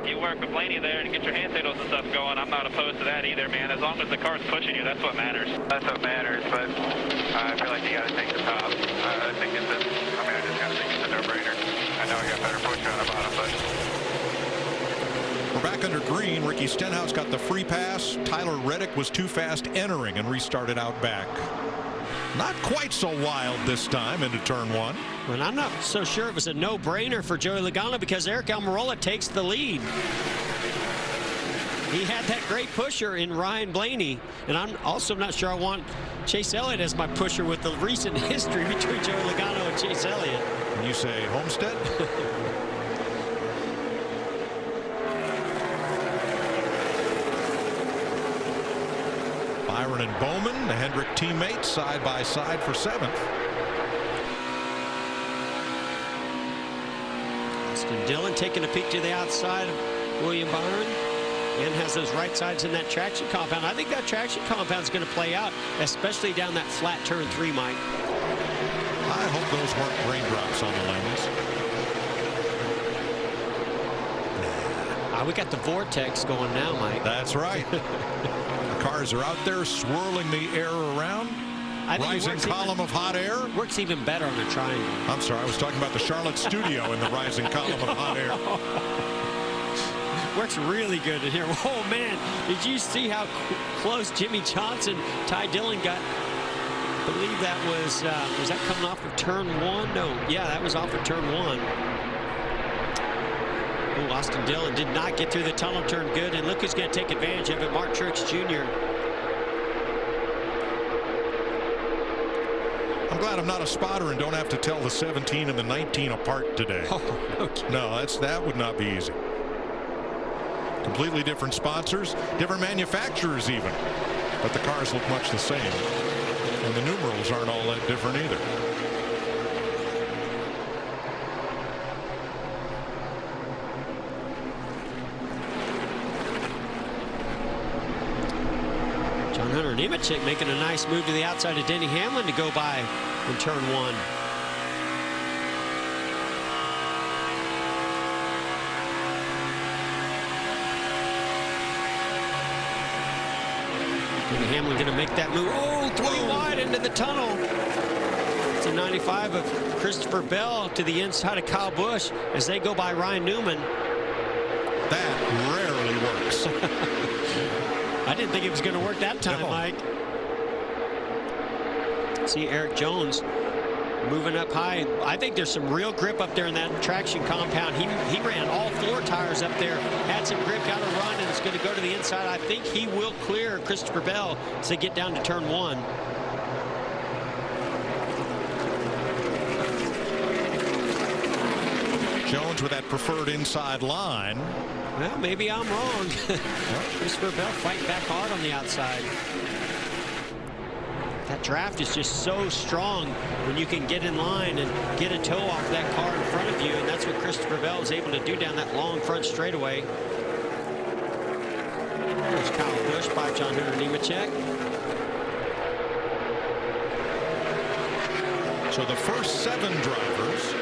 [SPEAKER 2] You work with Blaney there and get your hand signals and stuff going. I'm not opposed to that either, man. As long as the car's pushing you, that's what matters. That's what matters, but I feel like you got to take the top. I think I just got to think it's a no-brainer. I know I got better push on the bottom, but...
[SPEAKER 8] We're back under green. Ricky Stenhouse got the free pass. Tyler Reddick was too fast entering and restarted out back. Not quite so wild this time into turn 1.
[SPEAKER 17] Well, I'm not so sure it was a no-brainer for Joey Logano because Eric Almirola takes the lead. He had that great pusher in Ryan Blaney, and I'm also not sure I want Chase Elliott as my pusher with the recent history between Joey Logano and Chase Elliott.
[SPEAKER 8] And you say Homestead? Byron and Bowman, the Hendrick teammates, side by side for 7th.
[SPEAKER 17] Austin Dillon taking a peek to the outside of William Byron and has those right sides in that traction compound. I think that traction compound is going to play out, especially down that flat turn 3, Mike.
[SPEAKER 8] I hope those weren't raindrops on the lanes.
[SPEAKER 17] We got the vortex going now, Mike.
[SPEAKER 8] That's right. Cars are out there swirling the air around. Rising column of hot air.
[SPEAKER 17] Works even better on the triangle.
[SPEAKER 8] I'm sorry, I was talking about the Charlotte studio in the rising column of hot air.
[SPEAKER 17] Works really good in here. Oh, man. Did you see how close Jimmy Johnson, Ty Dillon got? I believe that was that coming off of turn 1? No. Yeah, that was off of turn 1. Oh, Austin Dillon did not get through the tunnel turn good, and look who's going to take advantage of it, Mark Truex Jr.
[SPEAKER 8] I'm glad I'm not a spotter and don't have to tell the 17 and the 19 apart today.
[SPEAKER 17] Oh, okay.
[SPEAKER 8] No, that would not be easy. Completely different sponsors, different manufacturers even, but the cars look much the same, and the numerals aren't all that different either.
[SPEAKER 17] Nemechek making a nice move to the outside of Denny Hamlin to go by in turn 1. Denny Hamlin going to make that move. Oh, 3 wide into the tunnel. It's a 95 of Christopher Bell to the inside of Kyle Busch as they go by Ryan Newman.
[SPEAKER 8] That rarely works.
[SPEAKER 17] I didn't think it was going to work that time, Mike. See Eric Jones moving up high. I think there's some real grip up there in that traction compound. He ran all 4 tires up there, had some grip, got a run, and it's going to go to the inside. I think he will clear Christopher Bell as they get down to turn 1.
[SPEAKER 8] Jones with that preferred inside line.
[SPEAKER 17] Well, maybe I'm wrong. Christopher Bell fighting back hard on the outside. That draft is just so strong when you can get in line and get a toe off that car in front of you, and that's what Christopher Bell is able to do down that long front straightaway. There's Kyle Busch by John Hunter Nemechek.
[SPEAKER 8] So the first 7 drivers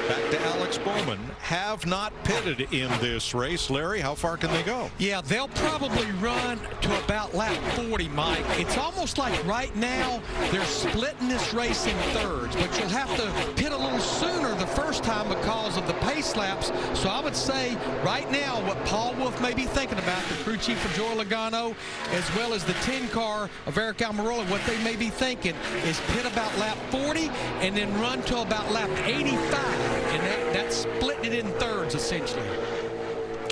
[SPEAKER 8] back to Alex Bowman, have not pitted in this race. Larry, how far can they go?
[SPEAKER 10] Yeah, they'll probably run to about lap 40, Mike. It's almost like right now they're splitting this race in thirds, but you'll have to pit a little sooner the first time because of the pace laps. So I would say right now what Paul Wolf may be thinking about, the crew chief for Joey Logano, as well as the 10 car of Eric Almirola, what they may be thinking is pit about lap 40 and then run to about lap 85, and that's splitting it in thirds essentially.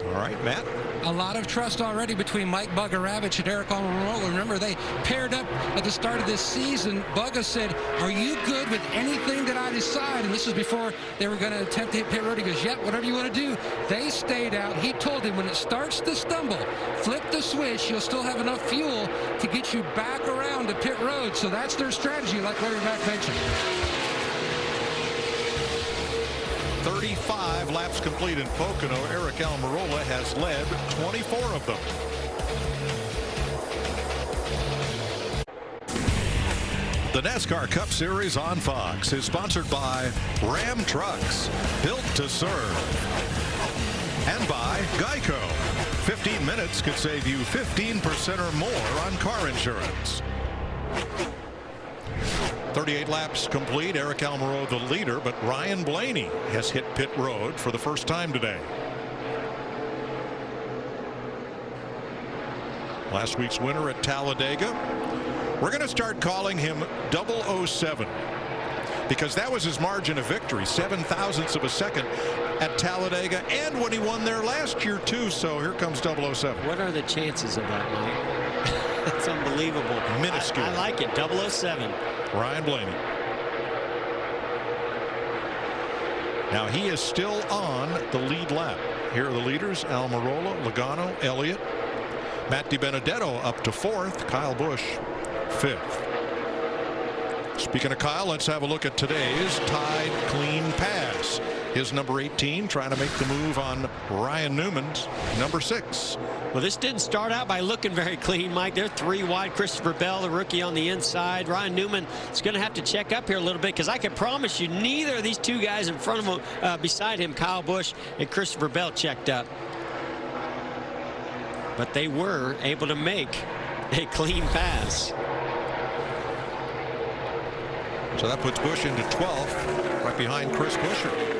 [SPEAKER 8] All right, Matt.
[SPEAKER 3] A lot of trust already between Mike Bugaravich and Eric Almirola. Remember, they paired up at the start of this season. Bugga said, "Are you good with anything that I decide?" And this was before they were going to attempt to hit pit road. He goes, "Yep, whatever you want to do." They stayed out. He told him when it starts to stumble, flip the switch. You'll still have enough fuel to get you back around to pit road. So that's their strategy, like Larry Mack mentioned.
[SPEAKER 8] 35 laps complete in Pocono. Eric Almirola has led 24 of them. The NASCAR Cup Series on Fox is sponsored by Ram Trucks, built to serve, and by Geico. 15 minutes could save you 15% or more on car insurance. 38 laps complete. Eric Almirola the leader, but Ryan Blaney has hit pit road for the first time today. Last week's winner at Talladega. We're going to start calling him 007 because that was his margin of victory, 7 thousandths of a second at Talladega, and when he won there last year too. So here comes 007.
[SPEAKER 17] What are the chances of that, Mike? That's unbelievable.
[SPEAKER 8] Minuscule.
[SPEAKER 17] I like it. 007.
[SPEAKER 8] Ryan Blaney. Now he is still on the lead lap. Here are the leaders: Almirola, Logano, Elliott, Matt DiBenedetto up to 4th, Kyle Busch 5th. Speaking of Kyle, let's have a look at today's Tide Clean Pass. His number 18 trying to make the move on Ryan Newman's number 6.
[SPEAKER 17] Well, this didn't start out by looking very clean, Mike. They're 3 wide. Christopher Bell, the rookie, on the inside. Ryan Newman is going to have to check up here a little bit, because I can promise you neither of these two guys in front of him, beside him, Kyle Busch and Christopher Bell, checked up. But they were able to make a clean pass.
[SPEAKER 8] So that puts Busch into 12th, right behind Chris Buescher.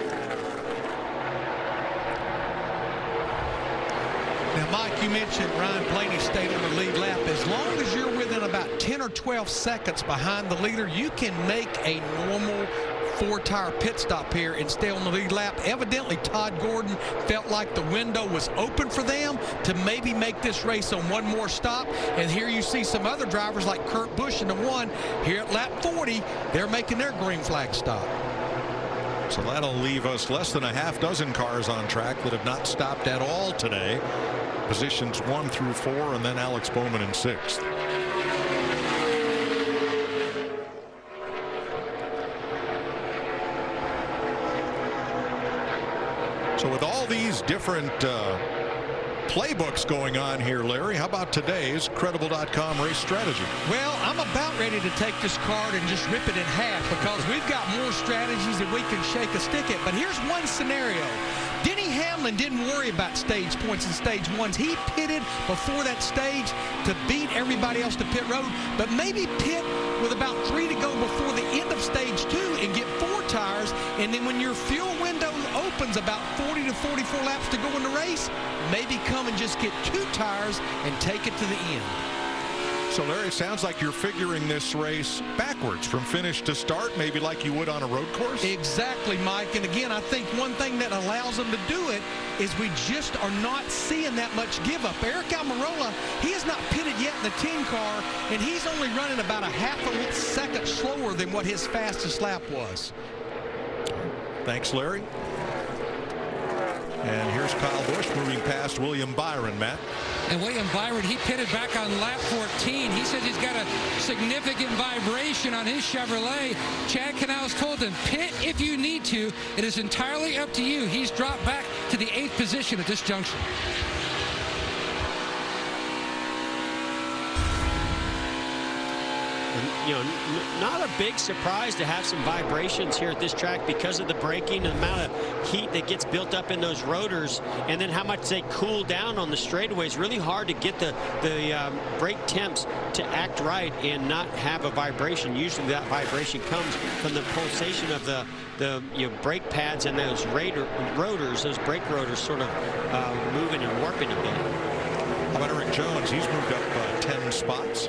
[SPEAKER 10] Now, Mike, you mentioned Ryan Blaney stayed on the lead lap. As long as you're within about 10 or 12 seconds behind the leader, you can make a normal 4-tire pit stop here and stay on the lead lap. Evidently, Todd Gordon felt like the window was open for them to maybe make this race on one more stop. And here you see some other drivers like Kurt Busch in the 1. Here at lap 40, they're making their green flag stop.
[SPEAKER 8] So that'll leave us less than a half dozen cars on track that have not stopped at all today. Positions 1 through 4, and then Alex Bowman in 6th. So with all these different playbooks going on here, Larry, how about today's Credible.com race strategy?
[SPEAKER 10] Well, I'm about ready to take this card and just rip it in half, because we've got more strategies that we can shake a stick at. But here's one scenario. Denny Hamlin didn't worry about stage points and stage 1s. He pitted before that stage to beat everybody else to pit road, but maybe pit with about 3 to go before the end of stage 2 and get 4 tires. And then when your fuel window opens about 40 to 44 laps to go in the race, maybe come and just get 2 tires and take it to the end.
[SPEAKER 8] So, Larry, it sounds like you're figuring this race backwards from finish to start, maybe like you would on a road course?
[SPEAKER 10] Exactly, Mike. And again, I think one thing that allows them to do it is we just are not seeing that much give up. Eric Almirola, he has not pitted yet in the 10 car, and he's only running about a half a second slower than what his fastest lap was.
[SPEAKER 8] Thanks, Larry. And here's Kyle Busch moving past William Byron, Matt.
[SPEAKER 3] And William Byron, he pitted back on lap 14. He says he's got a significant vibration on his Chevrolet. Chad Canals told him, pit if you need to. It is entirely up to you. He's dropped back to the 8th position at this junction.
[SPEAKER 17] And, not a big surprise to have some vibrations here at this track because of the braking and the amount of heat that gets built up in those rotors, and then how much they cool down on the straightaways. Really hard to get the brake temps to act right and not have a vibration. Usually that vibration comes from the pulsation of the brake pads and those rotors, those brake rotors sort of moving and warping a bit.
[SPEAKER 8] How about Eric Jones? He's moved up 10 spots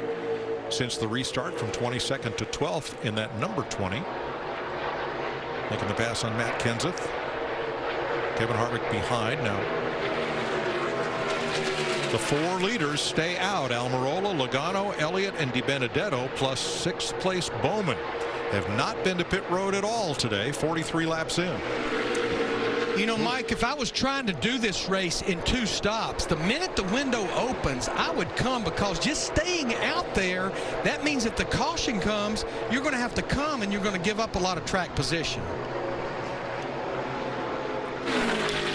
[SPEAKER 8] since the restart, from 22nd to 12th in that number 20. Making the pass on Matt Kenseth. Kevin Harvick behind now. The 4 leaders stay out. Almirola, Logano, Elliott, and DiBenedetto, plus 6th place Bowman, have not been to pit road at all today, 43 laps in.
[SPEAKER 10] You know, Mike, if I was trying to do this race in 2 stops, the minute the window opens, I would come, because just staying out there, that means if the caution comes, you're going to have to come and you're going to give up a lot of track position.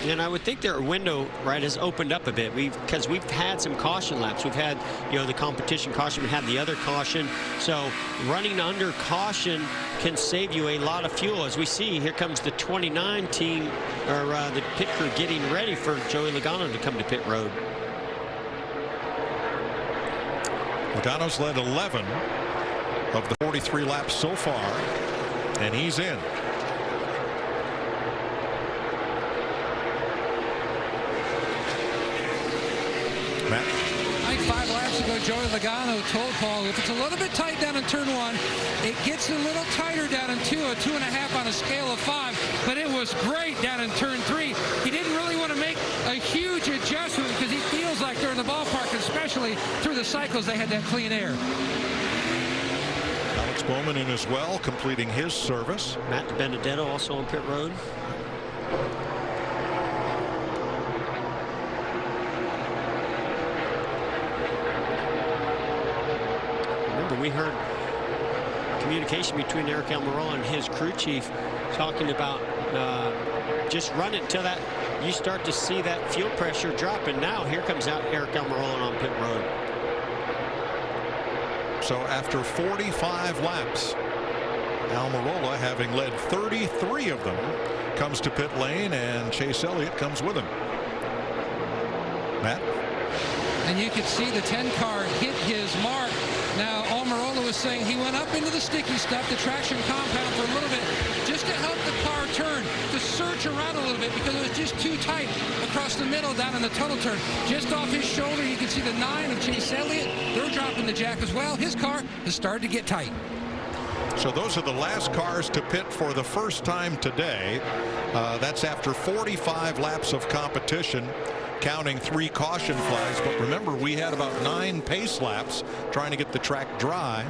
[SPEAKER 17] And I would think their window, right, has opened up a bit. Because we've had some caution laps. We've had, the competition caution. We had the other caution. So running under caution can save you a lot of fuel. As we see, here comes the 29 team, or the pit crew, getting ready for Joey Logano to come to pit road.
[SPEAKER 8] Logano's led 11 of the 43 laps so far, and he's in. Matt?
[SPEAKER 3] I think 5 laps ago, Joey Logano told Paul, if it's a little bit tight down in turn 1, it gets a little tighter down in 2, a 2.5 on a scale of 5, but it was great down in turn 3. He didn't really want to make a huge adjustment because he feels like they're in the ballpark, especially through the cycles they had that clean air.
[SPEAKER 8] Alex Bowman in as well, completing his service.
[SPEAKER 17] Matt DiBenedetto also on pit road. We heard communication between Eric Almirola and his crew chief talking about just run it till that you start to see that fuel pressure drop. And now here comes out Eric Almirola on pit road.
[SPEAKER 8] So after 45 laps, Almirola, having led 33 of them, comes to pit lane, and Chase Elliott comes with him. Matt?
[SPEAKER 3] And you could see the 10 car hit his mark. Now, Almirola was saying he went up into the sticky stuff, the traction compound, for a little bit, just to help the car turn, to search around a little bit, because it was just too tight across the middle down in the tunnel turn. Just off his shoulder, you can see the 9 of Chase Elliott. They're dropping the jack as well. His car has started to get tight.
[SPEAKER 8] So those are the last cars to pit for the first time today. That's after 45 laps of competition, counting 3 caution flags. But remember, we had about 9 pace laps trying to get the track dry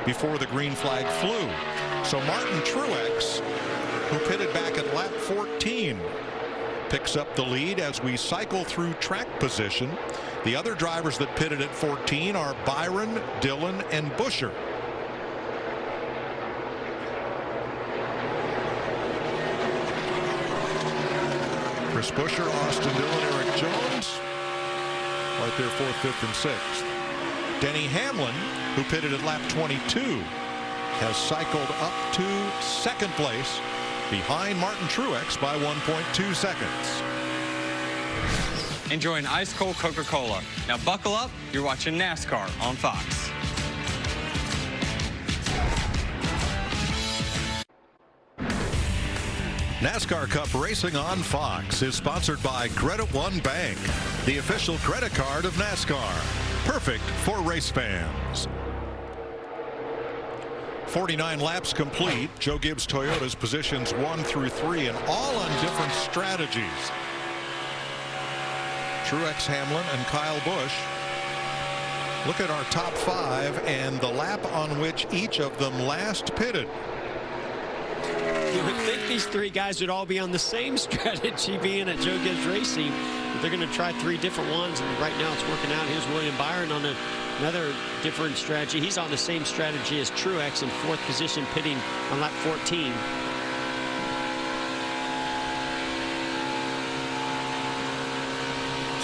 [SPEAKER 8] before the green flag flew. So Martin Truex, who pitted back at lap 14, picks up the lead as we cycle through track position. The other drivers that pitted at 14 are Byron, Dillon, and Buescher. Chris Buescher, Austin Dillon, Eric Jones, right there 4th, 5th, and 6th. Denny Hamlin, who pitted at lap 22, has cycled up to 2nd place behind Martin Truex by 1.2 seconds.
[SPEAKER 11] Enjoy an ice cold Coca-Cola. Now buckle up, you're watching NASCAR on Fox.
[SPEAKER 8] NASCAR Cup Racing on Fox is sponsored by Credit One Bank, the official credit card of NASCAR. Perfect for race fans. 49 laps complete. Joe Gibbs Toyota's positions 1 through 3, and all on different strategies. Truex, Hamlin, and Kyle Busch. Look at our top 5 and the lap on which each of them last pitted.
[SPEAKER 17] You would think these 3 guys would all be on the same strategy, being at Joe Gibbs Racing, but they're going to try 3 different ones, and right now it's working out. Here's William Byron on another different strategy. He's on the same strategy as Truex in 4th position, pitting on lap 14.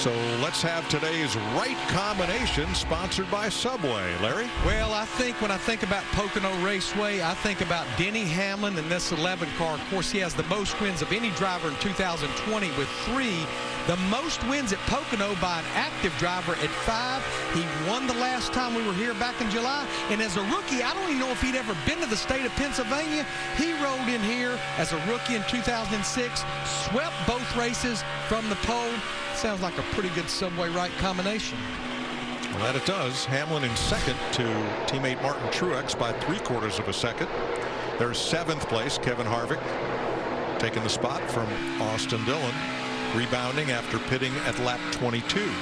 [SPEAKER 8] So let's have today's right combination sponsored by Subway. Larry?
[SPEAKER 10] Well, I think when I think about Pocono Raceway, I think about Denny Hamlin in this 11 car. Of course, he has the most wins of any driver in 2020 with 3. The most wins at Pocono by an active driver at 5. He won the last time we were here back in July. And as a rookie, I don't even know if he'd ever been to the state of Pennsylvania. He rode in here as a rookie in 2006, swept both races from the pole. Sounds like a pretty good Subway right combination.
[SPEAKER 8] Well, that it does. Hamlin in second to teammate Martin Truex by 3/4 of a second. There's 7th place, Kevin Harvick, taking the spot from Austin Dillon, rebounding after pitting at lap 22.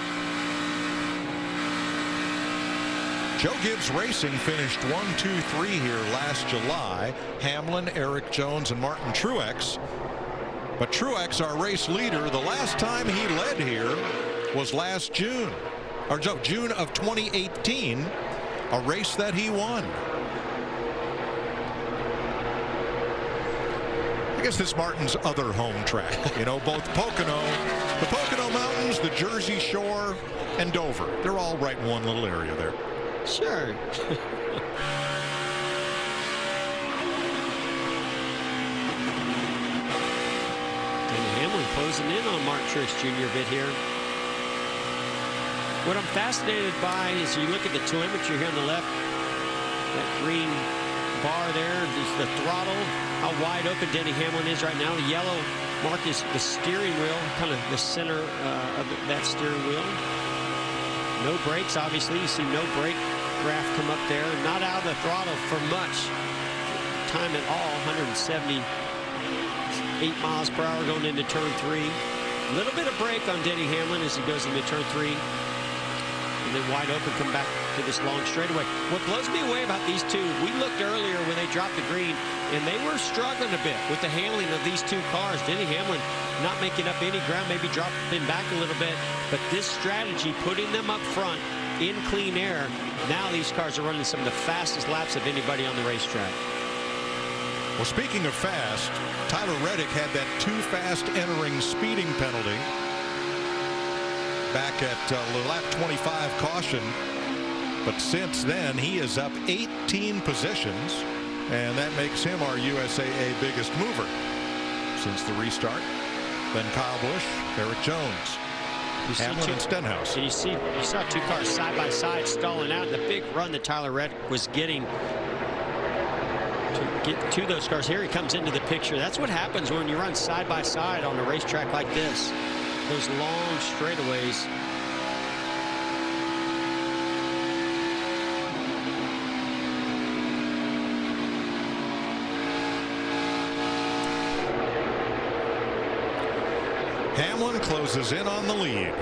[SPEAKER 8] Joe Gibbs Racing finished 1, 2, 3 here last July. Hamlin, Eric Jones, and Martin Truex. But Truex, our race leader, the last time he led here was last June, or June of 2018, a race that he won. I guess this Martin's other home track, you know, both Pocono, the Pocono Mountains, the Jersey Shore, and Dover. They're all right in one little area there.
[SPEAKER 17] Sure. Hamlin closing in on Martin Truex Jr. a bit here. What I'm fascinated by is you look at the telemetry here on the left, that green bar there is the throttle, how wide open Denny Hamlin is right now. The yellow mark is the steering wheel, kind of the center of that steering wheel. No brakes, obviously. You see no brake graph come up there. Not out of the throttle for much time at all. 178 miles per hour going into turn 3. A little bit of brake on Denny Hamlin as he goes into turn 3. And then wide open, come back to this long straightaway. What blows me away about these two, we looked earlier when they dropped the green, and they were struggling a bit with the handling of these two cars. Denny Hamlin not making up any ground, maybe dropping back a little bit. But this strategy, putting them up front in clean air, now these cars are running some of the fastest laps of anybody on the racetrack.
[SPEAKER 8] Well, speaking of fast, Tyler Reddick had that too fast entering speeding penalty back at lap 25 caution. But since then, he is up 18 positions, and that makes him our USAA biggest mover since the restart. Then Kyle Busch, Eric Jones, Hamlin, and Stenhouse.
[SPEAKER 17] And you saw two cars side by side stalling out. The big run that Tyler Reddick was getting to get to those cars. Here he comes into the picture. That's what happens when you run side by side on a racetrack like this. Those long straightaways.
[SPEAKER 8] Hamlin closes in on the lead.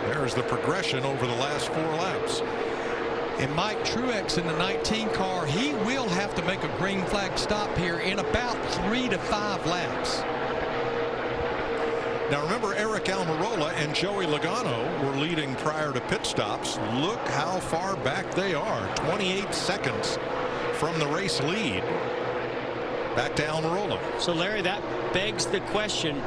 [SPEAKER 8] There's the progression over the last 4 laps.
[SPEAKER 10] And Mike Truex in the 19 car, he will have to make a green flag stop here in about 3 to 5 laps.
[SPEAKER 8] Now remember, Eric Almirola and Joey Logano were leading prior to pit stops. Look how far back they are. 28 seconds from the race lead. Back to Almirola.
[SPEAKER 17] So Larry, that begs the question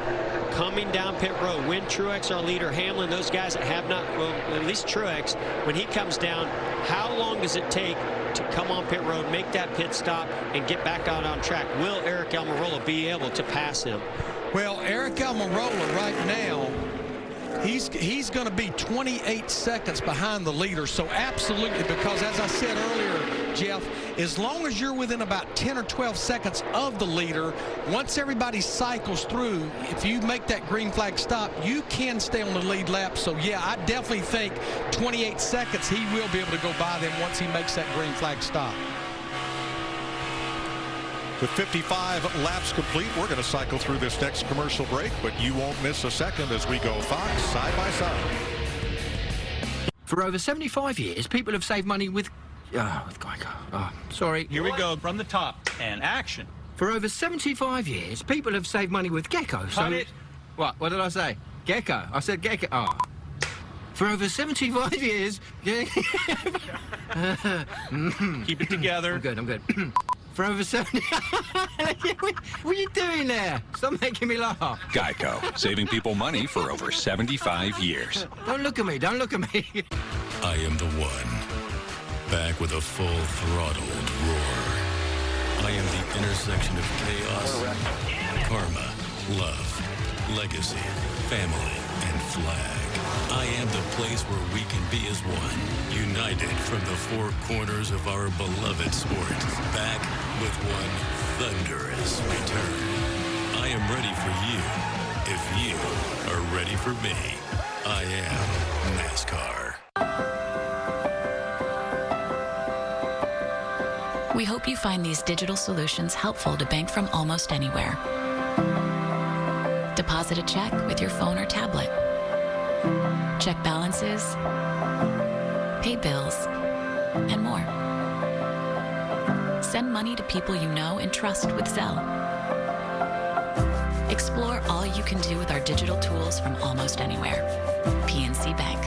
[SPEAKER 17] coming down pit road. When Truex, our leader, Hamlin, those guys that have not, well, at least Truex, when he comes down, how long does it take to come on pit road, make that pit stop, and get back out on track? Will Eric Almirola be able to pass him?
[SPEAKER 10] Well, Eric Almirola right now, he's going to be 28 seconds behind the leader. So absolutely, because as I said earlier, Jeff, as long as you're within about 10 or 12 seconds of the leader, once everybody cycles through, if you make that green flag stop, you can stay on the lead lap. So yeah, I definitely think 28 seconds he will be able to go by them once he makes that green flag stop.
[SPEAKER 8] With 55 laps complete, we're going to cycle through this next commercial break, but you won't miss a second as we go Fox side by side.
[SPEAKER 13] For over 75 years, people have saved money with Geico. Oh, sorry.
[SPEAKER 25] Here we go from the top and action.
[SPEAKER 13] For over 75 years, people have saved money with Gecko.
[SPEAKER 25] Cut it.
[SPEAKER 13] What did I say? Gecko. I said Gecko. Oh. For over 75 years...
[SPEAKER 25] Keep it together.
[SPEAKER 13] I'm good. For over 70... What are you doing there? Stop making me laugh.
[SPEAKER 1] Geico, saving people money for over 75 years.
[SPEAKER 13] Don't look at me. Don't look at me.
[SPEAKER 16] I am the one. Back with a full-throttled roar. I am the intersection of chaos, karma, love, legacy, family, and flag. I am the place where we can be as one, united from the four corners of our beloved sport, back with one thunderous return. I am ready for you, if you are ready for me. I am NASCAR.
[SPEAKER 20] We hope you find these digital solutions helpful to bank from almost anywhere. Deposit a check with your phone or tablet. Check balances, pay bills, and more. Send money to people you know and trust with Zelle. Explore all you can do with our digital tools from almost anywhere. PNC Bank.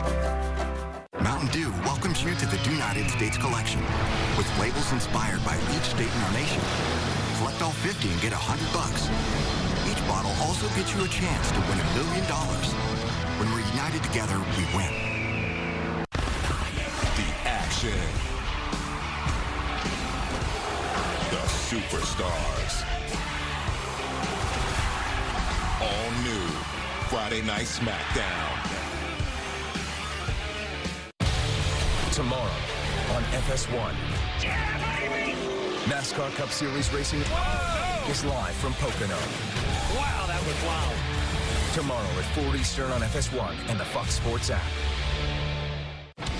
[SPEAKER 21] Mountain Dew welcomes you to the United States Collection, with labels inspired by each state in our nation. Collect all 50 and get $100. Each bottle also gets you a chance to win $1 million. When we're united together, we win.
[SPEAKER 22] The action. The superstars. All new Friday Night SmackDown.
[SPEAKER 23] Tomorrow on FS1. NASCAR Cup Series racing is live from Pocono.
[SPEAKER 6] Wow, that was wild.
[SPEAKER 23] Tomorrow at 4 Eastern on FS1 and the Fox Sports app.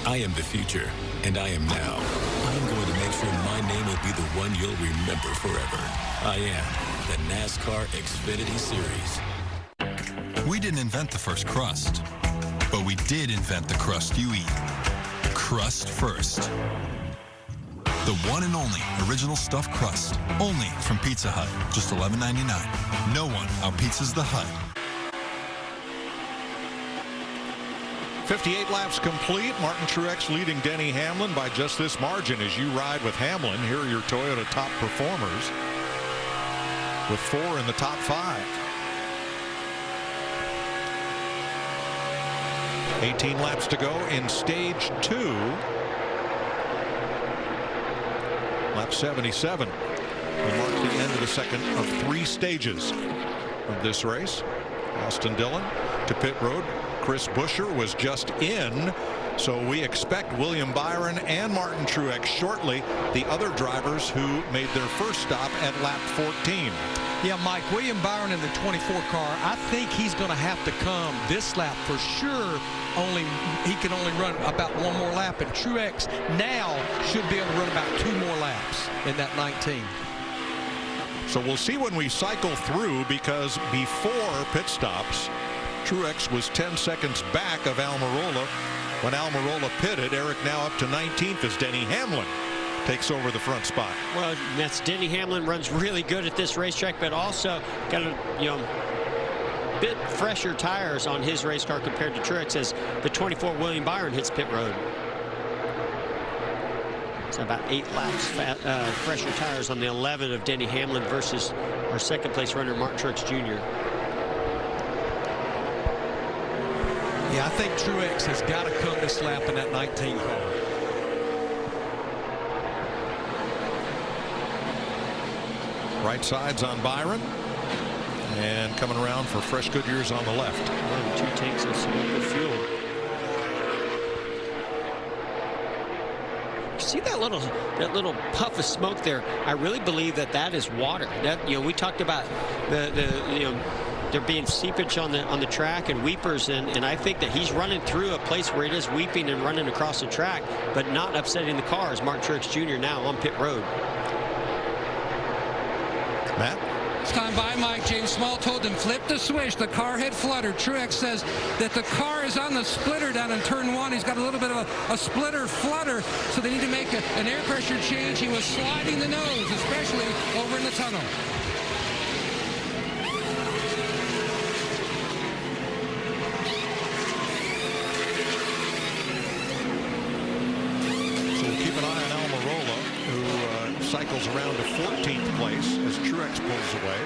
[SPEAKER 16] I am the future, and I am now. I am going to make sure my name will be the one you'll remember forever. I am the NASCAR Xfinity Series.
[SPEAKER 24] We didn't invent the first crust, but we did invent the crust you eat. Crust First. The one and only original stuffed crust, only from Pizza Hut, just $11.99. No one out-pizzas the Hut.
[SPEAKER 8] 58 laps complete. Martin Truex leading Denny Hamlin by just this margin as you ride with Hamlin. Here are your Toyota top performers with 4 in the top 5. 18 laps to go in stage 2. Lap 77 will mark the end of the second of 3 stages of this race. Austin Dillon to pit road. Chris Buescher was just in, so we expect William Byron and Martin Truex shortly, the other drivers who made their first stop at lap 14.
[SPEAKER 10] Yeah, Mike, William Byron in the 24 car, I think he's going to have to come this lap for sure. He can only run about 1 more lap, and Truex now should be able to run about 2 more laps in that 19.
[SPEAKER 8] So we'll see when we cycle through, because before pit stops, Truex was 10 seconds back of Almirola. When Almirola pitted, Eric now up to 19th as Denny Hamlin takes over the front spot.
[SPEAKER 17] Well, that's Denny Hamlin runs really good at this racetrack, but also got a bit fresher tires on his race car compared to Truex as the 24 William Byron hits pit road. It's about 8 laps fresher tires on the 11 of Denny Hamlin versus our second place runner Martin Truex Jr.
[SPEAKER 10] Yeah, I think Truex has got to come this lap in that 19 car.
[SPEAKER 8] Right sides on Byron, and coming around for fresh Goodyears on the left.
[SPEAKER 17] 2 tanks of fuel. See that little puff of smoke there? I really believe that is water. That, we talked about there being seepage on the track and weepers, and I think that he's running through a place where it is weeping and running across the track, but not upsetting the cars. Martin Truex Jr. now on pit road.
[SPEAKER 8] Matt?
[SPEAKER 3] Stand by, Mike. James Small told him, flip the switch. The car had fluttered. Truex says that the car is on the splitter down in turn 1. He's got a little bit of a splitter flutter, so they need to make an air pressure change. He was sliding the nose, especially over in the tunnel.
[SPEAKER 8] circles around to 14th place as Truex pulls away.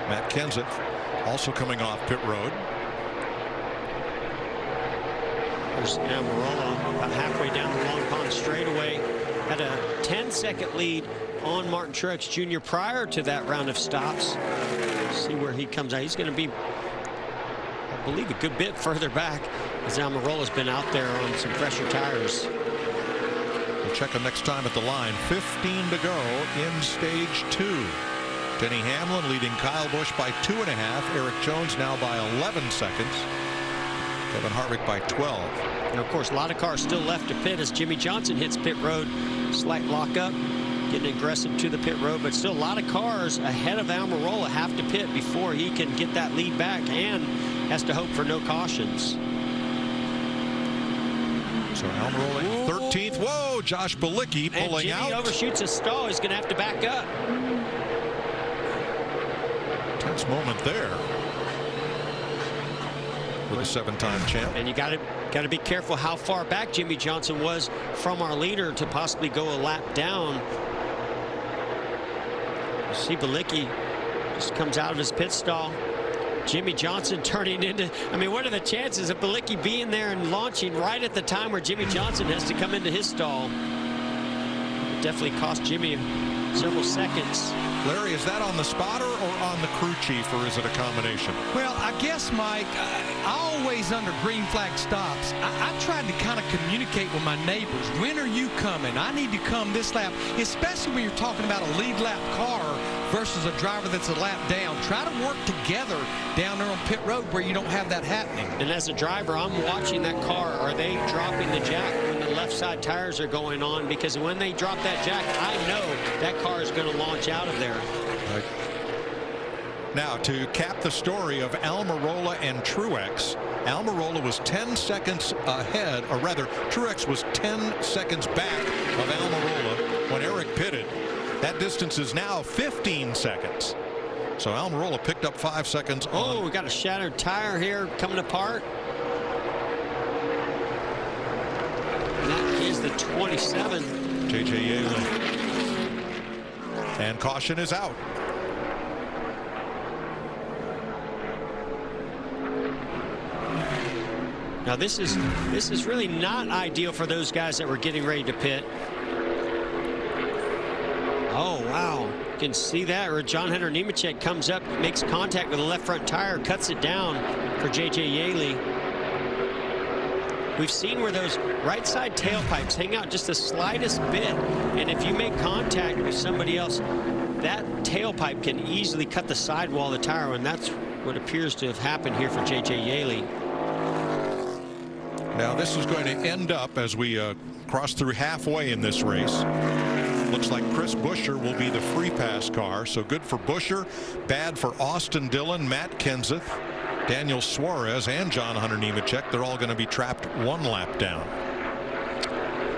[SPEAKER 8] Matt Kenseth also coming off pit road.
[SPEAKER 17] There's Almirola about halfway down the Long Pond straightaway. Had a 10-second lead on Martin Truex Jr. prior to that round of stops. See where he comes out. He's going to be, I believe, a good bit further back as Almirola's been out there on some fresher tires.
[SPEAKER 8] We'll check him next time at the line. 15 to go in stage 2. Denny Hamlin leading Kyle Busch by 2.5. Eric Jones now by 11 seconds. Kevin Harvick by 12.
[SPEAKER 17] And of course, a lot of cars still left to pit as Jimmy Johnson hits pit road. Slight lockup, getting aggressive to the pit road, but still a lot of cars ahead of Almirola have to pit before he can get that lead back and has to hope for no cautions.
[SPEAKER 8] So Almirola in 13th. Whoa, Josh Bilicki pulling out.
[SPEAKER 17] And Jimmy overshoots a stall. He's going to have to back up.
[SPEAKER 8] Tense moment there for the 7-time champ.
[SPEAKER 17] And you got to be careful how far back Jimmy Johnson was from our leader to possibly go a lap down. You see Bilicki just comes out of his pit stall. Jimmy Johnson turning into, I mean, what are the chances of Bilicki being there and launching right at the time where Jimmy Johnson has to come into his stall? It definitely cost Jimmy several seconds.
[SPEAKER 8] Larry, is that on the spotter or on the crew chief, or is it a combination?
[SPEAKER 10] Well, I guess, Mike, I always under green flag stops, I tried to kind of communicate with my neighbors. When are you coming? I need to come this lap, especially when you're talking about a lead lap car versus a driver that's a lap down. Try to work together down there on pit road where you don't have that happening.
[SPEAKER 17] And as a driver, I'm watching that car. Are they dropping the jack when the left side tires are going on? Because when they drop that jack, I know that car is going to launch out of there.
[SPEAKER 8] Right. Now, to cap the story of Almirola and Truex, Almirola was 10 seconds ahead, or rather, Truex was 10 seconds back of Almirola when Eric pitted. That distance is now 15 seconds. So Almirola picked up 5 seconds.
[SPEAKER 17] Oh, we got a shattered tire here coming apart. And that is the 27.
[SPEAKER 8] J.J. Yeley. And caution is out.
[SPEAKER 17] Now this is really not ideal for those guys that were getting ready to pit. Oh wow, you can see that. Or John Hunter Nemechek comes up, makes contact with the left front tire, cuts it down for J.J. Yeley. We've seen where those right side tailpipes hang out just the slightest bit, and if you make contact with somebody else, that tailpipe can easily cut the sidewall of the tire, and that's what appears to have happened here for J.J. Yeley.
[SPEAKER 8] Now this is going to end up as we cross through halfway in this race. Looks like Chris Buescher will be the free pass car, so good for Buescher, bad for Austin Dillon, Matt Kenseth, Daniel Suarez, and John Hunter Nemechek. They're all going to be trapped 1 lap down.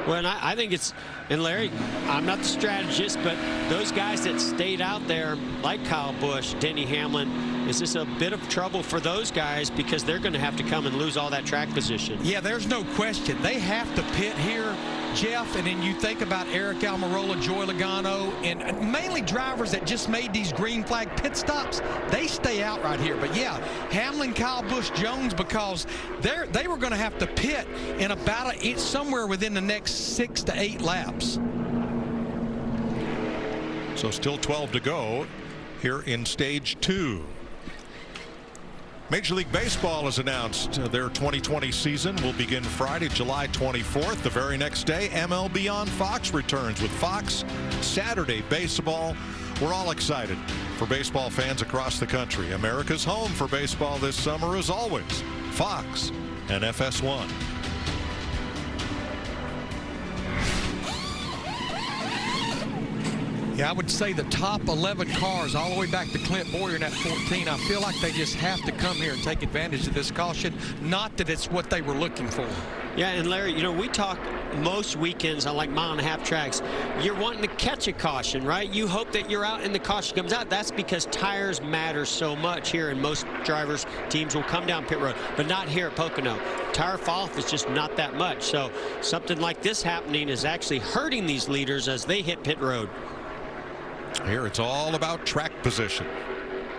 [SPEAKER 17] Well, and I think it's, and Larry, I'm not the strategist, but those guys that stayed out there, like Kyle Busch, Denny Hamlin, is this a bit of trouble for those guys because they're going to have to come and lose all that track position?
[SPEAKER 10] Yeah, there's no question. They have to pit here, Jeff, and then you think about Eric Almirola, Joey Logano, and mainly drivers that just made these green flag pit stops. They stay out right here. But yeah, Hamlin, Kyle Busch, Jones, because they were going to have to pit in about somewhere within the next 6 to 8 laps.
[SPEAKER 8] So still 12 to go here in stage 2. Major League Baseball has announced their 2020 season will begin Friday, July 24th. The very next day, MLB on Fox returns with Fox Saturday Baseball. We're all excited for baseball fans across the country. America's home for baseball this summer is always Fox and FS1.
[SPEAKER 10] Yeah, I would say the top 11 cars all the way back to Clint Boyer in that 14. I feel like they just have to come here and take advantage of this caution. Not that it's what they were looking for.
[SPEAKER 17] Yeah, and Larry, you know, we talk most weekends on like mile-and-a-half tracks. You're wanting to catch a caution, right? You hope that you're out and the caution comes out. That's because tires matter so much here, and most drivers, teams will come down pit road, but not here at Pocono. tire fall off is just not that much. So something like this happening is actually hurting these leaders as they hit pit road.
[SPEAKER 8] Here it's all about track position.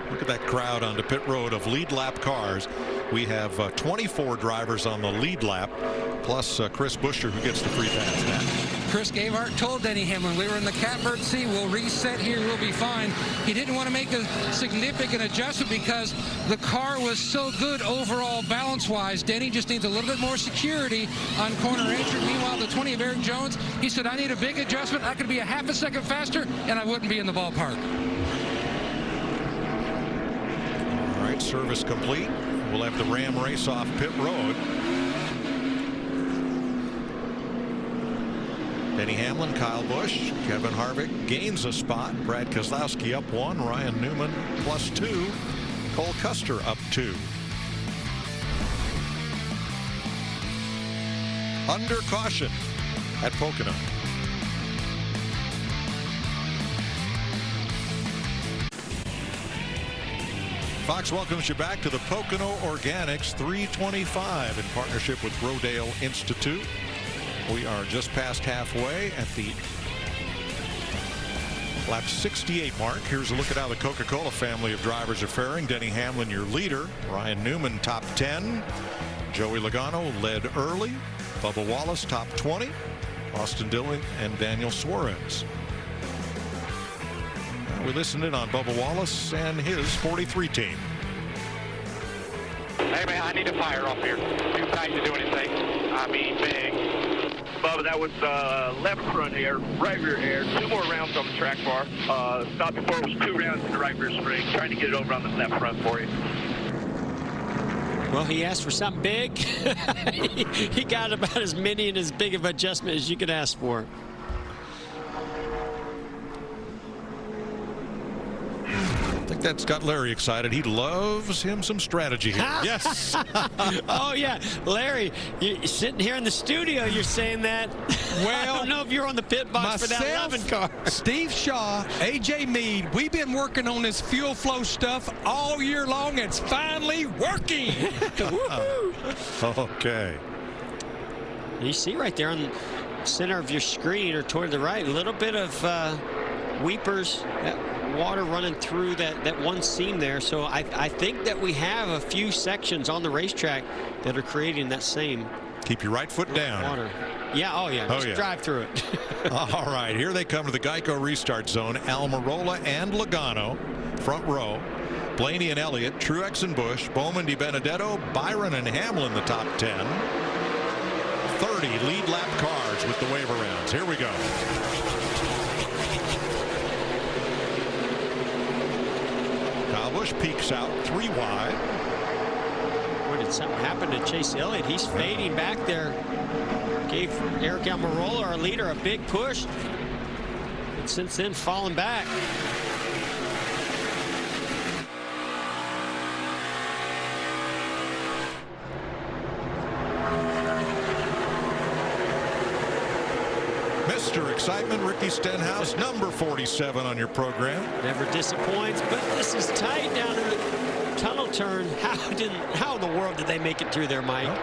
[SPEAKER 8] Look at that crowd onto pit road of lead lap cars. We have 24 drivers on the lead lap, plus Chris Buescher, who gets the free pass now.
[SPEAKER 3] Chris Gavehart told Denny Hamlin, we were in the catbird seat, we'll reset here, we'll be fine. He didn't want to make a significant adjustment because the car was so good overall balance-wise. Denny just needs a little bit more security on corner entry. Meanwhile, the 20 of Eric Jones, he said, I need a big adjustment. I could be a half a second faster, and I wouldn't be in the ballpark.
[SPEAKER 8] All right, service complete. We'll have the Ram race off pit road. Denny Hamlin, Kyle Busch, Kevin Harvick gains a spot. Brad Keselowski up 1. Ryan Newman +2. Cole Custer up 2. Under caution at Pocono. Fox welcomes you back to the Pocono Organics 325 in partnership with Rodale Institute. We are just past halfway at the lap 68 mark. Here's a look at how the Coca-Cola family of drivers are faring. Denny Hamlin, your leader. Ryan Newman, top 10. Joey Logano led early. Bubba Wallace, top 20. Austin Dillon and Daniel Suarez. We listened in on Bubba Wallace and his 43 team.
[SPEAKER 15] Hey, man, I need a fire off here. Too tight to do anything. I mean, big. Bubba, that was left front air, right rear air. 2 more rounds on the track bar. Stopped before it was 2 rounds in the right rear spring. Trying to get it over on the left front for you.
[SPEAKER 17] Well, he asked for something big. He got about as many and as big of an adjustment as you could ask for.
[SPEAKER 8] I think that's got Larry excited. He loves him some strategy here. Yes.
[SPEAKER 17] Oh, yeah. Larry, you're sitting here in the studio, you're saying that. Well, I don't know if you're on the pit box for that 11 car.
[SPEAKER 10] Steve Shaw, AJ Mead, we've been working on this fuel flow stuff all year long. It's finally working.
[SPEAKER 8] Okay.
[SPEAKER 17] You see right there on the center of your screen or toward the right, a little bit of weepers, that water running through that one seam there. So I think that we have a few sections on the racetrack that are creating that same.
[SPEAKER 8] Keep your right foot down.
[SPEAKER 17] Water. Yeah, oh yeah, just drive through it.
[SPEAKER 8] All right, here they come to the Geico restart zone. Almirola and Logano, front row. Blaney and Elliott, Truex and Busch, Bowman, DiBenedetto, Byron and Hamlin, the top 10. 30 lead lap cars with the wave rounds. Here we go. Kyle Busch peeks out 3 wide.
[SPEAKER 17] Boy, did something happen to Chase Elliott? He's fading back there. Gave Eric Almirola, our leader, a big push. And since then, falling back.
[SPEAKER 8] Mr. Excitement, Ricky Stenhouse, number 47 on your program.
[SPEAKER 17] Never disappoints, but this is tight down in the tunnel turn. How in the world did they make it through there, Mike?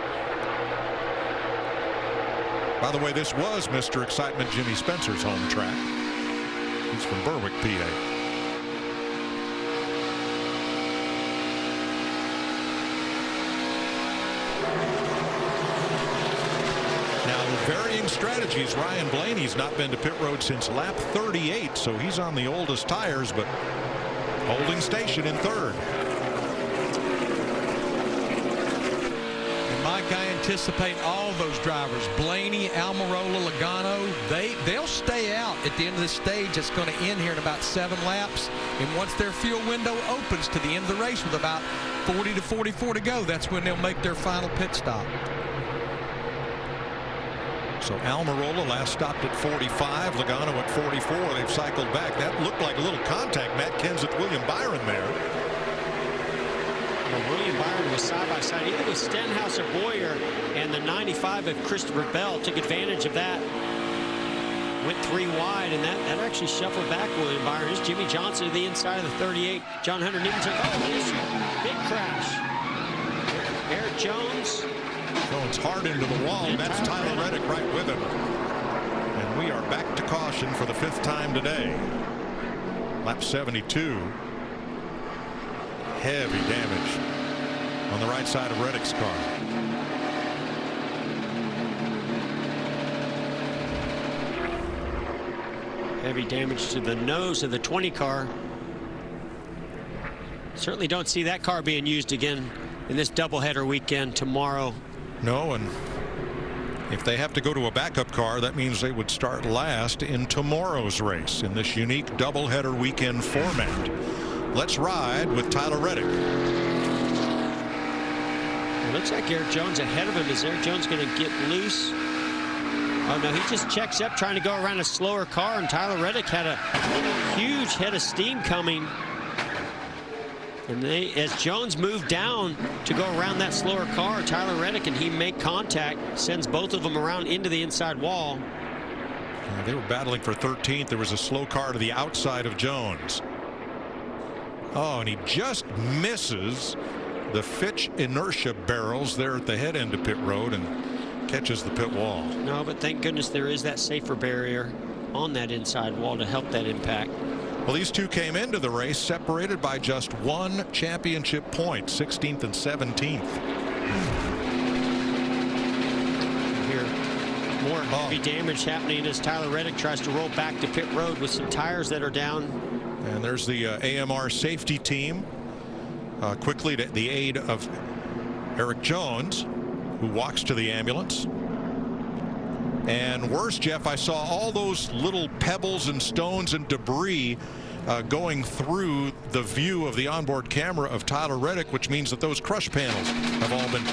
[SPEAKER 8] By the way, this was Mr. Excitement Jimmy Spencer's home track. He's from Berwick, PA. Varying strategies. Ryan Blaney's not been to pit road since lap 38, so he's on the oldest tires, but holding station in 3rd.
[SPEAKER 10] And Mike, I anticipate all those drivers, Blaney, Almirola, Logano, they'll stay out at the end of this stage. It's going to end here in about 7 laps. And once their fuel window opens to the end of the race with about 40 to 44 to go, that's when they'll make their final pit stop.
[SPEAKER 8] So Almirola last stopped at 45, Logano at 44. They've cycled back. That looked like a little contact. Matt Kenseth, William Byron there.
[SPEAKER 17] Well, William Byron was side by side either with Stenhouse or Boyer, and the 95 of Christopher Bell took advantage of that. Went 3 wide, and that actually shuffled back William Byron. Here's Jimmy Johnson to the inside of the 38. John Hunter Newton took, oh, big crash. Eric Jones.
[SPEAKER 8] Jones hard into the wall, and that's Tyler Reddick right with him. And we are back to caution for the 5th time today. Lap 72. Heavy damage on the right side of Reddick's car.
[SPEAKER 17] Heavy damage to the nose of the 20 car. Certainly don't see that car being used again in this doubleheader weekend tomorrow.
[SPEAKER 8] No, and if they have to go to a backup car, that means they would start last in tomorrow's race in this unique doubleheader weekend format. Let's ride with Tyler Reddick.
[SPEAKER 17] It looks like Eric Jones ahead of him. Is Eric Jones going to get loose? Oh, no, he just checks up trying to go around a slower car, and Tyler Reddick had a huge head of steam coming. And as Jones moved down to go around that slower car, Tyler Reddick and he make contact, sends both of them around into the inside wall.
[SPEAKER 8] They were battling for 13th. There was a slow car to the outside of Jones. Oh, and he just misses the Fitch inertia barrels there at the head end of pit road and catches the pit wall.
[SPEAKER 17] No, but thank goodness there is that safer barrier on that inside wall to help that impact.
[SPEAKER 8] Well, these two came into the race separated by just 1 championship point, 16th and 17th.
[SPEAKER 17] Here, more heavy damage happening as Tyler Reddick tries to roll back to pit road with some tires that are down.
[SPEAKER 8] And there's the AMR safety team quickly to the aid of Eric Jones, who walks to the ambulance. And worse, Jeff, I saw all those little pebbles and stones and debris going through the view of the onboard camera of Tyler Reddick, which means that those crush panels have all been,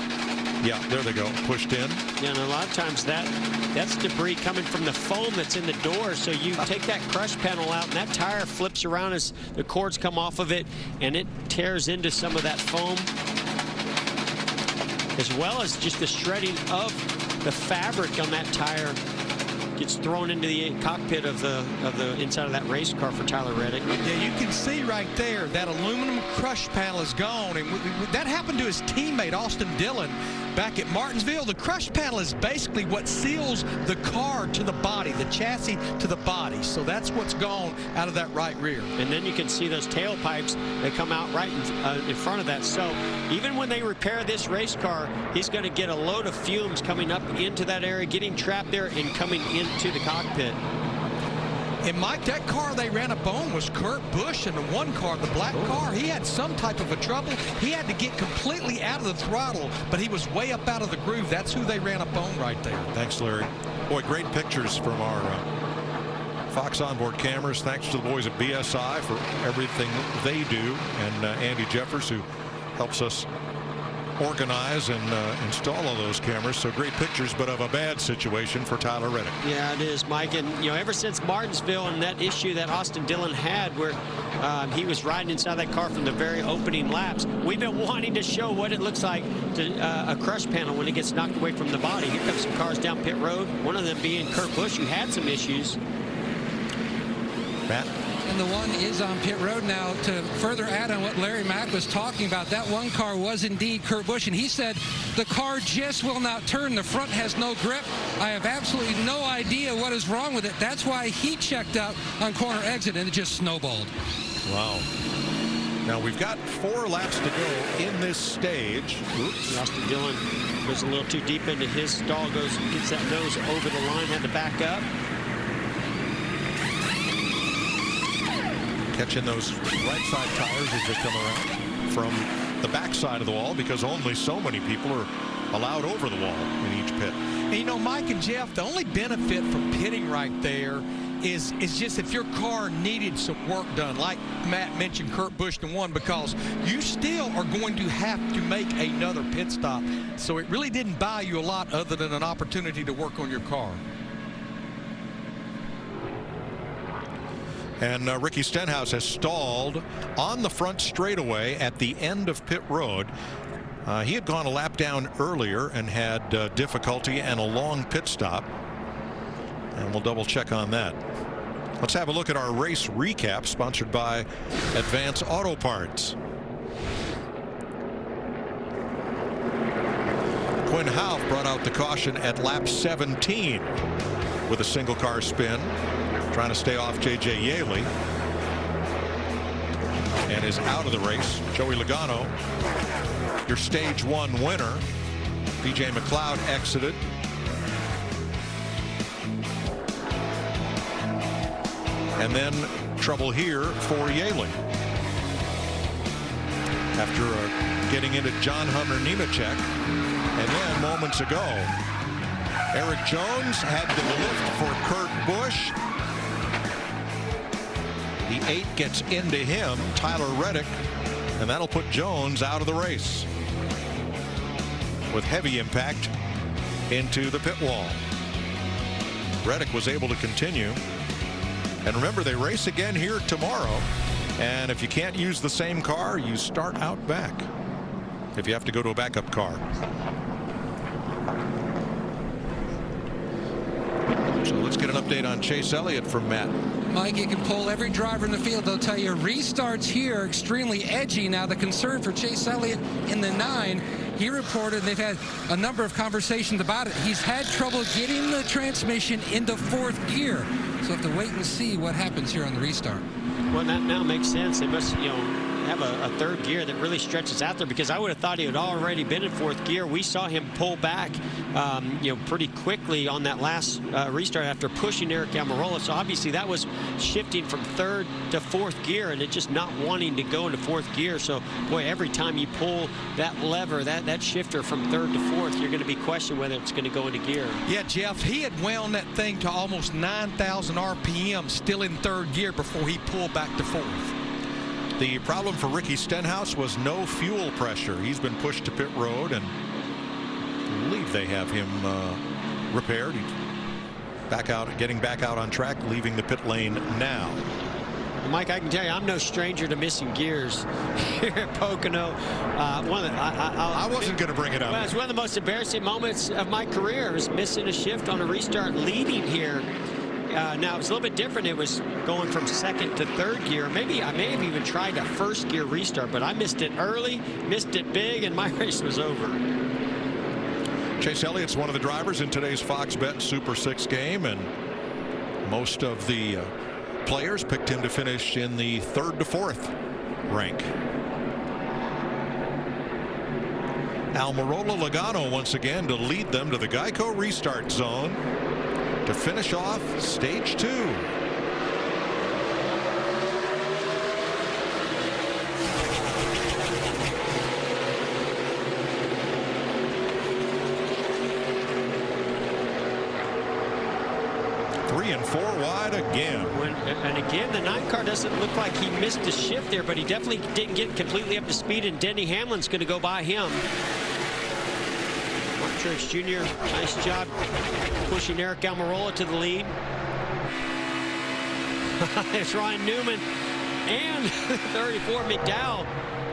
[SPEAKER 8] yeah, there they go, pushed in.
[SPEAKER 17] Yeah, and a lot of times that's debris coming from the foam that's in the door. So you take that crush panel out, and that tire flips around as the cords come off of it, and it tears into some of that foam, as well as just the shredding of the fabric on that tire gets thrown into the cockpit of the inside of that race car for Tyler Reddick.
[SPEAKER 10] Yeah, you can see right there that aluminum crush panel is gone, and that happened to his teammate Austin Dillon back at Martinsville. The crush panel is basically what seals the car to the body, the chassis to the body. So that's what's gone out of that right rear.
[SPEAKER 17] And then you can see those tailpipes that come out right in front of that. So even when they repair this race car, he's going to get a load of fumes coming up into that area, getting trapped there and coming into the cockpit.
[SPEAKER 10] And Mike, that car they ran up on was Kurt Busch in the one car, the black car. He had some type of a trouble. He had to get completely out of the throttle, but he was way up out of the groove. That's who they ran up on right there.
[SPEAKER 8] Thanks, Larry. Boy, great pictures from our Fox onboard cameras. Thanks to the boys at BSI for everything they do, and Andy Jeffers, who helps us organize and install all those cameras. So great pictures, but of a bad situation for Tyler Reddick.
[SPEAKER 17] Yeah, it is, Mike. And you know, ever since Martinsville and that issue that Austin Dillon had, where he was riding inside that car from the very opening laps, we've been wanting to show what it looks like to a crush panel when it gets knocked away from the body. Here comes some cars down pit road, one of them being Kurt Busch, who had some issues.
[SPEAKER 8] Matt?
[SPEAKER 3] And the one is on pit road now. To further add on what Larry Mack was talking about, that one car was indeed Kurt Busch, and he said the car just will not turn. The front has no grip. I have absolutely no idea what is wrong with it. That's why he checked out on corner exit, and it just snowballed.
[SPEAKER 8] Wow. Now we've got 4 laps to go in this stage. Oops.
[SPEAKER 17] Austin Dillon goes a little too deep into his stall, gets that nose over the line, had to back up.
[SPEAKER 8] Catching those right side tires as they come around from the back side of the wall, because only so many people are allowed over the wall in each pit.
[SPEAKER 10] And you know, Mike and Jeff, the only benefit from pitting right there is just if your car needed some work done, like Matt mentioned Kurt Busch in one, because you still are going to have to make another pit stop. So it really didn't buy you a lot other than an opportunity to work on your car.
[SPEAKER 8] And Ricky Stenhouse has stalled on the front straightaway at the end of pit road. He had gone a lap down earlier and had difficulty and a long pit stop. And we'll double check on that. Let's have a look at our race recap, sponsored by Advance Auto Parts. Quinn Houff brought out the caution at lap 17 with a single car spin, trying to stay off J.J. Yaley, and is out of the race. Joey Logano, your stage 1 winner. B.J. McLeod exited. And then trouble here for Yaley. After getting into John Hunter Nemechek. And then moments ago, Eric Jones had the lift for Kurt Busch. The 8 gets into him, Tyler Reddick, and that'll put Jones out of the race with heavy impact into the pit wall. Reddick was able to continue. And remember, they race again here tomorrow. And if you can't use the same car, you start out back if you have to go to a backup car. So let's get an update on Chase Elliott from Matt.
[SPEAKER 3] Mike, you can poll every driver in the field. They'll tell you restarts here are extremely edgy. Now, the concern for Chase Elliott in the 9, he reported they've had a number of conversations about it. He's had trouble getting the transmission into 4th gear. So we'll have to wait and see what happens here on the restart.
[SPEAKER 17] Well, that now makes sense. They must, have a 3rd gear that really stretches out there, because I would have thought he had already been in 4th gear. We saw him pull back, pretty quickly on that last restart after pushing Eric Almirola. So obviously that was shifting from 3rd to 4th gear, and it just not wanting to go into 4th gear. So, boy, every time you pull that lever, that shifter from 3rd to 4th, you're going to be questioning whether it's going to go into gear.
[SPEAKER 10] Yeah, Jeff, he had wound that thing to almost 9,000 RPM still in 3rd gear before he pulled back to 4th.
[SPEAKER 8] The problem for Ricky Stenhouse was no fuel pressure. He's been pushed to pit road, and I believe they have him repaired. He's getting back out on track, leaving the pit lane now.
[SPEAKER 17] Mike, I can tell you, I'm no stranger to missing gears here at Pocono.
[SPEAKER 8] I wasn't going to bring it up.
[SPEAKER 17] Well, it's one of the most embarrassing moments of my career, is missing a shift on a restart leading here. Now, it's a little bit different. It was going from 2nd to 3rd gear. Maybe I may have even tried a 1st gear restart, but I missed it early, missed it big, and my race was over.
[SPEAKER 8] Chase Elliott's one of the drivers in today's Fox Bet Super 6 game, and most of the players picked him to finish in the 3rd to 4th rank. Almirola Logano once again to lead them to the Geico restart zone to finish off stage 2. Three and 4 wide again.
[SPEAKER 17] And again, the 9 car doesn't look like he missed a shift there, but he definitely didn't get completely up to speed, and Denny Hamlin's going to go by him. Truex Jr., nice job pushing Eric Almirola to the lead. It's Ryan Newman and 34 McDowell,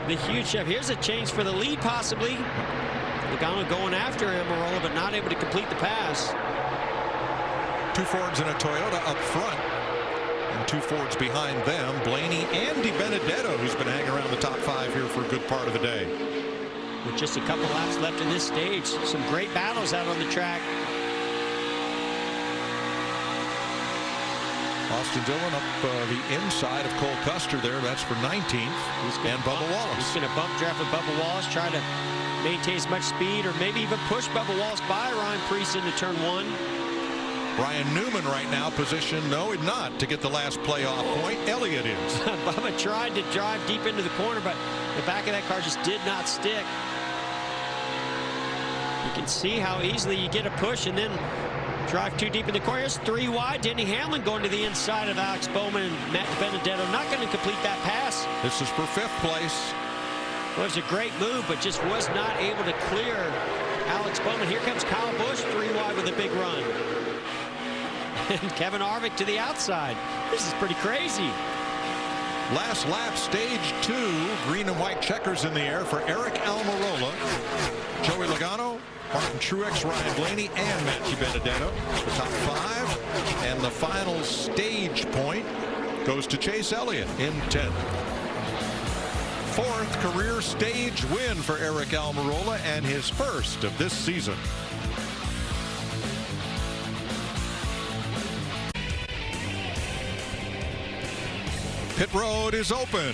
[SPEAKER 17] the huge shift. Here's a change for the lead, possibly. Logano going after Almirola, but not able to complete the pass.
[SPEAKER 8] 2 Fords and a Toyota up front, and 2 Fords behind them. Blaney and DiBenedetto, who's been hanging around the top 5 here for a good part of the day.
[SPEAKER 17] With just a couple laps left in this stage, some great battles out on the track.
[SPEAKER 8] Austin Dillon up the inside of Cole Custer there. That's for 19th. And Bubba Wallace.
[SPEAKER 17] He's going to bump draft with Bubba Wallace, try to maintain as much speed, or maybe even push Bubba Wallace by Ryan Preece into turn 1.
[SPEAKER 8] Ryan Newman right now positioned, no, not to get the last playoff point. Elliott is.
[SPEAKER 17] Bubba tried to drive deep into the corner, but the back of that car just did not stick. You can see how easily you get a push and then drive too deep in the corner. Here's 3 wide. Denny Hamlin going to the inside of Alex Bowman and Matt Benedetto. Not going to complete that pass.
[SPEAKER 8] This is for 5th place.
[SPEAKER 17] Well, it was a great move, but just was not able to clear Alex Bowman. Here comes Kyle Busch, 3 wide with a big run. And Kevin Harvick to the outside. This is pretty crazy.
[SPEAKER 8] Last lap, stage 2. Green and white checkers in the air for Eric Almirola, Joey Logano, Martin Truex, Ryan Blaney, and Matthew Benedetto. The top 5. And the final stage point goes to Chase Elliott in 10th. 4th career stage win for Eric Almirola and his first of this season. Pit road is open.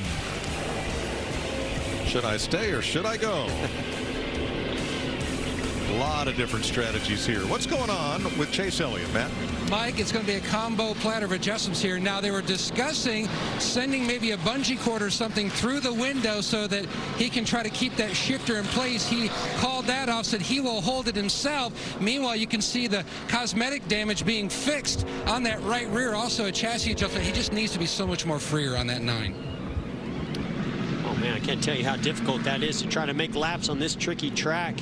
[SPEAKER 8] Should I stay or should I go? A lot of different strategies here. What's going on with Chase Elliott, Matt?
[SPEAKER 3] Mike, it's going to be a combo platter of adjustments here. Now, they were discussing sending maybe a bungee cord or something through the window so that he can try to keep that shifter in place. He called that off, said he will hold it himself. Meanwhile, you can see the cosmetic damage being fixed on that right rear. Also, a chassis adjustment. He just needs to be so much more freer on that 9.
[SPEAKER 17] Oh, man, I can't tell you how difficult that is to try to make laps on this tricky track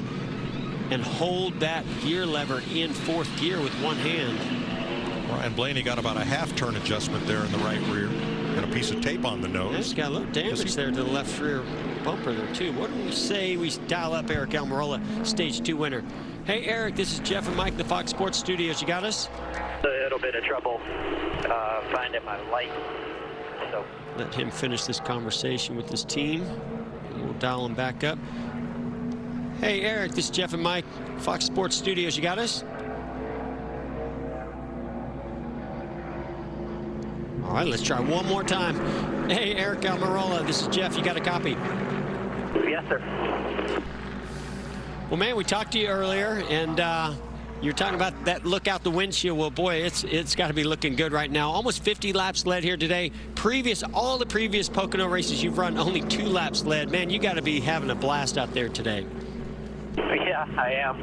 [SPEAKER 17] and hold that gear lever in 4th gear with one hand.
[SPEAKER 8] Ryan Blaney got about a half-turn adjustment there in the right rear and a piece of tape on the nose.
[SPEAKER 17] He's got a little damage there to the left rear bumper there, too. What do we say we dial up Eric Almirola, Stage 2 winner? Hey, Eric, this is Jeff and Mike, the Fox Sports Studios. You got us?
[SPEAKER 5] A little bit of trouble finding my light. So
[SPEAKER 17] let him finish this conversation with his team, and we'll dial him back up. Hey, Eric, this is Jeff and Mike, Fox Sports Studios. You got us? All right, let's try one more time. Hey, Eric Almirola, this is Jeff. You got a copy?
[SPEAKER 5] Yes, sir.
[SPEAKER 17] Well, man, we talked to you earlier, and you're talking about that look out the windshield. Well, boy, it's got to be looking good right now. Almost 50 laps led here today. All the previous Pocono races you've run, only 2 laps led. Man, you got to be having a blast out there today.
[SPEAKER 5] Yeah, I am.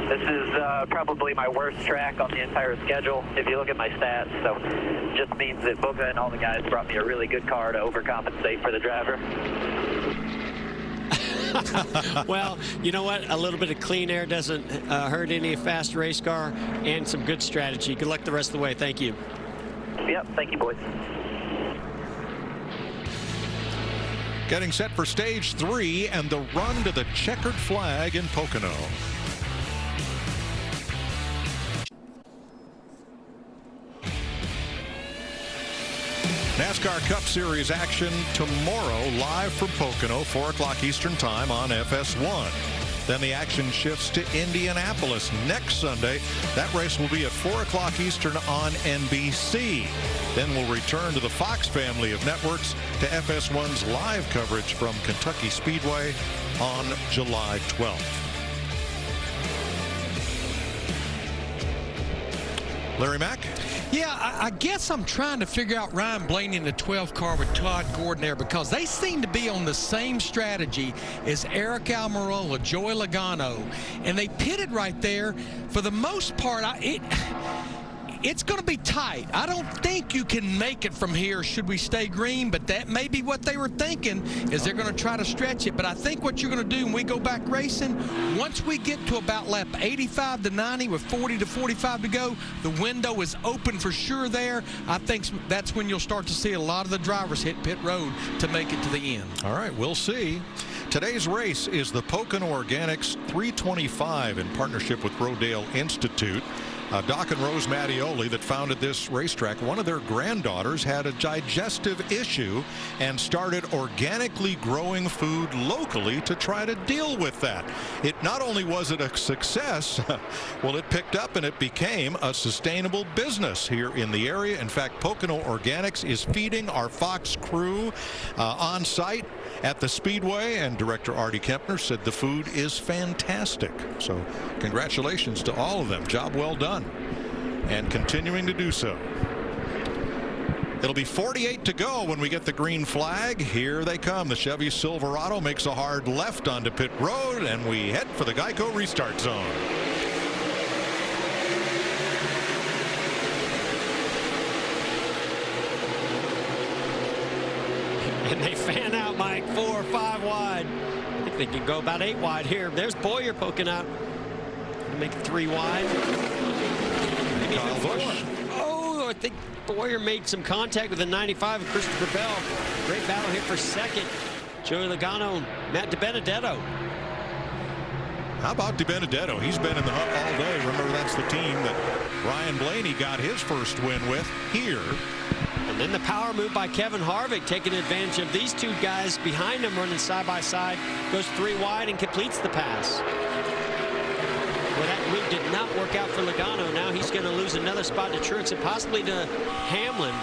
[SPEAKER 5] This is probably my worst track on the entire schedule, if you look at my stats. So it just means that Boca and all the guys brought me a really good car to overcompensate for the driver.
[SPEAKER 17] Well, you know what? A little bit of clean air doesn't hurt any fast race car, and some good strategy. Good luck the rest of the way. Thank you.
[SPEAKER 5] Yep, thank you, boys.
[SPEAKER 8] Getting set for Stage 3 and the run to the checkered flag in Pocono. NASCAR Cup Series action tomorrow, live from Pocono, 4 o'clock Eastern Time on FS1. Then the action shifts to Indianapolis next Sunday. That race will be at 4 o'clock Eastern on NBC. Then we'll return to the Fox family of networks to FS1's live coverage from Kentucky Speedway on July 12th. Larry Mack?
[SPEAKER 10] Yeah, I guess I'm trying to figure out Ryan Blaney in the 12 car with Todd Gordon there, because they seem to be on the same strategy as Eric Almirola, Joey Logano, and they pitted right there. For the most part, it's going to be tight. I don't think you can make it from here should we stay green, but that may be what they were thinking, is they're going to try to stretch it. But I think what you're going to do when we go back racing, once we get to about lap 85 to 90 with 40 to 45 to go, the window is open for sure there. I think that's when you'll start to see a lot of the drivers hit pit road to make it to the end.
[SPEAKER 8] All right, we'll see. Today's race is the Pocono Organics 325 in partnership with Rodale Institute. Doc and Rose Mattioli that founded this racetrack, one of their granddaughters had a digestive issue and started organically growing food locally to try to deal with that. It not only was it a success, well, it picked up and it became a sustainable business here in the area. In fact, Pocono Organics is feeding our Fox crew on site at the Speedway, and Director Artie Kempner said the food is fantastic. So congratulations to all of them. Job well done, and continuing to do so. It'll be 48 to go when we get the green flag. Here they come. The Chevy Silverado makes a hard left onto pit road, and we head for the Geico restart zone.
[SPEAKER 17] And they fan out, Mike, 4 or 5 wide. I think they can go about 8 wide here. There's Boyer poking out to make it 3 wide. Maybe
[SPEAKER 8] Kyle Busch.
[SPEAKER 17] Oh, I think Boyer made some contact with the 95 of Christopher Bell. Great battle here for second. Joey Logano, Matt DiBenedetto.
[SPEAKER 8] How about DiBenedetto? He's been in the hunt all day. Remember, that's the team that Ryan Blaney got his first win with here.
[SPEAKER 17] And And then the power move by Kevin Harvick, taking advantage of these two guys behind him running side by side, goes 3 wide and completes the pass. Well, that move did not work out for Logano. Now he's going to lose another spot to Truex and possibly to Hamlin.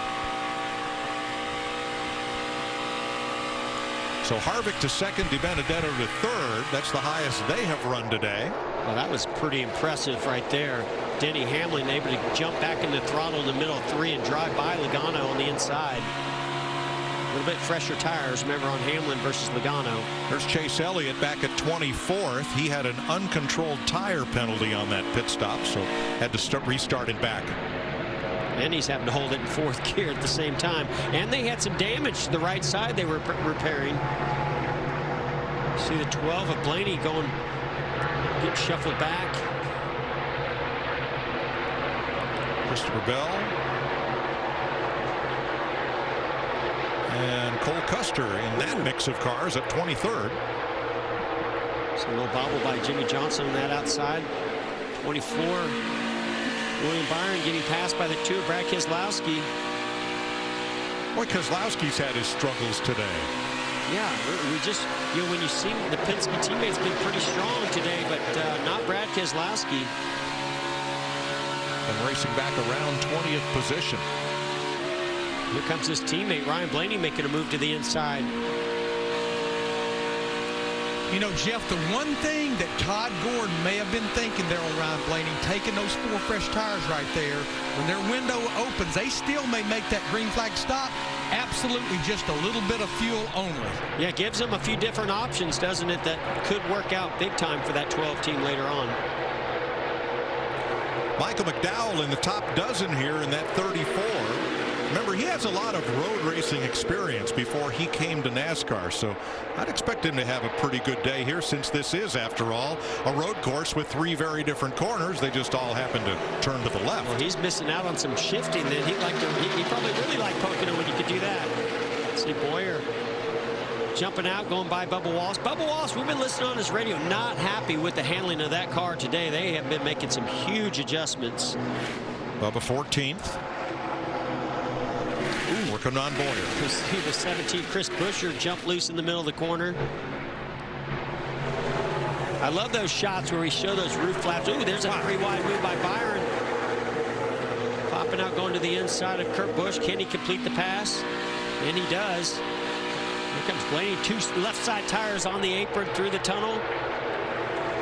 [SPEAKER 8] So Harvick to second, DiBenedetto to third. That's the highest they have run today.
[SPEAKER 17] Well, that was pretty impressive right there. Denny Hamlin able to jump back in the throttle in the middle of 3 and drive by Logano on the inside. A little bit fresher tires, remember, on Hamlin versus Logano.
[SPEAKER 8] There's Chase Elliott back at 24th. He had an uncontrolled tire penalty on that pit stop, so had to restart it back.
[SPEAKER 17] And he's having to hold it in 4th gear at the same time. And they had some damage to the right side they were repairing. See the 12 of Blaney going, getting shuffled back.
[SPEAKER 8] Christopher Bell. And Cole Custer in that mix of cars at 23rd.
[SPEAKER 17] So a little bobble by Jimmy Johnson on that outside. 24. William Byron getting passed by the 2 of Brad Keselowski.
[SPEAKER 8] Boy, Keselowski's had his struggles today.
[SPEAKER 17] Yeah, we just, you know, when you see the Penske teammates been pretty strong today, but not Brad Keselowski.
[SPEAKER 8] And racing back around 20th position.
[SPEAKER 17] Here comes his teammate, Ryan Blaney, making a move to the inside.
[SPEAKER 10] You know, Jeff, the one thing that Todd Gordon may have been thinking there on Ryan Blaney, taking those 4 fresh tires right there, when their window opens, they still may make that green flag stop. Absolutely just a little bit of fuel only.
[SPEAKER 17] Yeah, it gives them a few different options, doesn't it, that could work out big time for that 12 team later on.
[SPEAKER 8] Michael McDowell in the top dozen here in that 34. Remember, he has a lot of road racing experience before he came to NASCAR, so I'd expect him to have a pretty good day here, since this is, after all, a road course with 3 very different corners. They just all happen to turn to the left.
[SPEAKER 17] Well, he's missing out on some shifting that he'd like to. He probably really liked Pocono when you could do that. See Boyer jumping out, going by Bubba Wallace. Bubba Wallace, we've been listening on his radio, not happy with the handling of that car today. They have been making some huge adjustments.
[SPEAKER 8] Bubba 14th. Working on Boyer.
[SPEAKER 17] See the 17, Chris Buescher, jump loose in the middle of the corner. I love those shots where we show those roof flaps. Ooh, there's a pretty wide move by Byron. Popping out, going to the inside of Kurt Busch. Can he complete the pass? And he does. Here comes Blaney. 2 left side tires on the apron through the tunnel.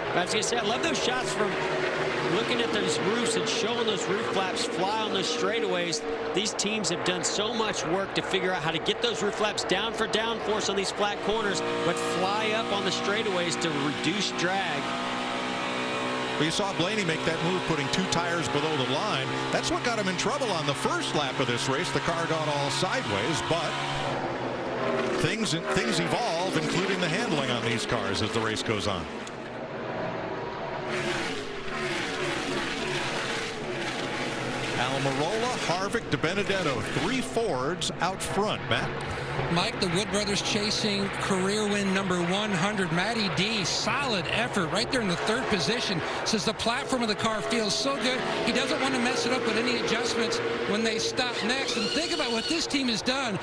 [SPEAKER 17] But I was going to say, I love those shots from looking at those roofs and showing those roof flaps fly on those straightaways. These teams have done so much work to figure out how to get those roof flaps down for downforce on these flat corners, but fly up on the straightaways to reduce drag.
[SPEAKER 8] Well, you saw Blaney make that move, putting 2 tires below the line. That's what got him in trouble on the first lap of this race. The car got all sideways, but things evolve, including the handling on these cars as the race goes on. Almirola, Harvick, DiBenedetto, 3 Fords out front. Matt?
[SPEAKER 3] Mike, the Wood brothers chasing career win number 100. Matty D, solid effort right there in the 3rd position. Says the platform of the car feels so good, he doesn't want to mess it up with any adjustments when they stop next. And think about what this team has done.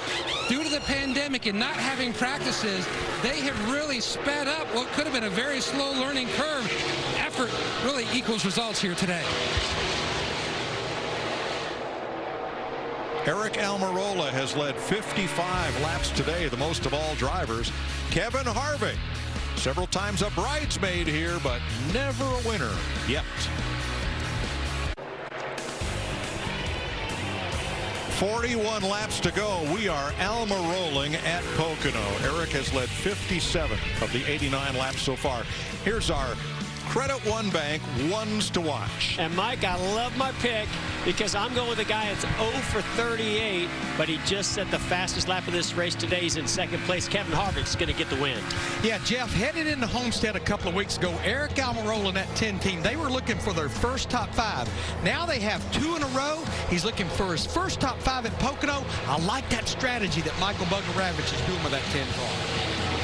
[SPEAKER 3] Due to the pandemic and not having practices, they have really sped up what could have been a very slow learning curve. Effort really equals results here today.
[SPEAKER 8] Eric Almirola has led 55 laps today, the most of all drivers. Kevin Harvick, several times a bridesmaid here, but never a winner yet. 41 laps to go. We are Almirolling at Pocono. Eric has led 57 of the 89 laps so far. Here's our Credit One Bank ones to watch.
[SPEAKER 17] And Mike, I love my pick because I'm going with a guy that's 0 for 38, but he just set the fastest lap of this race today. He's in 2nd place. Kevin Harvick's going to get the win.
[SPEAKER 10] Yeah, Jeff, headed into Homestead a couple of weeks ago, Eric Almirola and that 10 team, they were looking for their first top 5. Now they have 2 in a row. He's looking for his first top 5 at Pocono. I like that strategy that Michael Bugger-Ravitch is doing with that 10 car.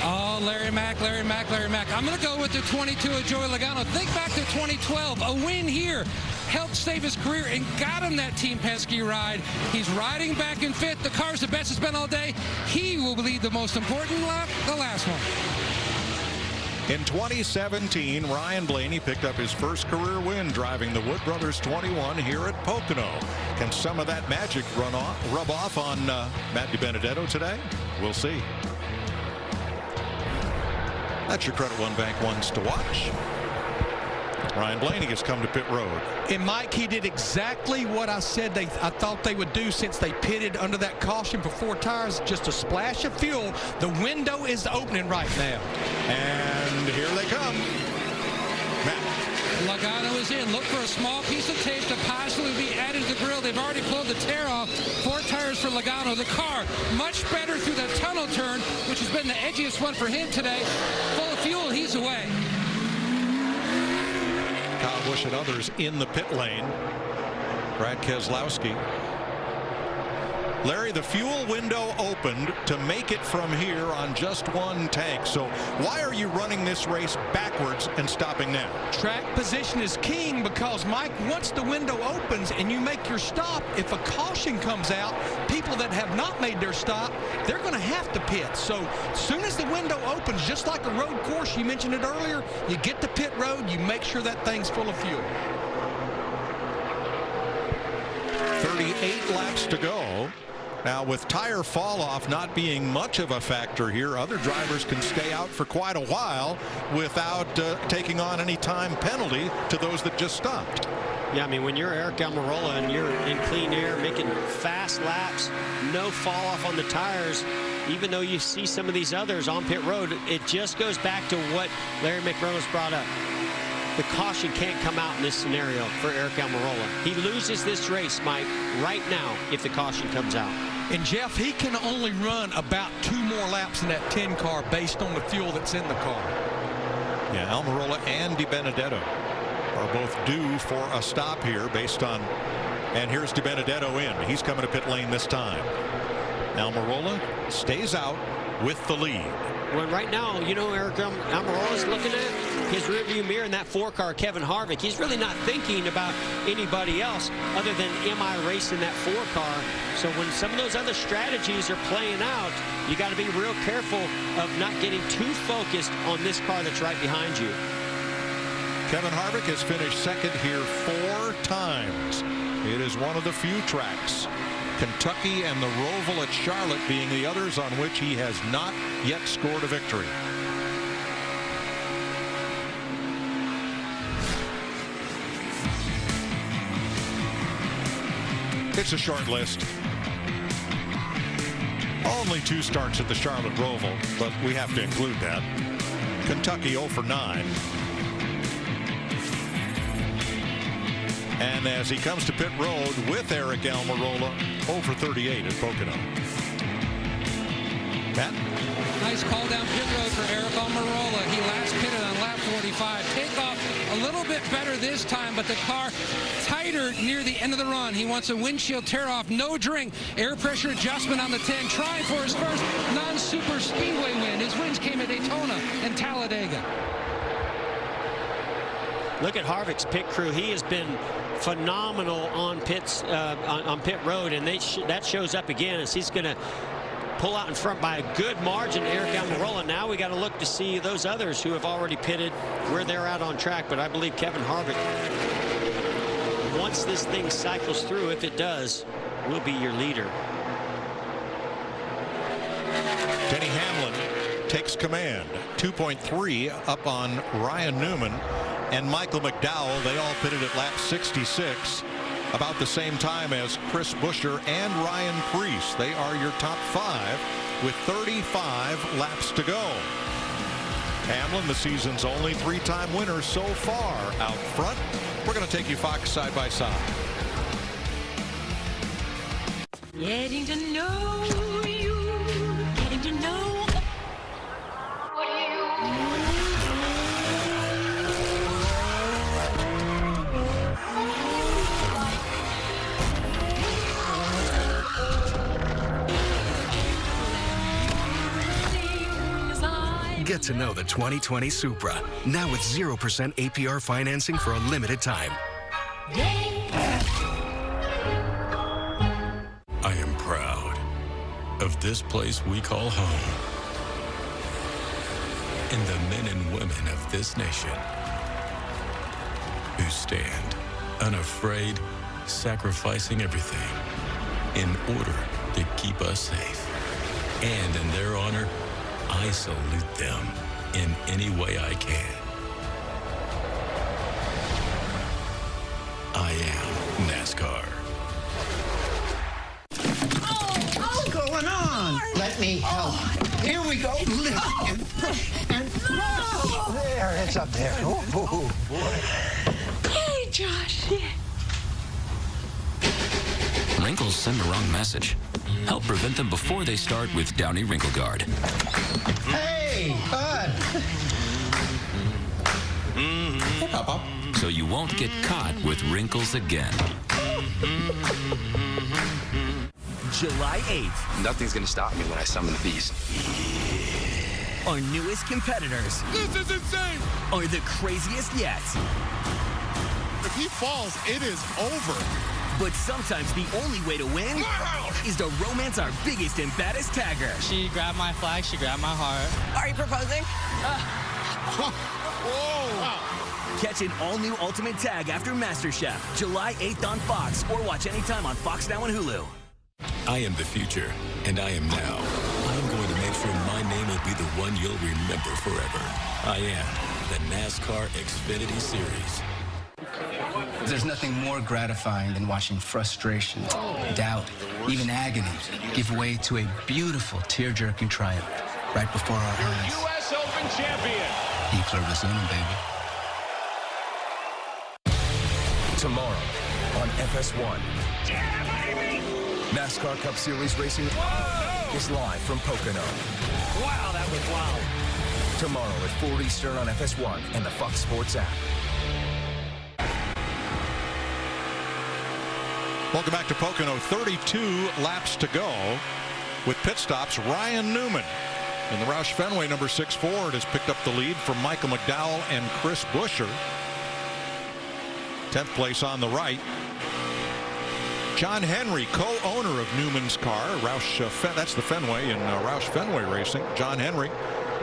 [SPEAKER 3] Oh, Larry Mack. I'm going to go with the 22 of Joey Logano. Think back to 2012, a win here. helped save his career and got him that Team Penske ride. He's riding back in fifth. The car's the best it's been all day. He will lead the most important lap, the last one.
[SPEAKER 8] In 2017, Ryan Blaney picked up his first career win driving the Wood Brothers 21 here at Pocono. Can some of that magic rub off on Matt DiBenedetto today? We'll see. That's your Credit One Bank ones to watch. Ryan Blaney has come to pit road.
[SPEAKER 10] And Mike, he did exactly what I said I thought they would do since they pitted under that caution for 4 tires. Just a splash of fuel. The window is opening right now.
[SPEAKER 8] And here they come. Matt.
[SPEAKER 3] Logano is in. Look for a small piece of tape to possibly be added to the grill. They've already pulled the tear off. 4 tires for Logano. The car much better through the tunnel turn, which has been the edgiest one for him today. Full of fuel, he's away.
[SPEAKER 8] Kyle Busch and others in the pit lane. Brad Keselowski. Larry, the fuel window opened to make it from here on just 1 tank. So why are you running this race backwards and stopping now?
[SPEAKER 10] Track position is king because, Mike, once the window opens and you make your stop, if a caution comes out, people that have not made their stop, they're going to have to pit. So as soon as the window opens, just like a road course, you mentioned it earlier, you get to pit road, you make sure that thing's full of fuel.
[SPEAKER 8] 38 laps to go. Now, with tire fall off not being much of a factor here, other drivers can stay out for quite a while without taking on any time penalty to those that just stopped.
[SPEAKER 17] Yeah, I mean, when you're Eric Almirola and you're in clean air, making fast laps, no fall off on the tires, even though you see some of these others on pit road, it just goes back to what Larry McReynolds brought up. The caution can't come out in this scenario for Eric Almirola. He loses this race, Mike, right now if the caution comes out.
[SPEAKER 10] And Jeff, he can only run about 2 more laps in that 10 car based on the fuel that's in the car.
[SPEAKER 8] Yeah, Almirola and DiBenedetto are both due for a stop here based on, and here's DiBenedetto in. He's coming to pit lane this time. Almirola stays out with the lead.
[SPEAKER 17] Well, right now, you know, Eric Almirola's looking at his rearview mirror in that 4-car Kevin Harvick. He's really not thinking about anybody else other than, am I racing that 4-car? So when some of those other strategies are playing out, you got to be real careful of not getting too focused on this car that's right behind you.
[SPEAKER 8] Kevin Harvick has finished second here 4 times. It is one of the few tracks, Kentucky and the Roval at Charlotte being the others on which he has not yet scored a victory. It's a short list. Only 2 starts at the Charlotte Roval, but we have to include that. Kentucky 0 for 9. And as he comes to pit road with Eric Almirola, 0 for 38 at Pocono. Matt?
[SPEAKER 3] Nice call down pit road for Eric Almirola. He last pitted on lap 45. Takeoff a little bit better this time, but the car tighter near the end of the run. He wants a windshield tear off, no drink, air pressure adjustment on the 10, trying for his first non-super speedway win. His wins came at Daytona and Talladega.
[SPEAKER 17] Look at Harvick's pit crew. He has been phenomenal on pits on pit road, and that shows up again as he's going to pull out in front by a good margin. Eric Almirola. Now we got to look to see those others who have already pitted where they're out on track. But I believe Kevin Harvick, once this thing cycles through, if it does, will be your leader.
[SPEAKER 8] Denny Hamlin takes command. 2.3 up on Ryan Newman and Michael McDowell. They all pitted at lap 66, about the same time as Chris Buescher and Ryan Preece. They are your top 5 with 35 laps to go. Hamlin, the season's only 3-time winner so far, out front. We're going to take you Fox side by side.
[SPEAKER 12] Getting to know you, getting to know
[SPEAKER 4] Get to know the 2020 Supra, now with 0% APR financing for a limited time.
[SPEAKER 16] I am proud of this place we call home and the men and women of this nation who stand unafraid, sacrificing everything in order to keep us safe. And in their honor, I salute them in any way I can. I am NASCAR.
[SPEAKER 4] What's going on? Let me help. Here we go. Lift and push and push. There, it's up there. Oh, boy.
[SPEAKER 7] Hey, Josh.
[SPEAKER 9] Wrinkles send the wrong message. Help prevent them before they start with Downy Wrinkle Guard.
[SPEAKER 4] Hey, bud.
[SPEAKER 9] Hey, Papa. So you won't get caught with wrinkles again.
[SPEAKER 14] July 8th.
[SPEAKER 19] Nothing's gonna stop me when I summon the beast.
[SPEAKER 14] Our newest competitors.
[SPEAKER 26] This is insane!
[SPEAKER 14] Are the craziest yet.
[SPEAKER 26] If he falls, it is over.
[SPEAKER 14] But sometimes the only way to win is to romance our biggest and baddest tagger.
[SPEAKER 27] She grabbed my flag, she grabbed my heart.
[SPEAKER 7] Are you proposing?
[SPEAKER 26] Whoa! Wow.
[SPEAKER 14] Catch an all-new Ultimate Tag after MasterChef, July 8th on Fox, or watch anytime on Fox Now and Hulu.
[SPEAKER 16] I am the future, and I am now. I am going to make sure my name will be the one you'll remember forever. I am the NASCAR Xfinity Series.
[SPEAKER 19] There's nothing more gratifying than watching frustration, doubt, even agony give way to a beautiful tear-jerking triumph right before our eyes.
[SPEAKER 15] U.S. Open champion.
[SPEAKER 19] Eclair was in, baby.
[SPEAKER 23] Tomorrow on FS1. NASCAR Cup Series racing is live from Pocono.
[SPEAKER 15] Wow, that was wild.
[SPEAKER 23] Tomorrow at 4 Eastern on FS1 and the Fox Sports app.
[SPEAKER 8] Welcome back to Pocono. 32 laps to go with pit stops. Ryan Newman in the Roush Fenway number 6 Ford has picked up the lead from Michael McDowell and Chris Buescher. 10th place on the right. John Henry, co-owner of Newman's car, Roush. That's the Fenway in Roush Fenway Racing. John Henry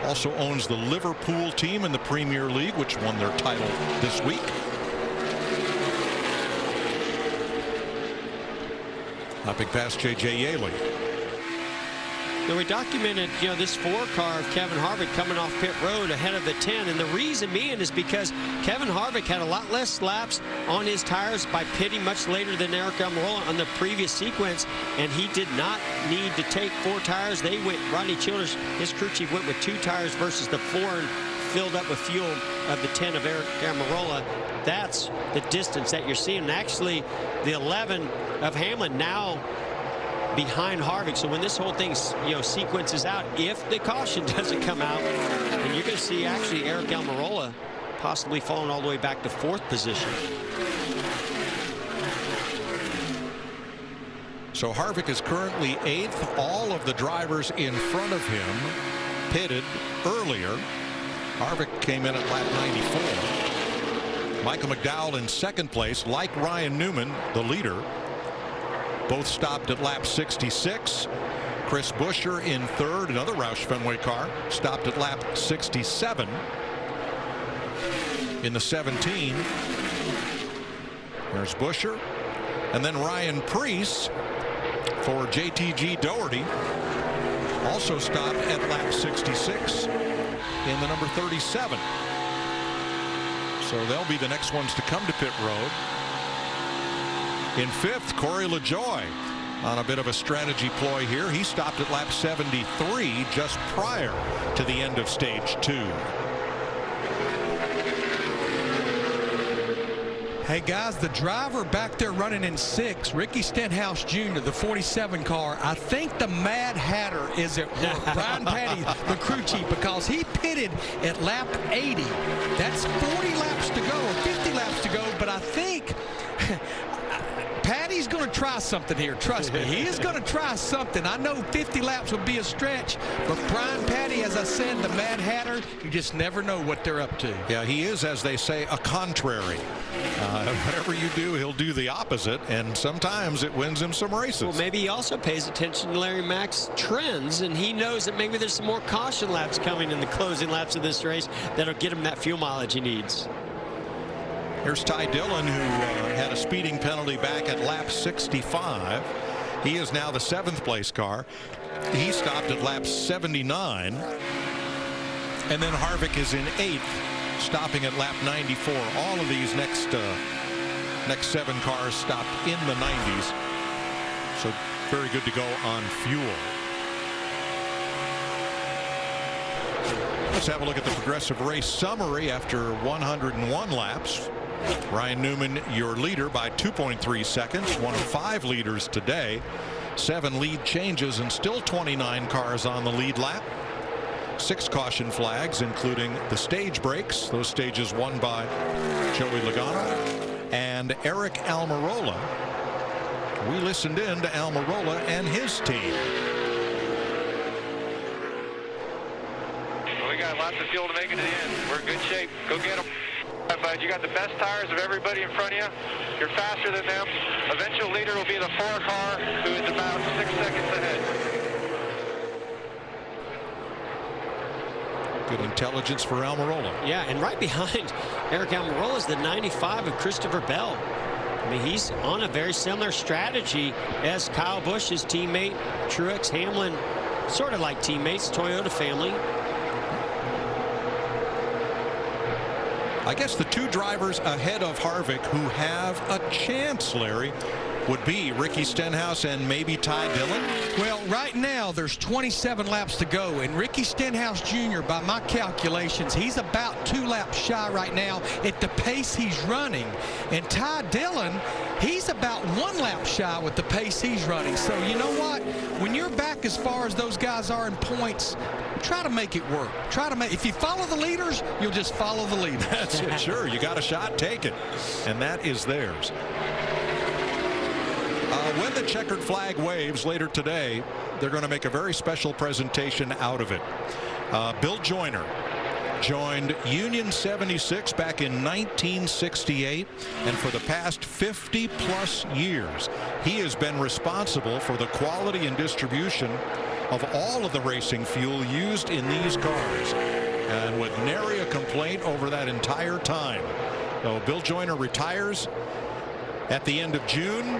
[SPEAKER 8] also owns the Liverpool team in the Premier League, which won their title this week. Hopping past J.J. Yaley.
[SPEAKER 17] Now, we documented, this 4 car of Kevin Harvick coming off pit road ahead of the 10, and the reason being is because Kevin Harvick had a lot less laps on his tires by pitting much later than Eric Almirola on the previous sequence, and he did not need to take 4 tires. They went, Rodney Childers, his crew chief, went with 2 tires versus the 4 and filled up with fuel of the 10 of Eric Almirola. That's the distance that you're seeing. And actually, the 11 of Hamlin now behind Harvick. So when this whole thing, sequences out, if the caution doesn't come out, and you're going to see actually Eric Almirola possibly falling all the way back to 4th position.
[SPEAKER 8] So Harvick is currently 8th. All of the drivers in front of him pitted earlier. Harvick came in at lap 94. Michael McDowell in 2nd place, like Ryan Newman, the leader. Both stopped at lap 66. Chris Buescher in 3rd, another Roush Fenway car, stopped at lap 67. In the 17, there's Buescher. And then Ryan Preece for JTG Doherty also stopped at lap 66 in the number 37. So they'll be the next ones to come to pit road. In 5th, Corey LaJoie on a bit of a strategy ploy here. He stopped at lap 73 just prior to the end of stage 2.
[SPEAKER 10] Hey guys, the driver back there running in 6th, Ricky Stenhouse Jr., the 47 car, I think the Mad Hatter is at work. Brian Patty, the crew chief, because he pitted at lap 80. That's 40 laps to go, or 50 laps to go, but I think Patty's going to try something here. Trust me. He is going to try something. I know 50 laps would be a stretch, but Brian Patty, as I said, the Mad Hatter, you just never know what they're up to.
[SPEAKER 8] Yeah, he is, as they say, a contrary. Whatever you do, he'll do the opposite, and sometimes it wins him some races.
[SPEAKER 17] Well, maybe he also pays attention to Larry Mack's trends, and he knows that maybe there's some more caution laps coming in the closing laps of this race that'll get him that fuel mileage he needs.
[SPEAKER 8] Here's Ty Dillon, who had a speeding penalty back at lap 65. He is now the 7th place car. He stopped at lap 79. And then Harvick is in 8th, stopping at lap 94. All of these next 7 cars stopped in the 90s. So very good to go on fuel. Let's have a look at the Progressive Race summary after 101 laps. Ryan Newman, your leader by 2.3 seconds, one of 5 leaders today. 7 lead changes and still 29 cars on the lead lap. 6 caution flags, including the stage breaks. Those stages won by Joey Logano and Eric Almirola. We listened in to Almirola and his team.
[SPEAKER 15] We got lots of fuel to make it to the end. We're in good shape. Go get them. Bud, you got the best tires of everybody in front of you. You're faster than them. Eventual leader will be the 4 car, who is about 6 seconds ahead.
[SPEAKER 8] Good intelligence for Almirola.
[SPEAKER 17] Yeah, and right behind Eric Almirola is the 95 of Christopher Bell. I mean, he's on a very similar strategy as Kyle Busch, his teammate. Truex, Hamlin, sort of like teammates, Toyota family.
[SPEAKER 8] I guess the 2 drivers ahead of Harvick who have a chance, Larry, would be Ricky Stenhouse and maybe Ty Dillon.
[SPEAKER 10] Well, right now there's 27 laps to go, and Ricky Stenhouse Jr., by my calculations, he's about 2 laps shy right now at the pace he's running. And Ty Dillon, he's about 1 lap shy with the pace he's running. So you know what? When you're back as far as those guys are in points, try to make it work. If you follow the leaders, you'll just follow the leaders.
[SPEAKER 8] That's it. Sure, you got a shot, take it. And that is theirs. When the checkered flag waves later today, they're going to make a very special presentation out of it. Bill Joyner joined Union 76 back in 1968, and for the past 50-plus years, he has been responsible for the quality and distribution of all of the racing fuel used in these cars, and with nary a complaint over that entire time. So Bill Joyner retires at the end of June.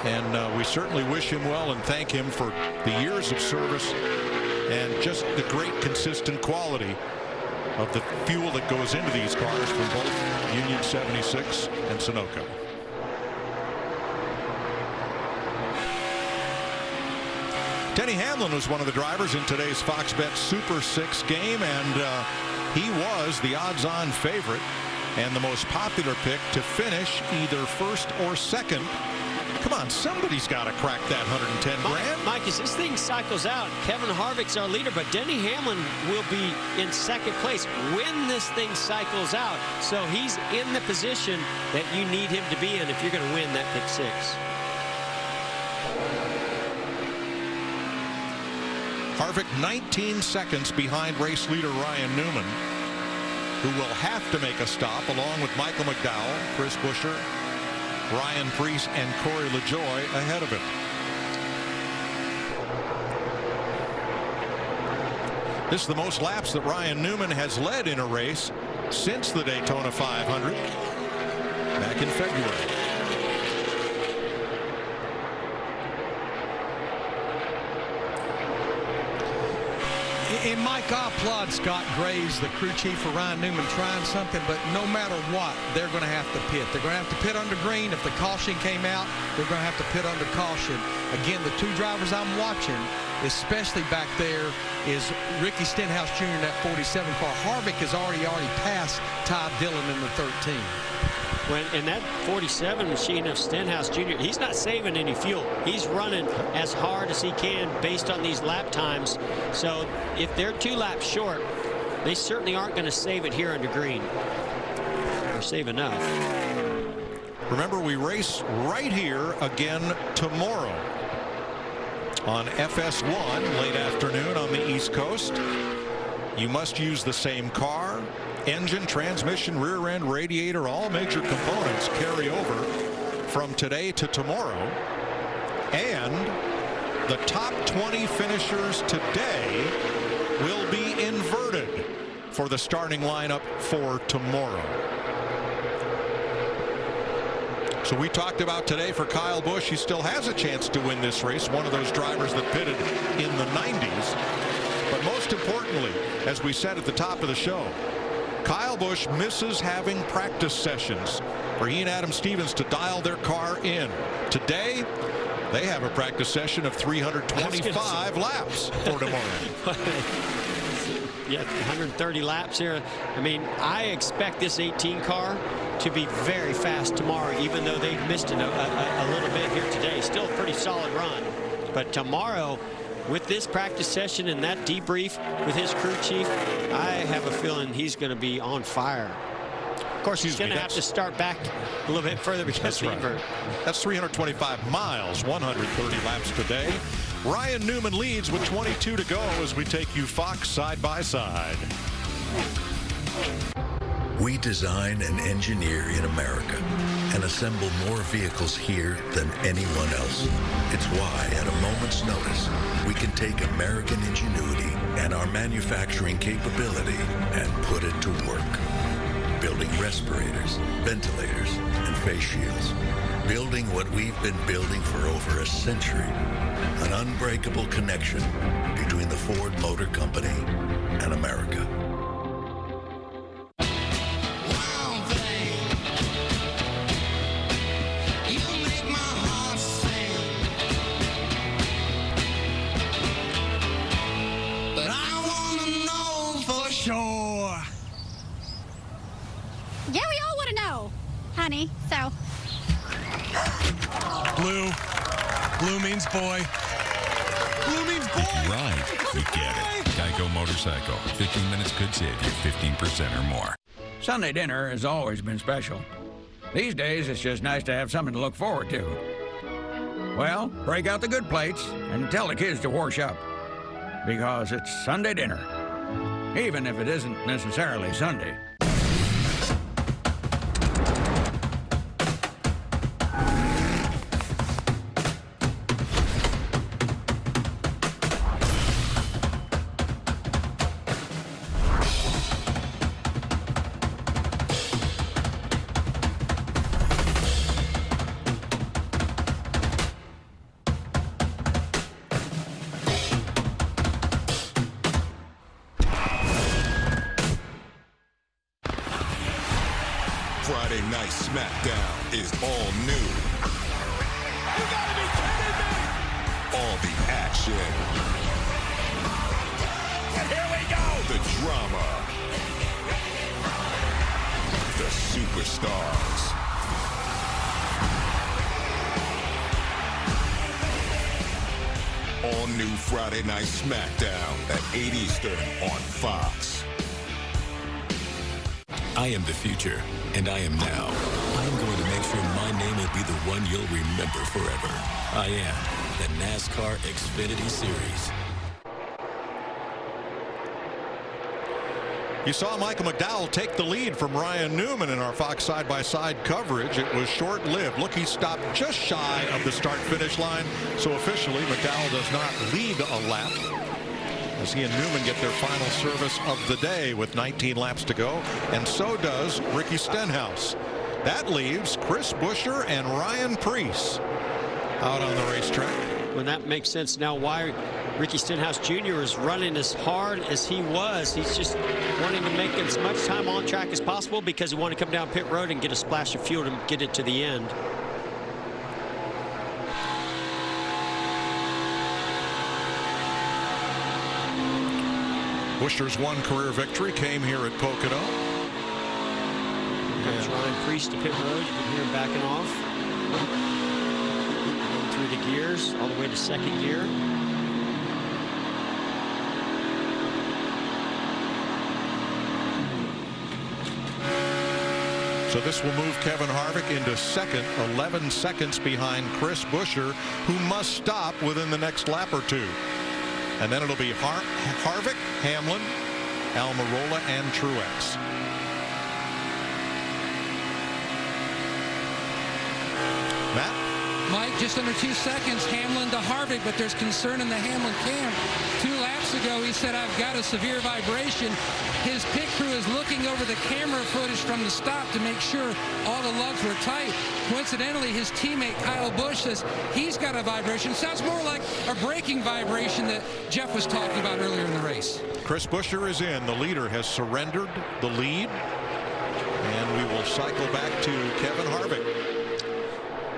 [SPEAKER 8] And we certainly wish him well and thank him for the years of service and just the great consistent quality of the fuel that goes into these cars from both Union 76 and Sunoco. Denny Hamlin was one of the drivers in today's Fox Bet Super 6 game, and he was the odds-on favorite and the most popular pick to finish either first or second. Come on, somebody's got to crack that 110 grand.
[SPEAKER 17] Mike, as this thing cycles out, Kevin Harvick's our leader, but Denny Hamlin will be in 2nd place when this thing cycles out. So he's in the position that you need him to be in if you're going to win that pick 6.
[SPEAKER 8] Harvick 19 seconds behind race leader Ryan Newman, who will have to make a stop along with Michael McDowell, Chris Buescher, Ryan Preece, and Corey LaJoie ahead of him. This is the most laps that Ryan Newman has led in a race since the Daytona 500 back in February.
[SPEAKER 10] And Mike, I applaud Scott Graves, the crew chief for Ryan Newman, trying something, but no matter what, they're going to have to pit. They're going to have to pit under green. If the caution came out, they're going to have to pit under caution. Again, the 2 drivers I'm watching, especially back there, is Ricky Stenhouse Jr. in that 47 car. Harvick has already passed Ty Dillon in the 13.
[SPEAKER 17] In that 47 machine of Stenhouse Jr., he's not saving any fuel. He's running as hard as he can based on these lap times. So if they're 2 laps short, they certainly aren't going to save it here under green. Or save enough.
[SPEAKER 8] Remember, we race right here again tomorrow on FS1 late afternoon on the East Coast. You must use the same car, engine, transmission, rear end, radiator, all major components carry over from today to tomorrow. And the top 20 finishers today will be inverted for the starting lineup for tomorrow. So we talked about today for Kyle Busch, he still has a chance to win this race, one of those drivers that pitted in the 90s. But most importantly, as we said at the top of the show, Kyle Busch misses having practice sessions for he and Adam Stevens to dial their car in. Today, they have a practice session of 325 laps for tomorrow.
[SPEAKER 17] Yeah, 130 laps here. I mean, I expect this 18 car to be very fast tomorrow, even though they've missed it a little bit here today. Still a pretty solid run. But tomorrow, with this practice session and that debrief with his crew chief, I have a feeling he's going to be on fire. Of course, he's going to have to start back a little bit further because of the invert.
[SPEAKER 8] That's 325 miles, 130 laps today. Ryan Newman leads with 22 to go as we take you Fox side by side.
[SPEAKER 1] We design and engineer in America and assemble more vehicles here than anyone else. It's why, at a moment's notice, we can take American ingenuity and our manufacturing capability and put it to work. Building respirators, ventilators, and face shields. Building what we've been building for over a century. An unbreakable connection between the Ford Motor Company and America.
[SPEAKER 2] Yeah, we all want to know, honey, so.
[SPEAKER 11] Blue. Blue means boy. Blue means boy.
[SPEAKER 24] Right. We get it. Geico Motorcycle. 15 minutes could save you 15% or more.
[SPEAKER 13] Sunday dinner has always been special. These days, it's just nice to have something to look forward to. Well, break out the good plates and tell the kids to wash up. Because it's Sunday dinner. Even if it isn't necessarily Sunday.
[SPEAKER 22] Friday Night SmackDown is all new. You gotta be kidding me! All the action. And here we go! The drama. The superstars. All new Friday Night SmackDown at 8 Eastern on Fox.
[SPEAKER 16] I am the future, and I am now. I am going to make sure my name will be the one you'll remember forever. I am the NASCAR Xfinity Series.
[SPEAKER 8] You saw Michael McDowell take the lead from Ryan Newman in our Fox side-by-side coverage. It was short-lived. Look, he stopped just shy of the start-finish line, so officially McDowell does not lead a lap as he and Newman get their final service of the day with 19 laps to go, and so does Ricky Stenhouse. That leaves Chris Buescher and Ryan Preece out on the racetrack.
[SPEAKER 17] Well, that makes sense now why Ricky Stenhouse Jr. is running as hard as he was. He's just wanting to make as much time on track as possible because he wanted to come down pit road and get a splash of fuel to get it to the end.
[SPEAKER 8] Buescher's one career victory came here at Pocono.
[SPEAKER 17] There's Ryan Preece to pit road. You can hear him backing off. Going through the gears, all the way to second gear.
[SPEAKER 8] So this will move Kevin Harvick into second, 11 seconds behind Chris Buescher, who must stop within the next lap or two. And then it'll be Harvick, Hamlin, Almirola, and Truex. Matt?
[SPEAKER 3] Mike, just under 2 seconds, Hamlin to Harvick, but there's concern in the Hamlin camp. 2 laps ago, he said, I've got a severe vibration. His pit crew is looking over the camera footage from the stop to make sure all the lugs were tight. Coincidentally, his teammate Kyle Busch says he's got a vibration. Sounds more like a braking vibration that Jeff was talking about earlier in the race.
[SPEAKER 8] Chris Buescher is in. The leader has surrendered the lead. And we will cycle back to Kevin Harvick.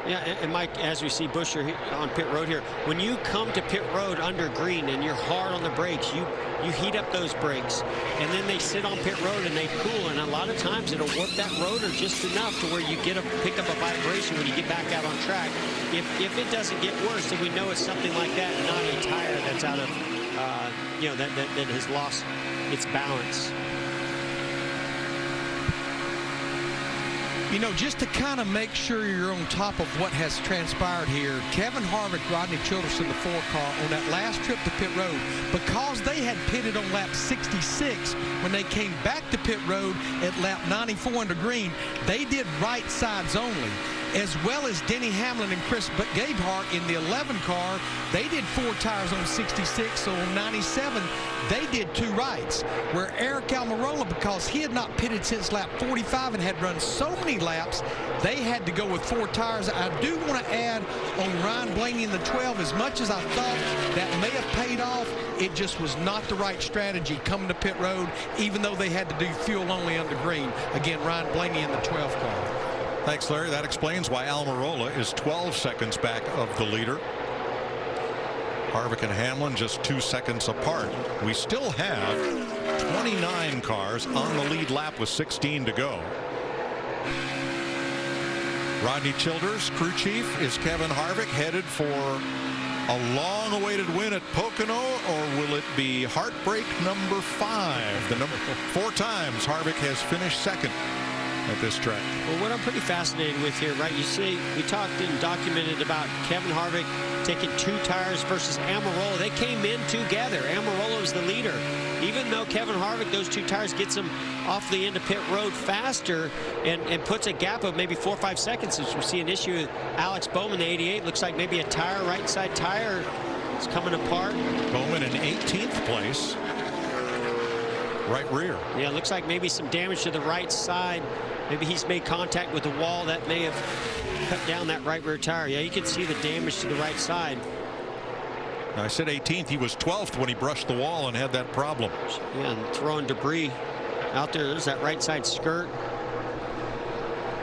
[SPEAKER 17] Yeah, and Mike, as we see Buescher on pit road here, when you come to pit road under green and you're hard on the brakes, you heat up those brakes, and then they sit on pit road and they cool, and a lot of times it'll work that rotor just enough to where you pick up a vibration when you get back out on track. If it doesn't get worse, then we know it's something like that, and not a tire that's out of, that has lost its balance.
[SPEAKER 10] You know, just to kind of make sure you're on top of what has transpired here, Kevin Harvick, Rodney Childers in the 4 car on that last trip to pit road, because they had pitted on lap 66, when they came back to pit road at lap 94 under green, they did right sides only. As well as Denny Hamlin and Chris Gabehart in the 11 car, they did 4 tires on 66, so on 97, they did 2 rights. Where Eric Almirola, because he had not pitted since lap 45 and had run so many laps, they had to go with 4 tires. I do want to add on Ryan Blaney in the 12, as much as I thought that may have paid off, it just was not the right strategy coming to pit road, even though they had to do fuel only under green. Again, Ryan Blaney in the 12 car.
[SPEAKER 8] Thanks, Larry. That explains why Almirola is 12 seconds back of the leader. Harvick and Hamlin just 2 seconds apart. We still have 29 cars on the lead lap with 16 to go. Rodney Childers, crew chief. Is Kevin Harvick headed for a long-awaited win at Pocono, or will it be heartbreak number 5? The number 4 times Harvick has finished second at this track.
[SPEAKER 17] Well, what I'm pretty fascinated with here, right? You see, we talked and documented about Kevin Harvick taking 2 tires versus Almirola. They came in together. Almirola was the leader. Even though Kevin Harvick, those 2 tires gets him off the end of pit road faster and puts a gap of maybe 4 or 5 seconds. As we see an issue with Alex Bowman, the 88. Looks like maybe a tire, right side tire is coming apart.
[SPEAKER 8] Bowman in 18th place. Right rear.
[SPEAKER 17] Yeah, looks like maybe some damage to the right side. Maybe he's made contact with the wall that may have cut down that right rear tire. Yeah, you can see the damage to the right side.
[SPEAKER 8] I said 18th. He was 12th when he brushed the wall and had that problem.
[SPEAKER 17] Yeah, and throwing debris out there. There's that right side skirt.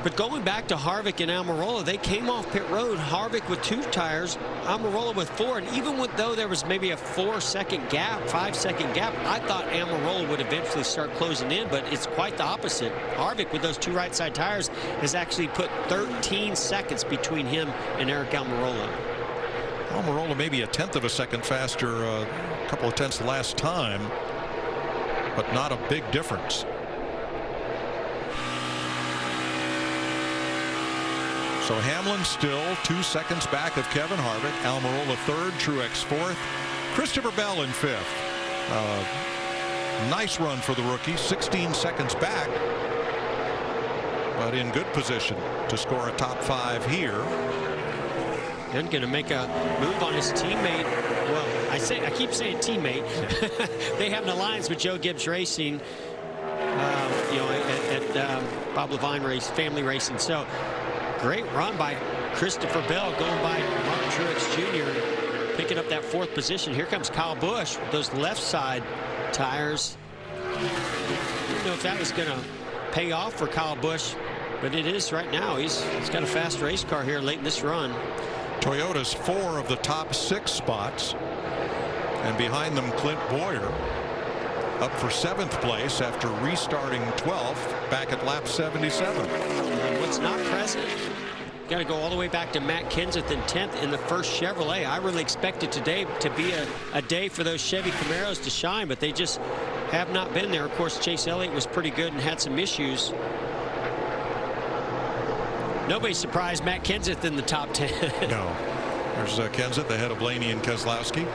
[SPEAKER 17] But going back to Harvick and Almirola, they came off pit road. Harvick with 2 tires, Almirola with 4. And even though there was maybe a 4-second gap, 5-second gap, I thought Almirola would eventually start closing in, but it's quite the opposite. Harvick with those 2 right side tires has actually put 13 seconds between him and Eric Almirola.
[SPEAKER 8] Almirola maybe a 1/10 of a second faster, a couple of tenths last time, but not a big difference. So Hamlin still 2 seconds back of Kevin Harvick. Almirola 3rd, Truex 4th, Christopher Bell in 5th. Nice run for the rookie, 16 seconds back, but in good position to score a top 5 here.
[SPEAKER 17] And going to make a move on his teammate. Well, I keep saying teammate. They have an alliance with Joe Gibbs Racing, at Bob Levine Family Racing. So great run by Christopher Bell, going by Martin Truex Jr., picking up that 4th position. Here comes Kyle Busch with those left side tires. I don't know if that was going to pay off for Kyle Busch, but it is right now. He's got a fast race car here late in this run.
[SPEAKER 8] Toyota's 4 of the top 6 spots, and behind them Clint Boyer up for 7th place after restarting 12th back at lap 77.
[SPEAKER 17] And what's not present, got to go all the way back to Matt Kenseth in 10th in the first Chevrolet. I really expected today to be a day for those Chevy Camaros to shine, but they just have not been there. Of course, Chase Elliott was pretty good and had some issues. Nobody's surprised Matt Kenseth in the top 10.
[SPEAKER 8] No. There's Kenseth ahead of Blaney and Keselowski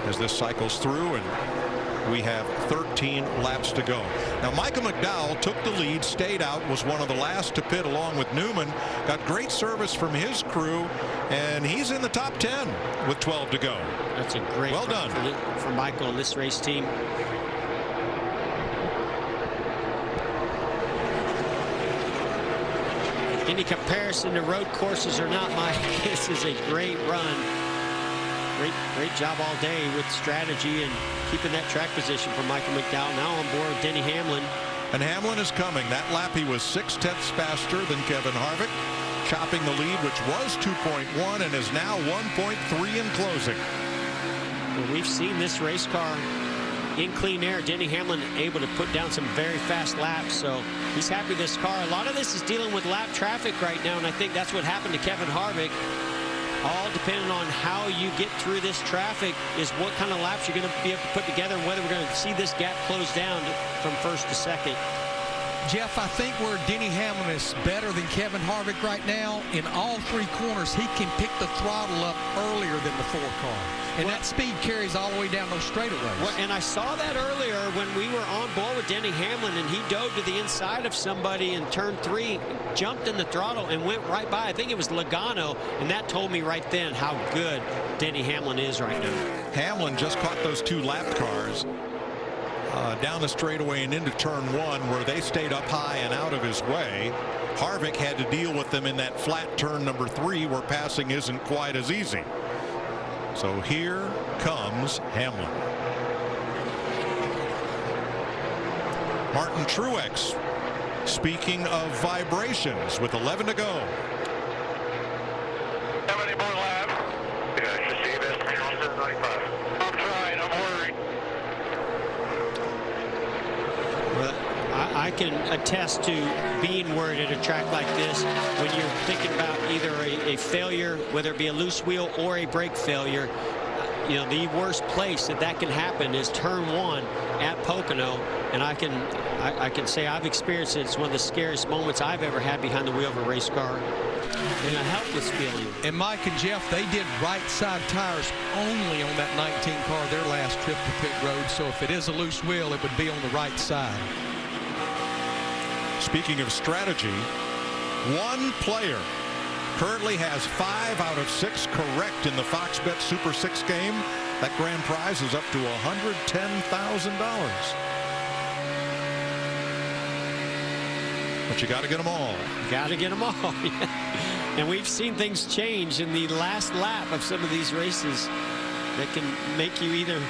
[SPEAKER 8] as this cycles through, and we have 13 laps to go. Now, Michael McDowell took the lead, stayed out, was one of the last to pit along with Newman. Got great service from his crew, and he's in the top 10 with 12 to go.
[SPEAKER 17] That's a great
[SPEAKER 8] well done
[SPEAKER 17] for Michael and this race team. Any comparison to road courses or not, Mike, this is a great run. Great job all day with strategy and keeping that track position for Michael McDowell. Now on board with Denny Hamlin.
[SPEAKER 8] And Hamlin is coming. That lap he was 0.6 faster than Kevin Harvick, chopping the lead, which was 2.1 and is now 1.3 in closing.
[SPEAKER 17] Well, we've seen this race car in clean air. Denny Hamlin able to put down some very fast laps, so he's happy with this car. A lot of this is dealing with lap traffic right now, and I think that's what happened to Kevin Harvick. All depending on how you get through this traffic is what kind of laps you're going to be able to put together and whether we're going to see this gap close down from first to second.
[SPEAKER 10] Jeff, I think where Denny Hamlin is better than Kevin Harvick right now, in all three corners, he can pick the throttle up earlier than the 4 car. And that speed carries all the way down those straightaways.
[SPEAKER 17] Well, and I saw that earlier when we were on board with Denny Hamlin, and he dove to the inside of somebody in turn 3, jumped in the throttle, and went right by. I think it was Logano, and that told me right then how good Denny Hamlin is right now.
[SPEAKER 8] Hamlin just caught those 2 lapped cars down the straightaway and into turn 1, where they stayed up high and out of his way. Harvick had to deal with them in that flat turn number 3, where passing isn't quite as easy. So here comes Hamlin. Martin Truex, speaking of vibrations, with 11 to go.
[SPEAKER 15] How many more laps? Yeah, I should see this. 95. I'm trying. I'm worried.
[SPEAKER 17] Well, I can attest to being worried at a track like this when you're thinking about either a failure, whether it be a loose wheel or a brake failure. You know, the worst place that can happen is turn 1 at Pocono, and I can say I've experienced it. It's one of the scariest moments I've ever had behind the wheel of a race car, and a helpless feeling.
[SPEAKER 10] And Mike and Jeff, they did right side tires only on that 19 car their last trip to pit road, so if it is a loose wheel, it would be on the right side.
[SPEAKER 8] Speaking of strategy, one player currently has 5 out of 6 correct in the Fox Bet Super 6 game. That grand prize is up to $110,000. But you got to get them all.
[SPEAKER 17] Got to get them all. And we've seen things change in the last lap of some of these races that can make you either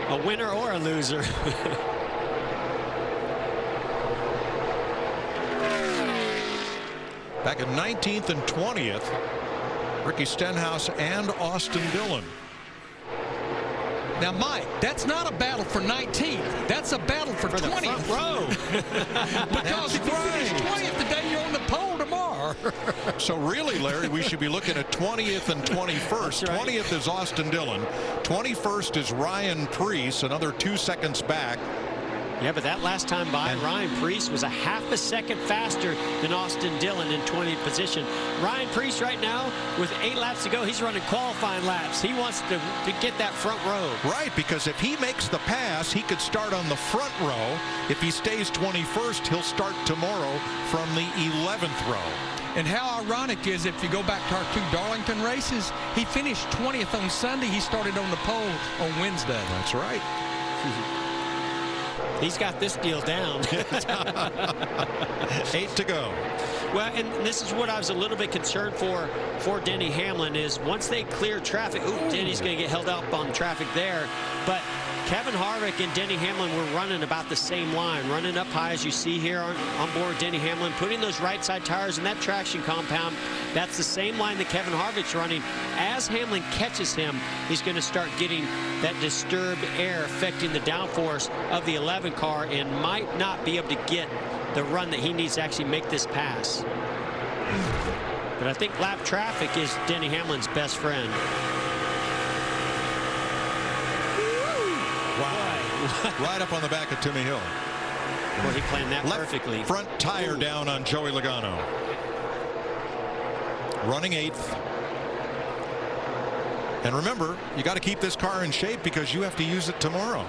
[SPEAKER 17] a winner or a loser.
[SPEAKER 8] Back in 19th and 20th, Ricky Stenhouse and Austin Dillon.
[SPEAKER 10] Now, Mike, that's not a battle for 19th. That's a battle for 20th.
[SPEAKER 17] The front row.
[SPEAKER 10] Because if you finish 20th today, you're on the pole tomorrow.
[SPEAKER 8] So really, Larry, we should be looking at 20th and 21st.
[SPEAKER 17] Right.
[SPEAKER 8] 20th is Austin Dillon. 21st is Ryan Preece, another 2 seconds back.
[SPEAKER 17] Yeah, but that last time by, Ryan Preece was a half a second faster than Austin Dillon in 20th position. Ryan Preece right now, with 8 laps to go, he's running qualifying laps. He wants to get that front row.
[SPEAKER 8] Right, because if he makes the pass, he could start on the front row. If he stays 21st, he'll start tomorrow from the 11th row.
[SPEAKER 10] And how ironic is, if you go back to our 2 Darlington races, he finished 20th on Sunday. He started on the pole on Wednesday.
[SPEAKER 8] That's right.
[SPEAKER 17] He's got this deal down.
[SPEAKER 8] 8 to go.
[SPEAKER 17] Well, and this is what I was a little bit concerned for Denny Hamlin is once they clear traffic, Denny's going to get held up on traffic there. But Kevin Harvick and Denny Hamlin were running about the same line, running up high as you see here on board Denny Hamlin, putting those right side tires in that traction compound. That's the same line that Kevin Harvick's running. As Hamlin catches him, he's going to start getting that disturbed air affecting the downforce of the 11 car and might not be able to get the run that he needs to actually make this pass. But I think lap traffic is Denny Hamlin's best friend.
[SPEAKER 8] Wow. Right up on the back of Timmy Hill.
[SPEAKER 17] Well, he planned that perfectly.
[SPEAKER 8] Front tire down on Joey Logano. running 8th. And remember, you got to keep this car in shape because you have to use it tomorrow.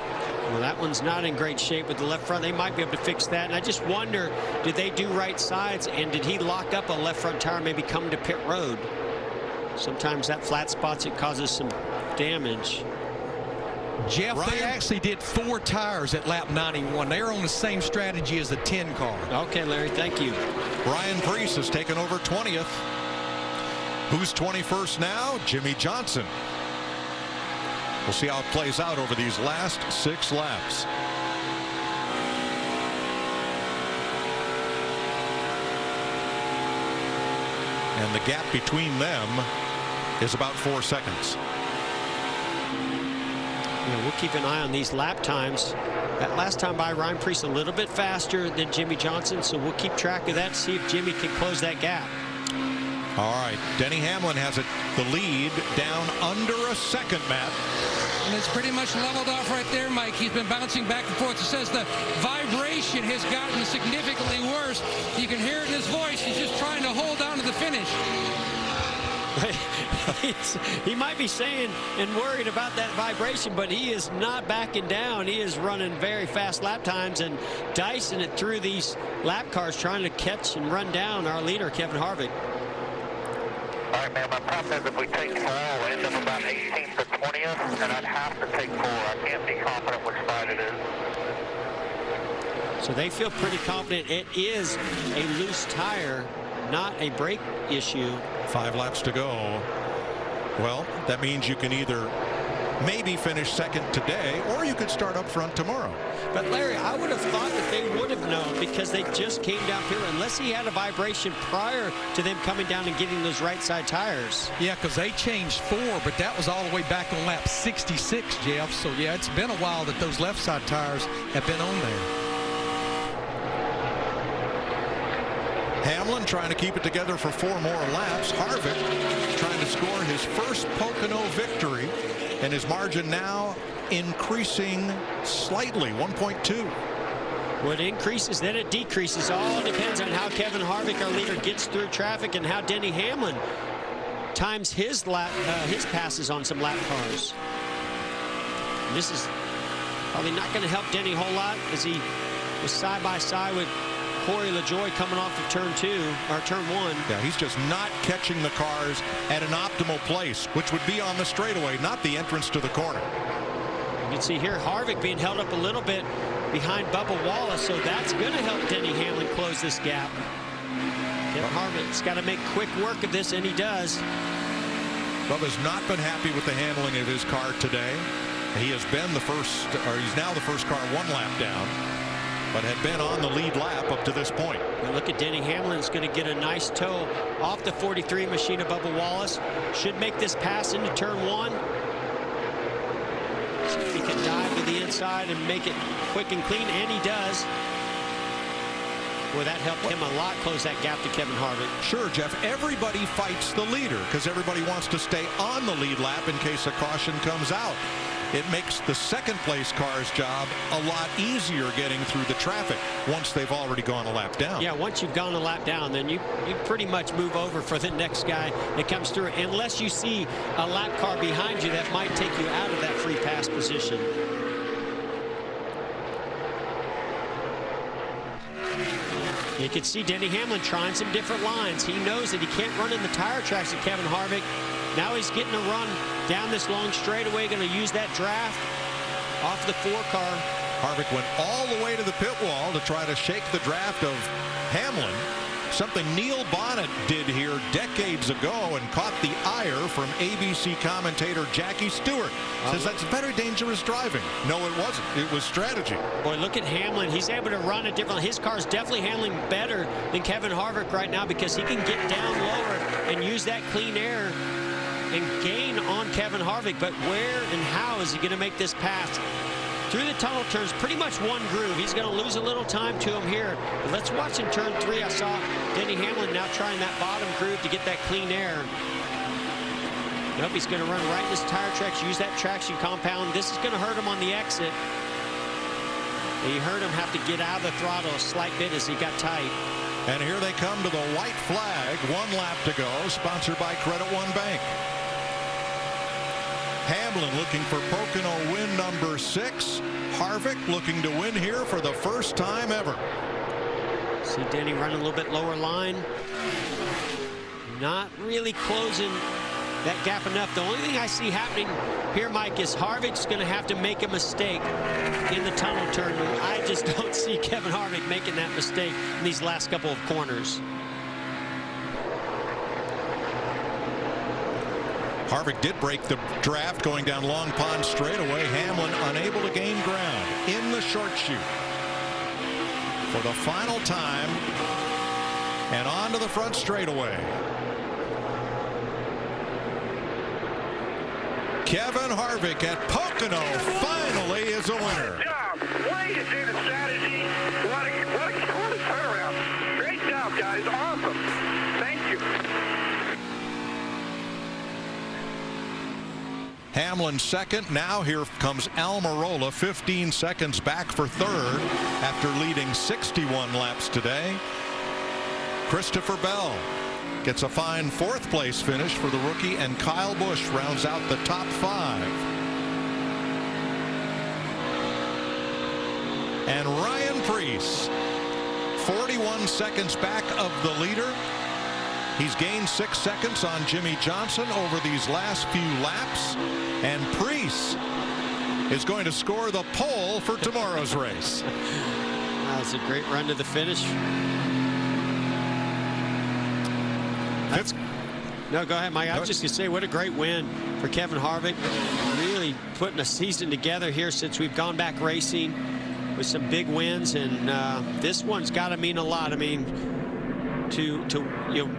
[SPEAKER 17] Well, that one's not in great shape with the left front. They might be able to fix that. And I just wonder, did they do right sides, and did he lock up a left front tire, maybe come to pit road? Sometimes that flat spots, it causes some damage.
[SPEAKER 10] Jeff, they actually did 4 tires at lap 91. They're on the same strategy as the 10 car.
[SPEAKER 17] Okay, Larry, thank you.
[SPEAKER 8] Brian Preece has taken over 20th. Who's 21st now? Jimmy Johnson. We'll see how it plays out over these last 6 laps. And the gap between them is about 4 seconds.
[SPEAKER 17] Yeah, we'll keep an eye on these lap times. That last time by, Ryan Preece a little bit faster than Jimmy Johnson, so we'll keep track of that, see if Jimmy can close that gap.
[SPEAKER 8] All right, Denny Hamlin has the lead down under a second, Matt.
[SPEAKER 3] And it's pretty much leveled off right there, Mike. He's been bouncing back and forth. It says the vibration has gotten significantly worse. You can hear it in his voice. He's just trying to hold on to the finish.
[SPEAKER 17] He might be saying and worried about that vibration, but he is not backing down. He is running very fast lap times and dicing it through these lap cars, trying to catch and run down our leader, Kevin Harvick.
[SPEAKER 15] All right, man, my problem is if we take 4, we'll end up about 18th or 20th, and I'd have to take 4. I can't be confident which side it is.
[SPEAKER 17] So they feel pretty confident it is a loose tire, not a brake issue.
[SPEAKER 8] 5 laps to go. Well, that means you can either maybe finish second today, or you could start up front tomorrow.
[SPEAKER 17] But Larry, I would have thought that they would have known because they just came down here, unless he had a vibration prior to them coming down and getting those right side tires.
[SPEAKER 10] Yeah, because they changed 4, but that was all the way back on lap 66, Jeff. So yeah, it's been a while that those left side tires have been on there.
[SPEAKER 8] Hamlin trying to keep it together for 4 more laps. Harvick trying to score his first Pocono victory, and his margin now increasing slightly, 1.2.
[SPEAKER 17] Well, it increases, then it decreases. All depends on how Kevin Harvick, our leader, gets through traffic and how Denny Hamlin times his passes on some lap cars. And this is probably not going to help Denny a whole lot, as he was side by side with Corey LaJoie coming off of turn 2 or turn 1.
[SPEAKER 8] Yeah, he's just not catching the cars at an optimal place, which would be on the straightaway, not the entrance to the corner.
[SPEAKER 17] You can see here Harvick being held up a little bit behind Bubba Wallace, so that's going to help Denny Hamlin close this gap. Kevin Harvick's got to make quick work of this, and he does.
[SPEAKER 8] Bubba's not been happy with the handling of his car today. He has been the first, or he's now the first car 1 lap down, but had been on the lead lap up to this point.
[SPEAKER 17] And look at Denny Hamlin. Is going to get a nice toe off the 43 machine of Bubba Wallace. Should make this pass into turn 1. See if he can dive to the inside and make it quick and clean, and he does. Boy, that helped him a lot close that gap to Kevin Harvick.
[SPEAKER 8] Sure, Jeff. Everybody fights the leader because everybody wants to stay on the lead lap in case a caution comes out. It makes the second place car's job a lot easier getting through the traffic once they've already gone a lap down.
[SPEAKER 17] Yeah, once you've gone a lap down, then you pretty much move over for the next guy that comes through, unless you see a lap car behind you that might take you out of that free pass position. You can see Denny Hamlin trying some different lines. He knows that he can't run in the tire tracks of Kevin Harvick. Now he's getting a run down this long straightaway, going to use that draft off the 4 car.
[SPEAKER 8] Harvick went all the way to the pit wall to try to shake the draft of Hamlin, something Neil Bonnet did here decades ago and caught the ire from ABC commentator Jackie Stewart. Says that's very dangerous driving. No, it wasn't. It was strategy.
[SPEAKER 17] Boy, look at Hamlin. He's able to run it differently. His car's definitely handling better than Kevin Harvick right now because he can get down lower and use that clean air and gain on Kevin Harvick. But where and how is he going to make this pass? Through the tunnel turns, pretty much one groove. He's going to lose a little time to him here. But let's watch in turn 3. I saw Denny Hamlin now trying that bottom groove to get that clean air. Nope, he's going to run right in his tire tracks, use that traction compound. This is going to hurt him on the exit. And you heard him have to get out of the throttle a slight bit as he got tight.
[SPEAKER 8] And here they come to the white flag. 1 lap to go, sponsored by Credit One Bank. Hamlin looking for Pocono win number 6. Harvick looking to win here for the first time ever.
[SPEAKER 17] See Denny running a little bit lower line. Not really closing that gap enough. The only thing I see happening here, Mike, is Harvick's going to have to make a mistake in the tunnel turn. I just don't see Kevin Harvick making that mistake in these last couple of corners.
[SPEAKER 8] Harvick did break the draft going down Long Pond straightaway. Hamlin unable to gain ground in the short chute for the final time and onto the front straightaway. Kevin Harvick at Pocono finally is a winner.
[SPEAKER 15] Good job. Way to do the strategy. What a turnaround. Great job, guys. Awesome. Thank you.
[SPEAKER 8] Hamlin second. Now here comes Almirola, 15 seconds back for third after leading 61 laps today. Christopher Bell gets a fine 4th place finish for the rookie, and Kyle Busch rounds out the top 5. And Ryan Preece, 41 seconds back of the leader. He's gained 6 seconds on Jimmy Johnson over these last few laps, and Preece is going to score the pole for tomorrow's race.
[SPEAKER 17] That's a great run to the finish. No, go ahead, Mike. I was just going to say, what a great win for Kevin Harvick. Really putting a season together here since we've gone back racing with some big wins, and this one's got to mean a lot. I mean, to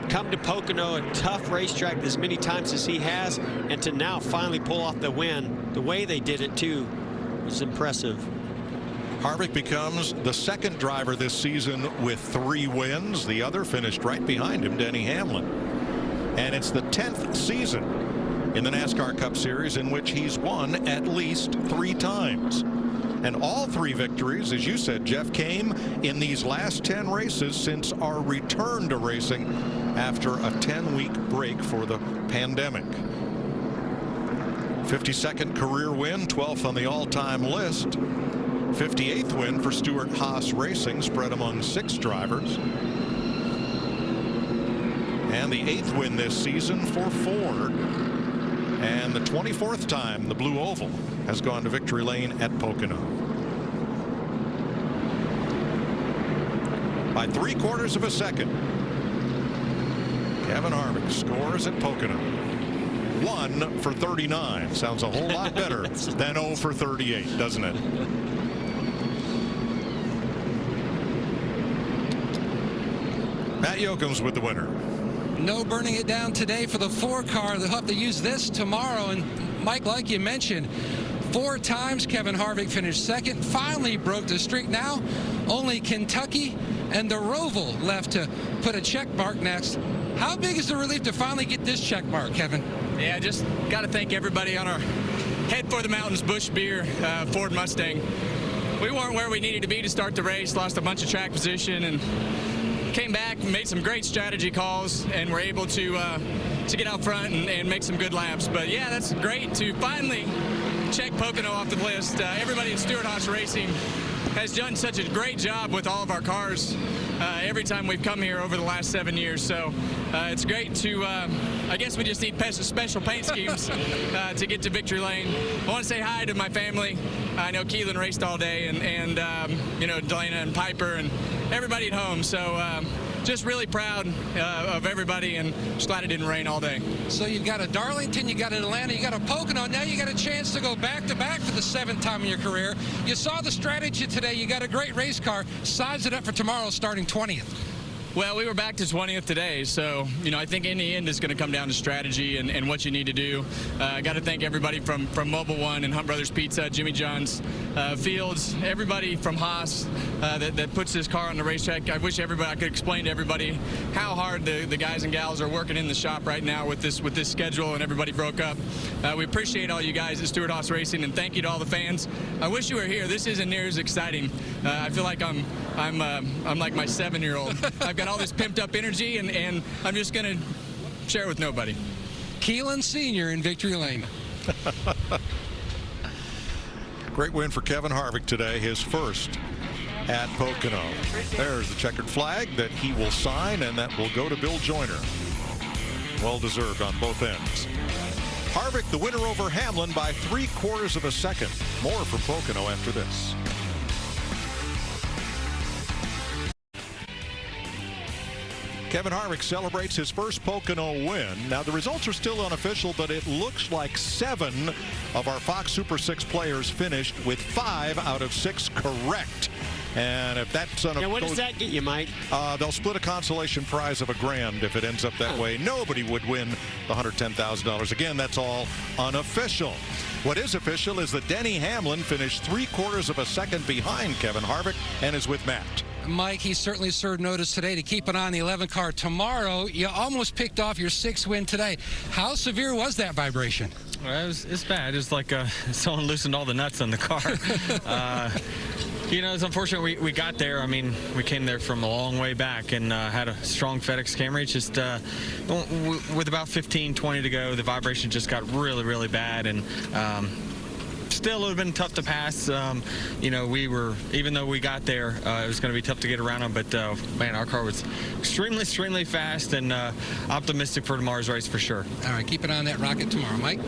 [SPEAKER 17] come to Pocono, a tough racetrack as many times as he has, and to now finally pull off the win, the way they did it too, was impressive.
[SPEAKER 8] Harvick becomes the 2nd driver this season with 3 wins. The other finished right behind him, Denny Hamlin. And it's the 10th season in the NASCAR Cup Series in which he's won at least 3 times. And all 3 victories, as you said, Jeff, came in these last 10 races since our return to racing after a 10-week break for the pandemic. 52nd career win, 12th on the all-time list. 58th win for Stewart Haas Racing, spread among 6 drivers. And the 8th win this season for Ford. And the 24th time the Blue Oval has gone to victory lane at Pocono. By 3/4 of a second, Kevin Harvick scores at Pocono. 1 for 39. Sounds a whole lot better than 0 for 38, doesn't it? Matt Yoakams with the winner.
[SPEAKER 3] No burning it down today for the 4 car. They'll have to use this tomorrow. And Mike, like you mentioned, 4 times Kevin Harvick finished 2nd. Finally broke the streak. Now only Kentucky and the Roval left to put a check mark next. How big is the relief to finally get this check mark, Kevin?
[SPEAKER 5] Yeah, just got to thank everybody on our Head for the Mountains Busch Beer Ford Mustang. We weren't where we needed to be to start the race. Lost a bunch of track position and came back, made some great strategy calls, and were able to get out front and make some good laps. But yeah, that's great to finally check Pocono off the list. Everybody at Stewart Haas Racing has done such a great job with all of our cars every time we've come here over the last 7 years. So it's great to, I guess we just need special paint schemes to get to victory lane. I want to say hi to my family. I know Keelan raced all day, and you know, Delana and Piper and everybody at home. So just really proud of everybody, and just glad it didn't rain all day.
[SPEAKER 3] So you've got a Darlington, you got an Atlanta, you got a Pocono. Now you got a chance to go back-to-back for the 7th time in your career. You saw the strategy today. You got a great race car. Size it up for tomorrow, starting 20th.
[SPEAKER 5] Well, we were back to 20th today, so, you know, I think in the end it's going to come down to strategy and what you need to do. I got to thank everybody from Mobile One and Hunt Brothers Pizza, Jimmy John's, Fields, everybody from Haas that puts this car on the racetrack. I wish I could explain to everybody how hard the guys and gals are working in the shop right now with this schedule, and everybody broke up. We appreciate all you guys at Stewart Haas Racing, and thank you to all the fans. I wish you were here. This isn't near as exciting. I feel like I'm like my 7-year-old. I've got got all this pimped up energy, and I'm just going to share it with nobody.
[SPEAKER 3] Keelan Sr. in victory lane.
[SPEAKER 8] Great win for Kevin Harvick today, his first at Pocono. There's the checkered flag that he will sign, and that will go to Bill Joyner. Well deserved on both ends. Harvick the winner over Hamlin by 3/4 of a second. More for Pocono after this. Kevin Harvick celebrates his first Pocono win. Now, the results are still unofficial, but it looks like 7 of our Fox Super 6 players finished with 5 out of 6 correct. And if that's
[SPEAKER 17] unofficial, what does that get you, Mike?
[SPEAKER 8] They'll split a consolation prize of $1,000 if it ends up that way. Nobody would win the $110,000. Again, that's all unofficial. What is official is that Denny Hamlin finished 3/4 of a second behind Kevin Harvick and is with Matt.
[SPEAKER 3] Mike, he certainly served notice today to keep an eye on the 11 car tomorrow. You almost picked off your 6th win today. How severe was that vibration?
[SPEAKER 4] Well, it's bad. It's like someone loosened all the nuts on the car. You know, it's unfortunate we got there. I mean, we came there from a long way back and had a strong FedEx Camry. It's just with about 15-20 to go, the vibration just got really, really bad. And still, it would have been tough to pass. You know, even though we got there, it was going to be tough to get around them. But, man, our car was extremely, extremely fast and optimistic for tomorrow's race for sure.
[SPEAKER 3] All right, keep an eye on that rocket tomorrow, Mike.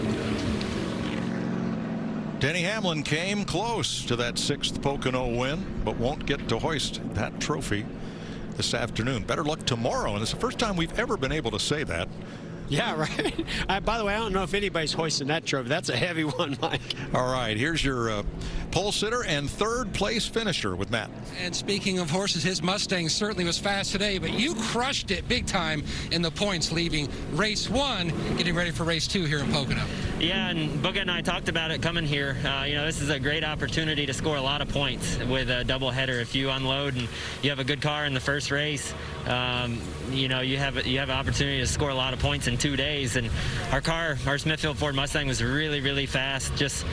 [SPEAKER 8] Denny Hamlin came close to that 6th Pocono win, but won't get to hoist that trophy this afternoon. Better luck tomorrow, and it's the first time we've ever been able to say that.
[SPEAKER 17] Yeah, right. By the way, I don't know if anybody's hoisting that trophy. That's a heavy one, Mike.
[SPEAKER 8] All right, here's your pole sitter and 3rd place finisher with Matt.
[SPEAKER 3] And speaking of horses, his Mustang certainly was fast today, but you crushed it big time in the points, leaving race 1, getting ready for race 2 here in Pocono.
[SPEAKER 6] Yeah, and Booga and I talked about it coming here. You know, this is a great opportunity to score a lot of points with a doubleheader. If you unload and you have a good car in the first race, you know, you have an opportunity to score a lot of points in 2 days. And our Smithfield Ford Mustang was really, really fast. Just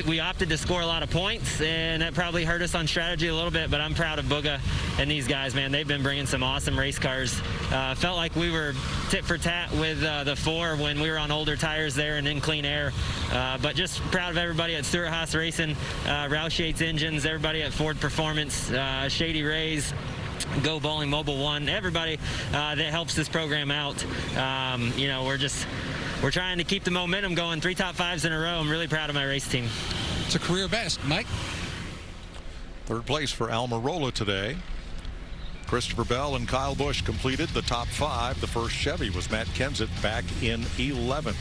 [SPEAKER 6] we opted to score a lot of points, and that probably hurt us on strategy a little bit. But I'm proud of Booga and these guys, man. They've been bringing some awesome race cars. Felt like we were tit for tat with the 4 when we were on older tires there and in clean air. But just proud of everybody at Stewart Haas Racing, Roush Yates Engines, everybody at Ford Performance, Shady Rays, Go Bowling Mobile One, everybody that helps this program out. You know, we're trying to keep the momentum going. 3 top 5s in a row. I'm really proud of my race team.
[SPEAKER 3] It's a career best, Mike.
[SPEAKER 8] 3rd place for Almirola today. Christopher Bell and Kyle Busch completed the top 5. The first Chevy was Matt Kenseth back in 11.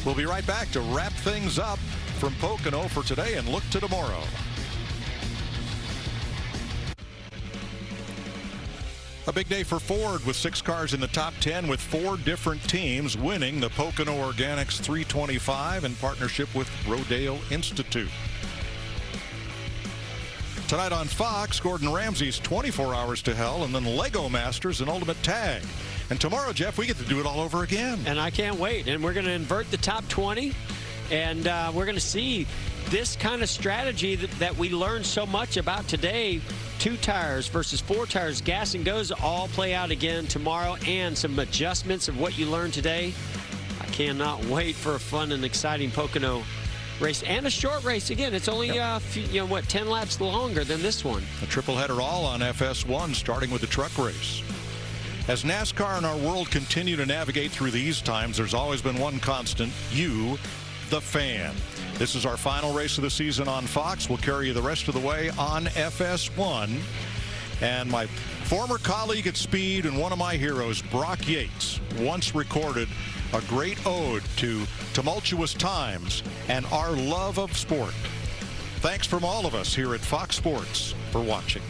[SPEAKER 8] We'll be right back to wrap things up from Pocono for today and look to tomorrow. A big day for Ford with 6 cars in the top 10 with 4 different teams winning the Pocono Organics 325 in partnership with Rodale Institute. Tonight on Fox, Gordon Ramsay's 24 Hours to Hell, and then Lego Masters and Ultimate Tag. And tomorrow, Jeff, we get to do it all over again.
[SPEAKER 17] And I can't wait. And we're going to invert the top 20, and we're going to see this kind of strategy that we learned so much about today. 2 tires versus 4 tires, gas and goes, all play out again tomorrow, and some adjustments of what you learned today. I cannot wait for a fun and exciting Pocono race, and a short race. Again, it's only 10 laps longer than this one.
[SPEAKER 8] A triple header all on FS1, starting with the truck race. As NASCAR and our world continue to navigate through these times, there's always been one constant: you, the fan. This is our final race of the season on Fox. We'll carry you the rest of the way on FS1. And my former colleague at Speed and one of my heroes, Brock Yates, once recorded a great ode to tumultuous times and our love of sport. Thanks from all of us here at Fox Sports for watching.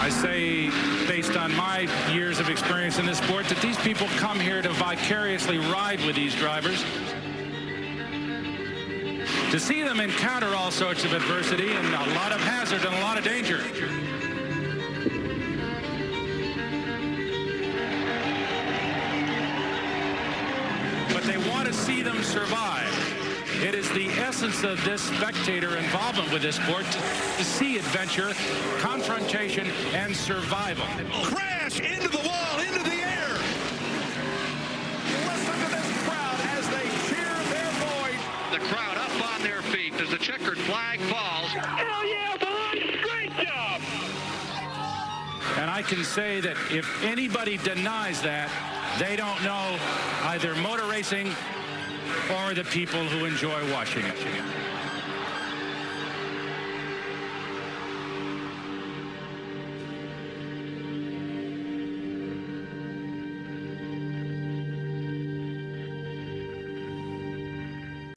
[SPEAKER 12] I say, based on my years of experience in this sport, that these people come here to vicariously ride with these drivers. to see them encounter all sorts of adversity and a lot of hazard and a lot of danger. But they want to see them survive. It is the essence of this spectator involvement with this sport to see adventure, confrontation, and survival.
[SPEAKER 7] Crash into the wall, into the air. Listen to this crowd as they cheer their voice.
[SPEAKER 9] The crowd up on their feet as the checkered flag falls.
[SPEAKER 7] Hell yeah, boys! Great job!
[SPEAKER 12] And I can say that if anybody denies that, they don't know either motor racing or the people who enjoy watching it.